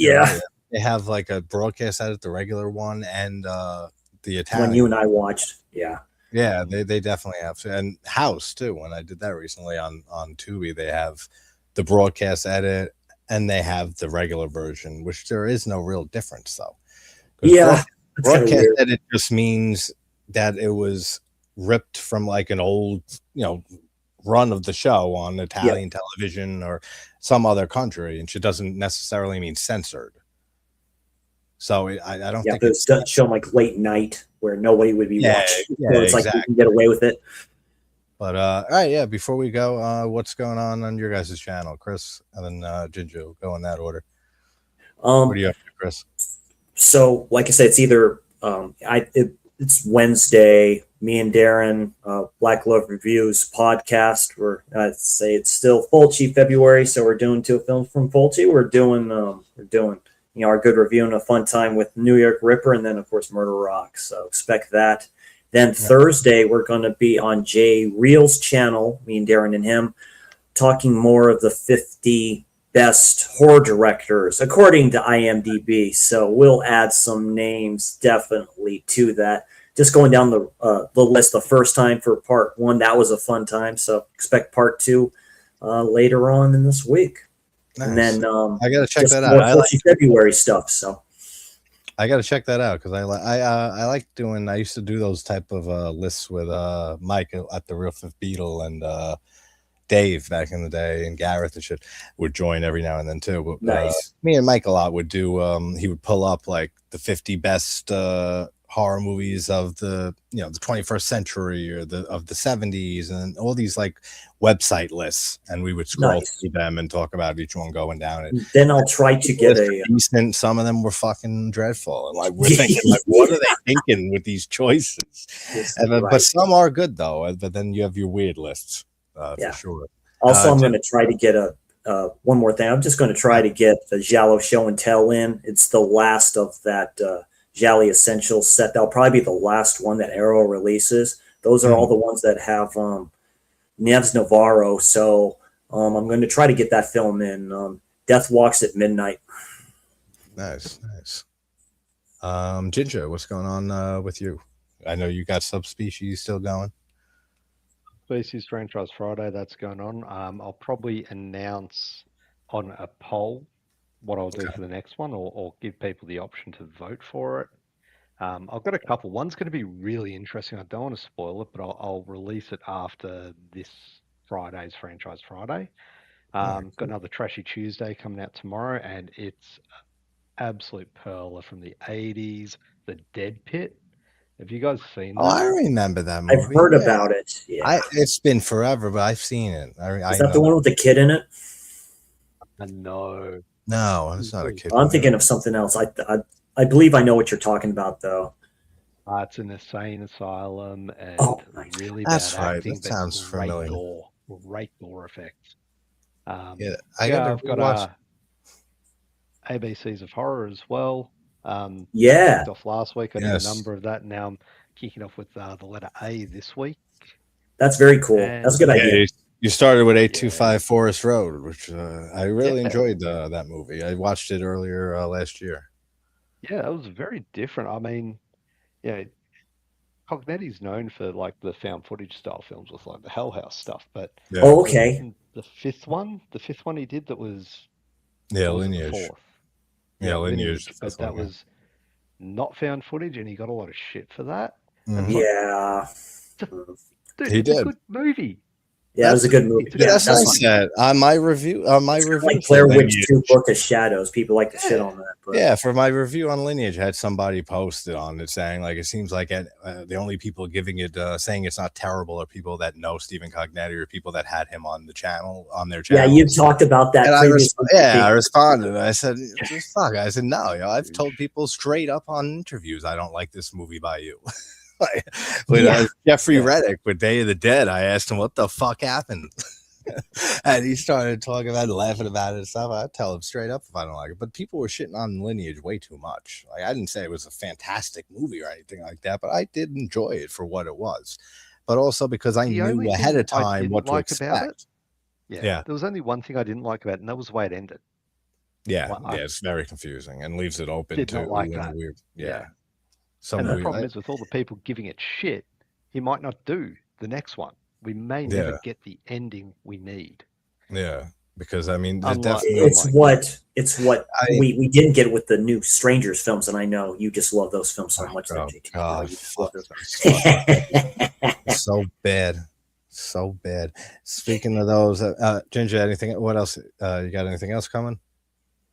S1: they have like a broadcast edit, the regular one, and the Italian
S2: one you and I watched.
S1: Yeah, they definitely have to. And House too. When I did that recently on Tubi, they have the broadcast edit and they have the regular version, which there is no real difference though.
S2: Yeah,
S1: broadcast edit just means that it was ripped from like an old, run of the show on Italian television or some other country, and it doesn't necessarily mean censored. So I don't think
S2: it's shown like late night where nobody would be watching. So it's like you can get away with it.
S1: But all right, before we go, what's going on your guys' channel, Chris, and then Ginja? Go in that order. What do you have to, Chris?
S2: So, like I said, it's either it's Wednesday. Me and Darren, Black Love Reviews podcast. I'd say it's still Fulci February, so we're doing 2 films from Fulci. We're doing our good review and a fun time with New York Ripper, and then of course Murder Rock. So expect that. Then Thursday we're going to be on Jay Reel's channel, me and Darren and him, talking more of the 50 best horror directors according to IMDb. So we'll add some names definitely to that. Just going down the list the first time for part 1, that was a fun time. So expect part 2 later on in this week. Nice. And then
S1: I gotta check that out.
S2: I like February stuff, so
S1: I gotta check that out because I like doing. I used to do those type of lists with Mike at the Real Fifth Beetle and Dave back in the day, and Gareth and shit would join every now and then too. But
S2: nice.
S1: Me and Mike a lot would do. He would pull up like the 50 best horror movies of the the 21st century or of the 70s, and all these like website lists, and we would scroll through them and talk about each one going down it.
S2: Then I'll try to get
S1: decent. Some of them were fucking dreadful, and like we're thinking like, what are they thinking with these choices? But some are good though. But then you have your weird lists for sure.
S2: Also, I'm going to try to get one more thing. I'm just going to try to get the Giallo show and tell in. It's the last of that Giallo Essentials set. That'll probably be the last one that Arrow releases. Those are all the ones that have Neves Navarro. So I'm going to try to get that film in. Death Walks at Midnight.
S1: Nice. Ginger, what's going on with you? I know you got Subspecies still going.
S3: Species Franchise Friday, that's going on. I'll probably announce on a poll what I'll do for the next one, or give people the option to vote for it. I've got a couple. One's going to be really interesting. I don't want to spoil it, but I'll release it after this Friday's Franchise Friday. Got another Trashy Tuesday coming out tomorrow, and it's absolute pearler from the 80s, The Dead Pit. Have you guys seen that?
S1: Oh, I remember that movie.
S2: I've heard about it. Yeah.
S1: It's been forever, but I've seen it.
S2: Is that the one with the kid in it?
S3: No.
S1: No, it's not a kid.
S2: I'm thinking of something else. I believe I know what you're talking about, though.
S3: It's an insane asylum, and really
S1: that's
S3: bad
S1: right.
S3: acting,
S1: That sounds familiar.
S3: Great gore effects.
S1: I've
S3: I've got ABCs of Horror as well.
S2: Yeah.
S3: Off last week, I did a number of that. Now I'm kicking off with the letter A this week.
S2: That's very cool. That's a good idea.
S1: You started with 825 Forest Road, which I really enjoyed that movie. I watched it earlier last year.
S3: Yeah, it was very different. I mean, Cognetti's known for like the found footage style films with like the Hell House stuff, but
S2: okay.
S3: The fifth one he did that was
S1: Lineage.
S3: The fourth.
S1: Lineage.
S3: But that was not found footage, and he got a lot of shit for that.
S1: Mm-hmm.
S2: Yeah,
S3: dude, it's a good movie.
S2: Yeah, it was a good movie.
S1: That's what I said on my review.
S2: Like Blair Witch 2: Book of Shadows. People like to shit on that. But.
S1: Yeah, for my review on Lineage, I had somebody posted on it saying like it seems like the only people giving it saying it's not terrible are people that know Stephen Cognetti or people that had him on their channel.
S2: Yeah, you've talked about that.
S1: And I responded. I said, "Fuck!" I said, "No, I've told people straight up on interviews I don't like this movie by you." Jeffrey Reddick with Day of the Dead, I asked him what the fuck happened, and he started talking about it, laughing about it and stuff. I tell him straight up if I don't like it, but people were shitting on Lineage way too much. Like I didn't say it was a fantastic movie or anything like that, but I did enjoy it for what it was, but also because I knew ahead of time what to expect.
S3: Yeah, there was only one thing I didn't like about it, and that was the way it ended.
S1: It's very confusing and leaves it open to
S3: like that.
S1: Weird.
S3: And the problem is with all the people giving it shit, he might not do the next one. We may never get the ending we need.
S1: Yeah, because I mean,
S2: it's what we didn't get with the new Strangers films, and I know you just love those films so much.
S1: God, so bad. Speaking of those, Ginger, anything? What else? You got anything else coming?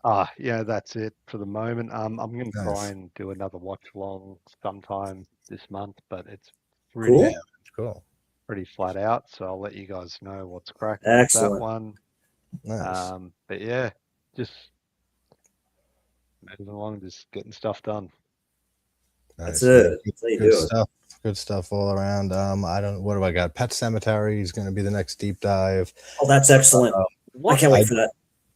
S3: That's it for the moment. I'm going to try and do another watch along sometime this month, but it's pretty flat out. So I'll let you guys know what's cracking with that one.
S1: Nice.
S3: But yeah, just moving along, just getting stuff done.
S1: Nice. That's it. Good stuff all around. What do I got? Pet Cemetery is going to be the next deep dive.
S2: Oh, that's excellent. I can't wait for that.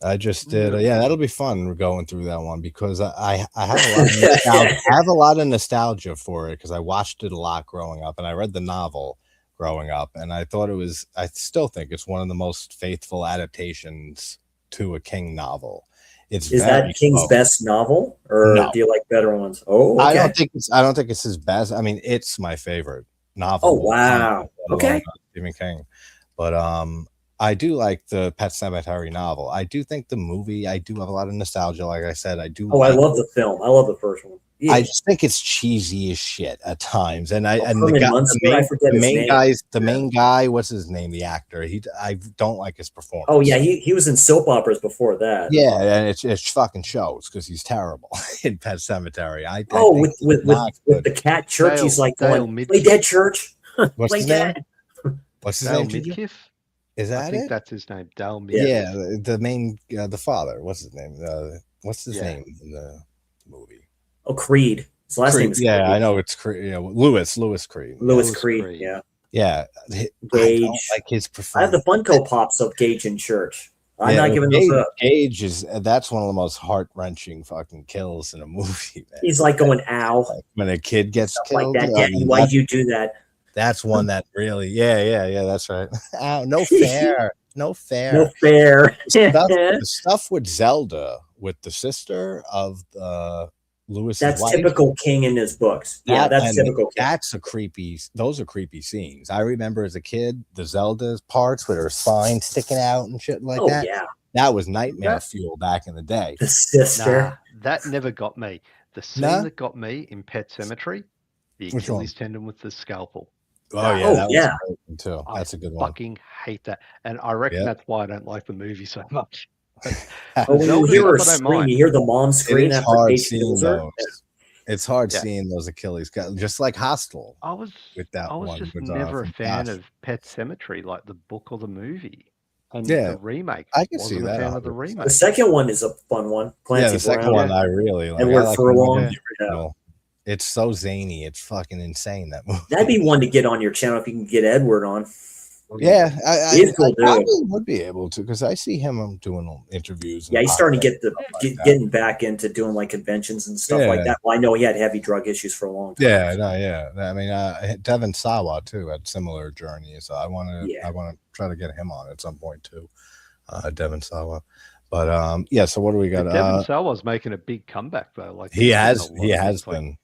S1: I just did. That'll be fun going through that one because I have a lot of nostalgia. I have a lot of nostalgia for it because I watched it a lot growing up and I read the novel growing up and I still think it's one of the most faithful adaptations to a King novel. Is
S2: that King's best novel or do you like better ones? Oh, okay.
S1: I don't think it's his best. I mean, it's my favorite novel.
S2: Oh, wow. Okay.
S1: Stephen King. But I do like the Pet Sematary novel. I do think the movie, I do have a lot of nostalgia. Like I said, I do.
S2: Oh, I love the film. I love the first one. Yeah.
S1: I just think it's cheesy as shit at times. And the main guy, what's his name? The actor. I don't like his performance.
S2: Oh yeah, he was in soap operas before that.
S1: Yeah, and it's fucking shows because he's terrible in Pet Sematary.
S2: With the cat Church, he's like going, play dead Church.
S1: What's his name? What's his name?
S3: Midkiff?
S1: Is that
S3: I think that's his name, Dale Midkiff.
S1: Yeah, the main, the father. What's his name? What's his name in the movie?
S2: Oh, Creed. His last name is Creed.
S1: I know it's Creed. Lewis Creed.
S2: Lewis Creed.
S1: Yeah.
S2: Gage.
S1: I don't like his performance.
S2: I have the Funko Pops of Gage in Church. I'm not giving those up.
S1: Gage that's one of the most heart-wrenching fucking kills in a movie, man.
S2: He's like going, ow.
S1: Like when a kid gets killed.
S2: Like that. Daddy, why'd you do that?
S1: That's one that really, that's right. Ow, no fair. No fair.
S2: No fair.
S1: The stuff with Zelda, with the sister of the Lewis's
S2: That's
S1: wife.
S2: typical King in his books. Yeah, that's typical King.
S1: Those are creepy scenes. I remember as a kid, the Zelda parts with her spine sticking out and shit like that.
S2: Yeah.
S1: That was nightmare fuel back in the day.
S2: The sister.
S3: Nah, that never got me. The scene that got me in Pet Cemetery, the Achilles tendon with the scalpel.
S1: Oh yeah, that was a great one too. That's a good one.
S3: I fucking hate that, and I reckon that's why I don't like the movie so much.
S2: When you hear her scream, you hear the mom scream after Kate kills her.
S1: It's hard seeing those Achilles, just like Hostel.
S3: I was just never a fan of Pet Cemetery, like the book or the movie. And the remake,
S1: I can see that.
S3: A fan of the remake.
S2: The second one is a fun one.
S1: The second one I really like.
S2: Edward Furlong.
S1: It's so zany. It's fucking insane, that movie.
S2: That'd be one to get on your channel if you can get Edward on.
S1: Yeah, I probably would be able to, because I see him doing interviews.
S2: Yeah, he's starting to getting back into doing like conventions and stuff like that. Well, I know he had heavy drug issues for a long time.
S1: I mean, Devin Sawa too had similar journeys. So I want to try to get him on at some point too. Devin Sawa. But so what do we got?
S3: Devin Sawa's making a big comeback though. Like
S1: he has been.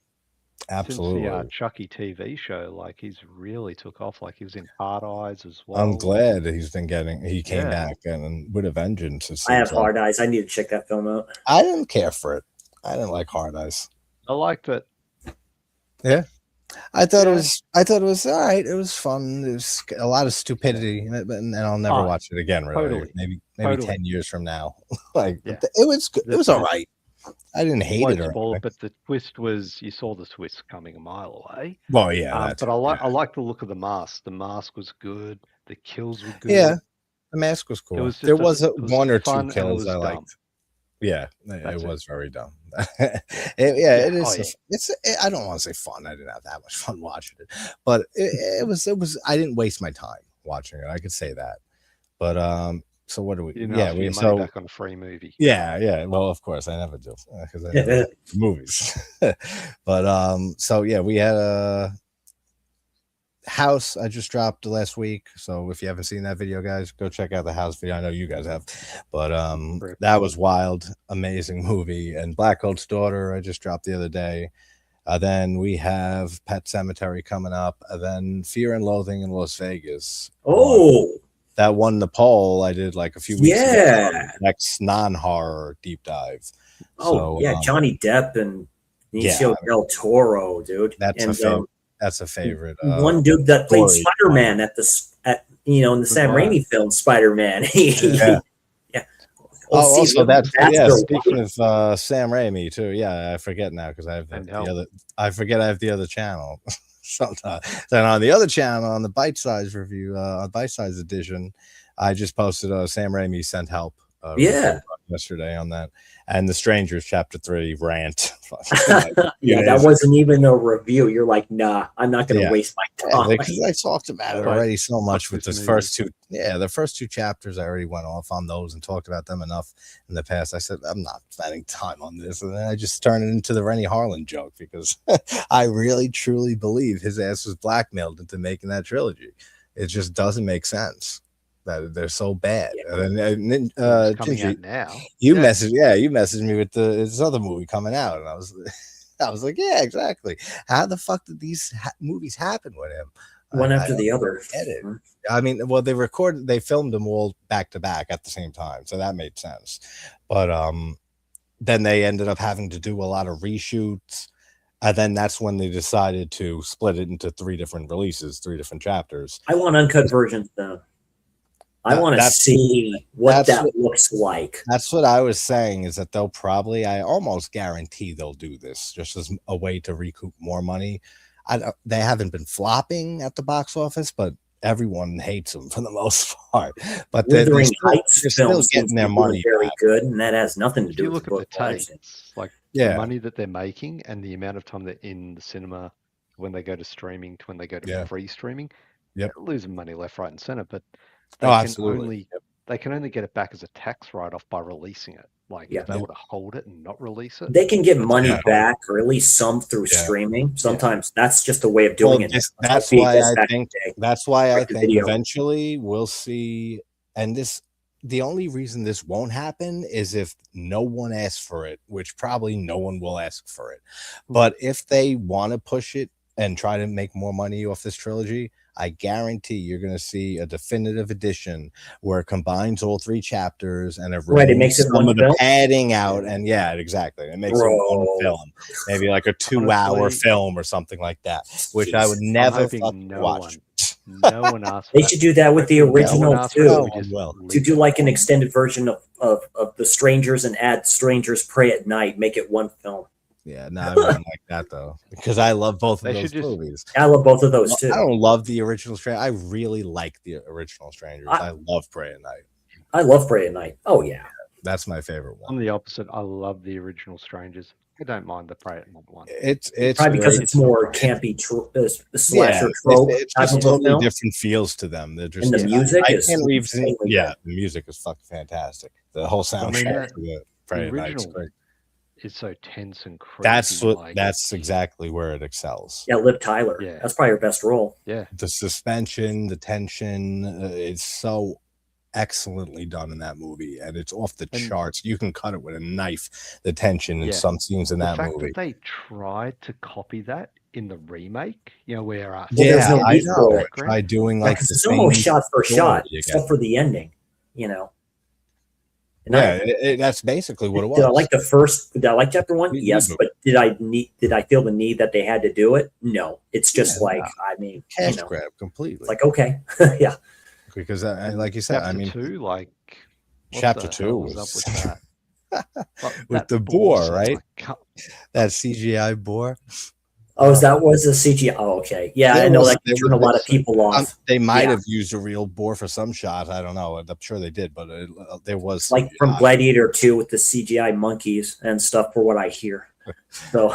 S1: Absolutely.
S3: Since the Chucky TV show, like he's really took off. Like he was in Hard Eyes as well.
S1: I'm glad he came back and with a vengeance.
S2: I have Hard Eyes. I need to check that film out.
S1: I didn't care for it. I didn't like Hard Eyes.
S3: I liked it.
S1: Yeah. I thought it was all right. It was fun. It was a lot of stupidity, and I'll never watch it again. Really,
S3: totally.
S1: maybe 10 years from now. It was good. It was all right. I didn't hate it,
S3: but the twist was you saw the twist coming a mile away.
S1: Well, yeah,
S3: but I like the look of the mask. The mask was good. The kills were good.
S1: Yeah, the mask was cool. There was one or two kills I liked.
S3: Dumb.
S1: Yeah, it was very dumb. It is. I don't want to say fun. I didn't have that much fun watching it, but it was. I didn't waste my time watching it. I could say that. But so what do we?
S3: We back on a free movie.
S1: Yeah. Well, of course I never do because I never movies. But we had a House I just dropped last week. So if you haven't seen that video, guys, go check out the House video. I know you guys have, but that was wild, amazing movie. And Black Coat's Daughter I just dropped the other day. Then we have Pet Cemetery coming up, and then Fear and Loathing in Las Vegas. That won the poll I did like a few weeks ago. Next non-horror deep dive.
S2: Johnny Depp and Benicio del Toro, dude.
S1: That's a favorite.
S2: One dude that played Spider-Man in the Sam Raimi film Spider-Man.
S1: Also, speaking of Sam Raimi too. Yeah, I forget now because I have I have the other channel. Sometimes. Then on the other channel, on the Bite Size review, Bite Size edition, I just posted Sam Raimi Sent Help. Yesterday on that, and The Strangers Chapter 3 rant.
S2: That wasn't even a review. You're like, nah, I'm not going to waste my time.
S1: Because I talked about it already so much with the first two. Yeah, the first two chapters, I already went off on those and talked about them enough in the past. I said, I'm not spending time on this. And then I just turned it into the Rennie Harlan joke because I really, truly believe his ass was blackmailed into making that trilogy. It just doesn't make sense. That they're so bad. And then
S3: coming out now.
S1: You messaged me with this other movie coming out, and I was like, yeah, exactly. How the fuck did these movies happen with him?
S2: One after the other.
S1: I mean, well, they filmed them all back to back at the same time, so that made sense. But then they ended up having to do a lot of reshoots. And then that's when they decided to split it into 3 different releases, 3 different chapters.
S2: I want uncut versions though. I want to see what that looks like.
S1: That's what I was saying, is that I almost guarantee they'll do this just as a way to recoup more money. They haven't been flopping at the box office, but everyone hates them for the most part. But they're still getting their money
S2: very good, and that has nothing to do with
S3: the tapes. Like the money that they're making and the amount of time they're in the cinema when they go to streaming to when they go to free streaming. They're losing money left, right, and center, but they can only get it back as a tax write-off by releasing it. Like if they were to hold it and not release it,
S2: they can get money back, or at least some through streaming. Sometimes that's just a way of doing it.
S1: That's why I think eventually we'll see. And this the only reason this won't happen is if no one asks for it, which probably no one will ask for it. But if they want to push it and try to make more money off this trilogy, I guarantee you're going to see a definitive edition where it combines all 3 chapters and it
S2: Right, it makes it
S1: some
S2: one
S1: of the
S2: film?
S1: padding out. And yeah, exactly. It makes it one
S2: Bro.
S1: film, maybe like a 2-hour
S3: Honestly,
S1: film or something like that, which I would
S2: Jesus.
S1: never
S3: hoping
S1: fucking
S3: no
S1: watch.
S3: No one asked for
S2: They
S3: that.
S2: should do that with the
S3: Hopefully no one
S2: original
S3: asked for it, so
S2: too.
S3: we just
S1: Well,
S2: To
S3: leave
S2: do
S3: it.
S2: like an extended version of the Strangers and add Strangers Pray at Night, make it one film.
S1: Yeah, no, I wouldn't like that though, because I love both of
S3: They
S1: those
S3: should just-
S1: movies.
S2: I love both of those
S1: I
S2: too.
S1: don't love the original Strangers. I really like the original Strangers.
S2: I-
S1: I love Pray at Night.
S2: I love Pray at Night. Oh yeah.
S1: That's my favorite
S3: I'm
S1: one.
S3: the opposite. I love the original Strangers. I don't mind the Pray at Night one.
S1: It's
S2: Probably because
S1: great.
S2: it's more campy slasher trope
S1: it's
S2: type
S1: just
S2: of a
S1: totally
S2: film.
S1: different feels to them. They're just
S2: And the music
S1: I
S2: is
S1: can't leave.
S2: insanely
S1: Yeah, the music is fucking fantastic. The whole soundtrack to the Pray at Night is
S3: original
S1: great.
S3: It's so tense and creepy.
S1: That's exactly where it excels.
S2: Yeah, Liv Tyler.
S3: Yeah.
S2: That's probably her best role.
S3: Yeah.
S1: The suspension, the tension, it's so excellently done in that movie, and it's off the charts. You can cut it with a knife, the tension in some scenes in that movie.
S3: The fact that they tried to copy that in the remake, where
S2: there's no
S1: I
S2: need
S1: know.
S2: for it.
S1: Try doing like the
S2: it's almost
S1: same
S2: shot for shot,
S1: story
S2: except for the ending. And
S1: yeah, that's basically what it was.
S2: Did I like the first? Did I like chapter 1? Yes, but did I feel the need that they had to do it? No. It's just I mean,
S1: cash grab completely.
S2: It's like okay, yeah.
S1: Because like you said, I mean,
S3: chapter
S1: 2
S3: was up with that.
S1: with the boar, right? That CGI boar.
S2: Oh, that was a CGI. Oh, okay. Yeah, I know that turned a lot of people off.
S1: They might have used a real boar for some shots. I don't know. I'm sure they did, but there was
S2: like from Gladiator 2 with the CGI monkeys and stuff, for what I hear. So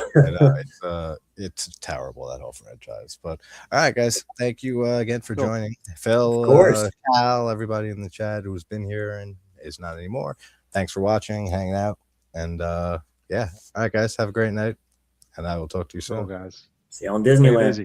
S1: it's terrible, that whole franchise. But all right, guys, thank you again for joining. Phil,
S2: of course.
S1: Cal, everybody in the chat who's been here and is not anymore. Thanks for watching, hanging out, and yeah. All right, guys, have a great night. And I will talk to you soon.
S3: Guys.
S2: See you on Disneyland.